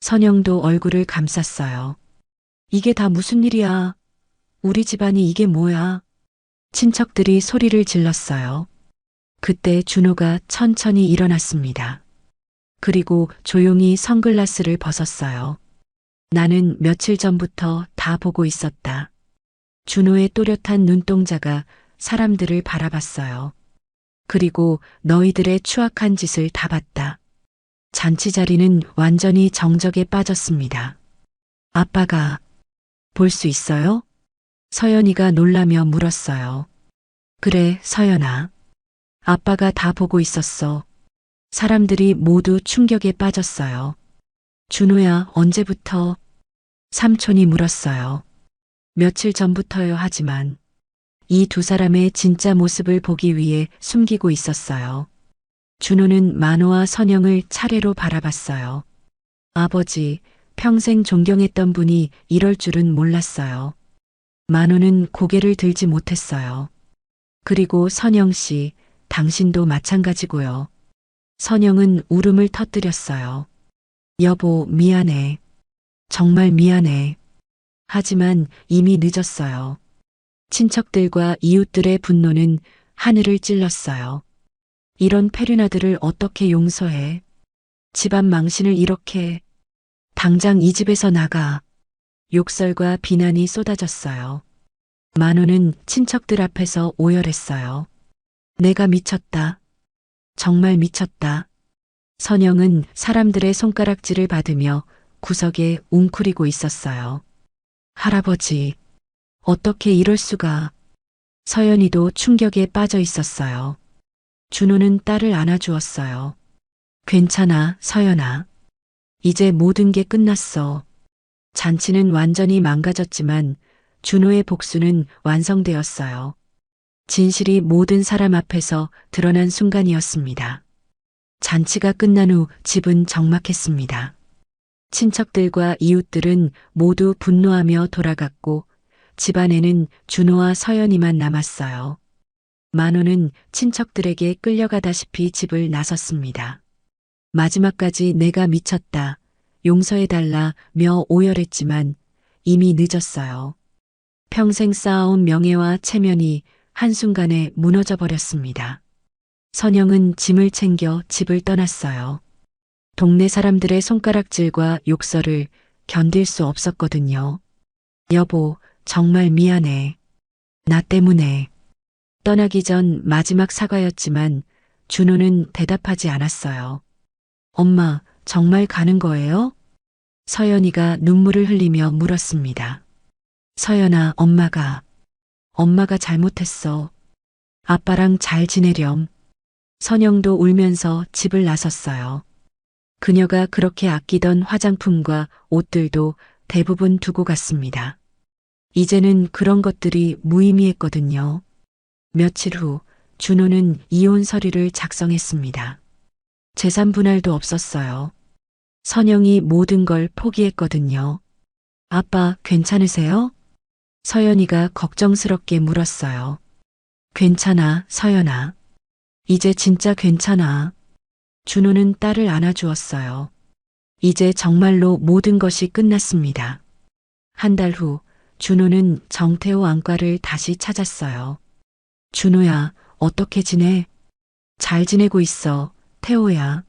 선영도 얼굴을 감쌌어요. 이게 다 무슨 일이야? 우리 집안이 이게 뭐야? 친척들이 소리를 질렀어요. 그때 준호가 천천히 일어났습니다. 그리고 조용히 선글라스를 벗었어요. 나는 며칠 전부터 다 보고 있었다. 준호의 또렷한 눈동자가 사람들을 바라봤어요. 그리고 너희들의 추악한 짓을 다 봤다. 잔치 자리는 완전히 정적에 빠졌습니다. 아빠가 볼 수 있어요? 서연이가 놀라며 물었어요. 그래, 서연아. 아빠가 다 보고 있었어. 사람들이 모두 충격에 빠졌어요. 준호야, 언제부터? 삼촌이 물었어요. 며칠 전부터요 하지만 이 두 사람의 진짜 모습을 보기 위해 숨기고 있었어요. 준호는 만호와 선영을 차례로 바라봤어요. 아버지, 평생 존경했던 분이 이럴 줄은 몰랐어요. 만호는 고개를 들지 못했어요. 그리고 선영 씨, 당신도 마찬가지고요. 선영은 울음을 터뜨렸어요. 여보, 미안해. 정말 미안해. 하지만 이미 늦었어요. 친척들과 이웃들의 분노는 하늘을 찔렀어요. 이런 페류나들을 어떻게 용서해? 집안 망신을 이렇게. 당장 이 집에서 나가. 욕설과 비난이 쏟아졌어요. 만호는 친척들 앞에서 오열했어요. 내가 미쳤다. 정말 미쳤다. 선영은 사람들의 손가락질을 받으며 구석에 웅크리고 있었어요. 할아버지, 어떻게 이럴 수가. 서연이도 충격에 빠져 있었어요. 준호는 딸을 안아주었어요. 괜찮아, 서연아. 이제 모든 게 끝났어. 잔치는 완전히 망가졌지만 준호의 복수는 완성되었어요. 진실이 모든 사람 앞에서 드러난 순간이었습니다. 잔치가 끝난 후 집은 적막했습니다. 친척들과 이웃들은 모두 분노하며 돌아갔고 집안에는 준호와 서연이만 남았어요. 만호는 친척들에게 끌려가다시피 집을 나섰습니다. 마지막까지 내가 미쳤다, 용서해달라며 오열했지만 이미 늦었어요. 평생 쌓아온 명예와 체면이 한순간에 무너져 버렸습니다. 선영은 짐을 챙겨 집을 떠났어요. 동네 사람들의 손가락질과 욕설을 견딜 수 없었거든요. 여보, 정말 미안해. 나 때문에. 떠나기 전 마지막 사과였지만 준호는 대답하지 않았어요. 엄마, 정말 가는 거예요? 서연이가 눈물을 흘리며 물었습니다. 서연아, 엄마가 잘못했어. 아빠랑 잘 지내렴. 선영도 울면서 집을 나섰어요. 그녀가 그렇게 아끼던 화장품과 옷들도 대부분 두고 갔습니다. 이제는 그런 것들이 무의미했거든요. 며칠 후 준호는 이혼 서류를 작성했습니다. 재산 분할도 없었어요. 선영이 모든 걸 포기했거든요. 아빠, 괜찮으세요? 서연이가 걱정스럽게 물었어요. 괜찮아, 서연아. 이제 진짜 괜찮아. 준호는 딸을 안아주었어요. 이제 정말로 모든 것이 끝났습니다. 한 달 후 준호는 정태호 안과를 다시 찾았어요. 준호야, 어떻게 지내? 잘 지내고 있어, 태호야.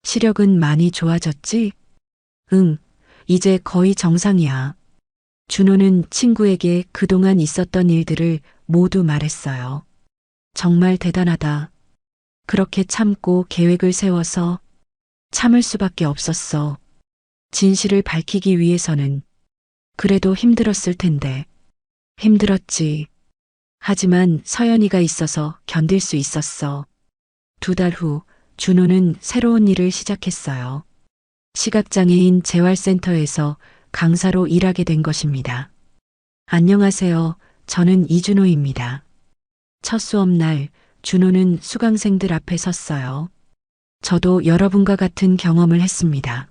시력은 많이 좋아졌지? 응, 이제 거의 정상이야. 준호는 친구에게 그동안 있었던 일들을 모두 말했어요. 정말 대단하다. 그렇게 참고 계획을 세워서. 참을 수밖에 없었어. 진실을 밝히기 위해서는. 그래도 힘들었을 텐데. 힘들었지. 하지만 서연이가 있어서 견딜 수 있었어. 2달 후 준호는 새로운 일을 시작했어요. 시각장애인 재활센터에서 강사로 일하게 된 것입니다. 안녕하세요. 저는 이준호입니다. 첫 수업날 준호는 수강생들 앞에 섰어요. 저도 여러분과 같은 경험을 했습니다.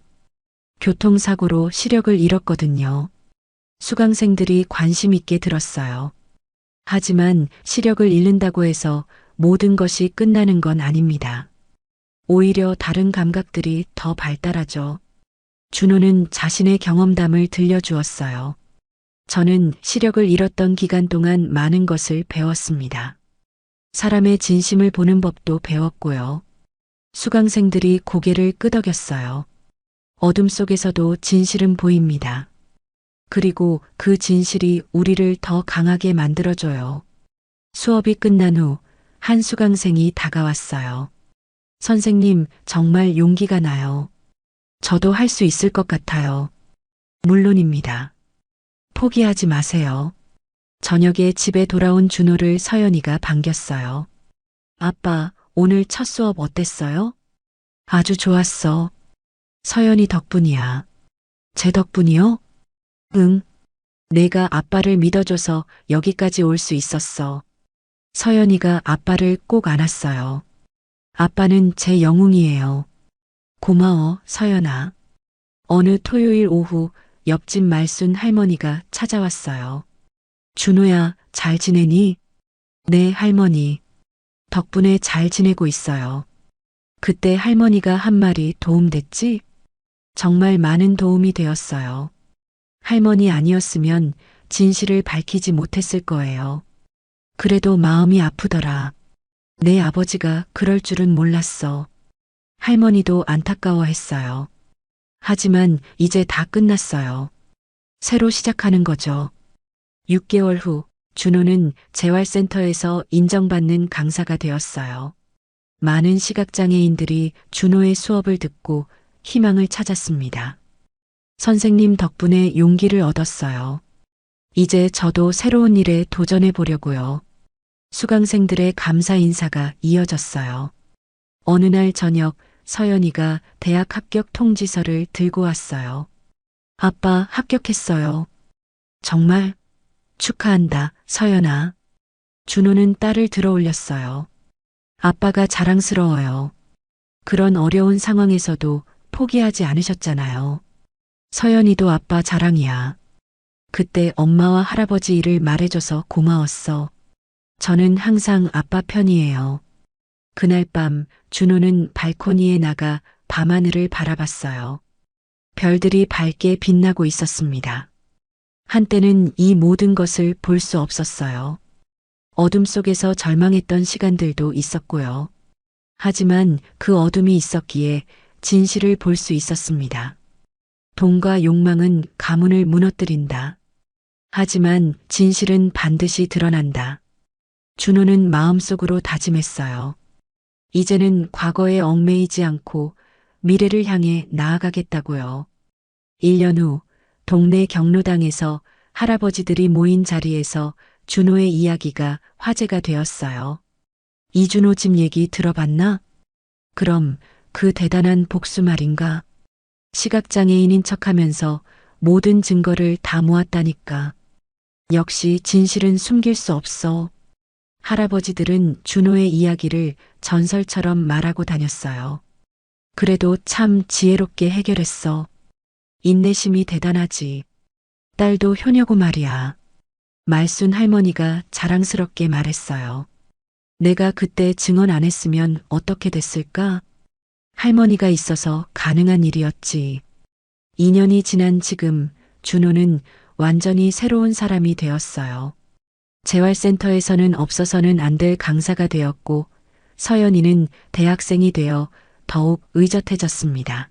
교통사고로 시력을 잃었거든요. 수강생들이 관심 있게 들었어요. 하지만 시력을 잃는다고 해서 모든 것이 끝나는 건 아닙니다. 오히려 다른 감각들이 더 발달하죠. 준호는 자신의 경험담을 들려주었어요. 저는 시력을 잃었던 기간 동안 많은 것을 배웠습니다. 사람의 진심을 보는 법도 배웠고요. 수강생들이 고개를 끄덕였어요. 어둠 속에서도 진실은 보입니다. 그리고 그 진실이 우리를 더 강하게 만들어줘요. 수업이 끝난 후 한 수강생이 다가왔어요. 선생님, 정말 용기가 나요. 저도 할 수 있을 것 같아요. 물론입니다. 포기하지 마세요. 저녁에 집에 돌아온 준호를 서연이가 반겼어요. 아빠, 오늘 첫 수업 어땠어요? 아주 좋았어. 서연이 덕분이야. 제 덕분이요? 응. 내가 아빠를 믿어줘서 여기까지 올 수 있었어. 서연이가 아빠를 꼭 안았어요. 아빠는 제 영웅이에요. 고마워, 서연아. 어느 토요일 오후 옆집 말순 할머니가 찾아왔어요. 준호야, 잘 지내니? 네, 할머니. 덕분에 잘 지내고 있어요. 그때 할머니가 한 말이 도움됐지? 정말 많은 도움이 되었어요. 할머니 아니었으면 진실을 밝히지 못했을 거예요. 그래도 마음이 아프더라. 내 아버지가 그럴 줄은 몰랐어. 할머니도 안타까워했어요. 하지만 이제 다 끝났어요. 새로 시작하는 거죠. 6개월 후 준호는 재활센터에서 인정받는 강사가 되었어요. 많은 시각장애인들이 준호의 수업을 듣고 희망을 찾았습니다. 선생님 덕분에 용기를 얻었어요. 이제 저도 새로운 일에 도전해 보려고요. 수강생들의 감사 인사가 이어졌어요. 어느 날 저녁 서연이가 대학 합격 통지서를 들고 왔어요. 아빠 합격했어요. 정말? 축하한다, 서연아. 준호는 딸을 들어 올렸어요. 아빠가 자랑스러워요. 그런 어려운 상황에서도 포기하지 않으셨잖아요. 서연이도 아빠 자랑이야. 그때 엄마와 할아버지 일을 말해줘서 고마웠어. 저는 항상 아빠 편이에요. 그날 밤 준호는 발코니에 나가 밤하늘을 바라봤어요. 별들이 밝게 빛나고 있었습니다. 한때는 이 모든 것을 볼 수 없었어요. 어둠 속에서 절망했던 시간들도 있었고요. 하지만 그 어둠이 있었기에 진실을 볼 수 있었습니다. 돈과 욕망은 가문을 무너뜨린다. 하지만 진실은 반드시 드러난다. 준호는 마음속으로 다짐했어요. 이제는 과거에 얽매이지 않고 미래를 향해 나아가겠다고요. 1년 후 동네 경로당에서 할아버지들이 모인 자리에서 준호의 이야기가 화제가 되었어요. 이준호 집 얘기 들어봤나? 그럼 그 대단한 복수 말인가? 시각장애인인 척하면서 모든 증거를 다 모았다니까. 역시 진실은 숨길 수 없어. 할아버지들은 준호의 이야기를 전설처럼 말하고 다녔어요. 그래도 참 지혜롭게 해결했어. 인내심이 대단하지. 딸도 효녀고 말이야. 말순 할머니가 자랑스럽게 말했어요. 내가 그때 증언 안 했으면 어떻게 됐을까? 할머니가 있어서 가능한 일이었지. 2년이 지난 지금 준호는 완전히 새로운 사람이 되었어요. 재활센터에서는 없어서는 안 될 강사가 되었고 서연이는 대학생이 되어 더욱 의젓해졌습니다.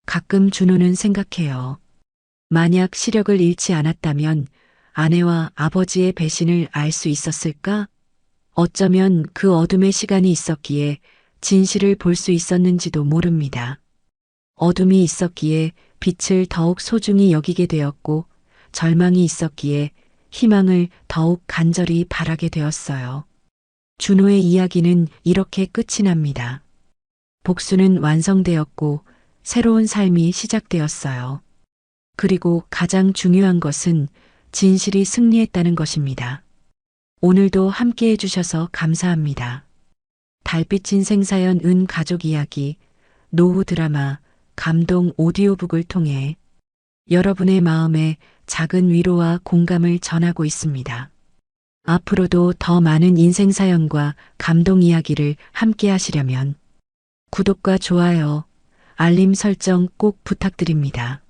가끔 준호는 생각해요. 만약 시력을 잃지 않았다면 아내와 아버지의 배신을 알 수 있었을까? 어쩌면 그 어둠의 시간이 있었기에 진실을 볼 수 있었는지도 모릅니다. 어둠이 있었기에 빛을 더욱 소중히 여기게 되었고 절망이 있었기에 희망을 더욱 간절히 바라게 되었어요. 준호의 이야기는 이렇게 끝이 납니다. 복수는 완성되었고 새로운 삶이 시작되었어요. 그리고 가장 중요한 것은 진실이 승리했다는 것입니다. 오늘도 함께 해주셔서 감사합니다. 달빛인 생사연 은 가족 이야기, 노후 드라마, 감동 오디오북을 통해 여러분의 마음에 작은 위로와 공감을 전하고 있습니다. 앞으로도 더 많은 인생 사연과 감동 이야기를 함께 하시려면 구독과 좋아요, 알림 설정 꼭 부탁드립니다.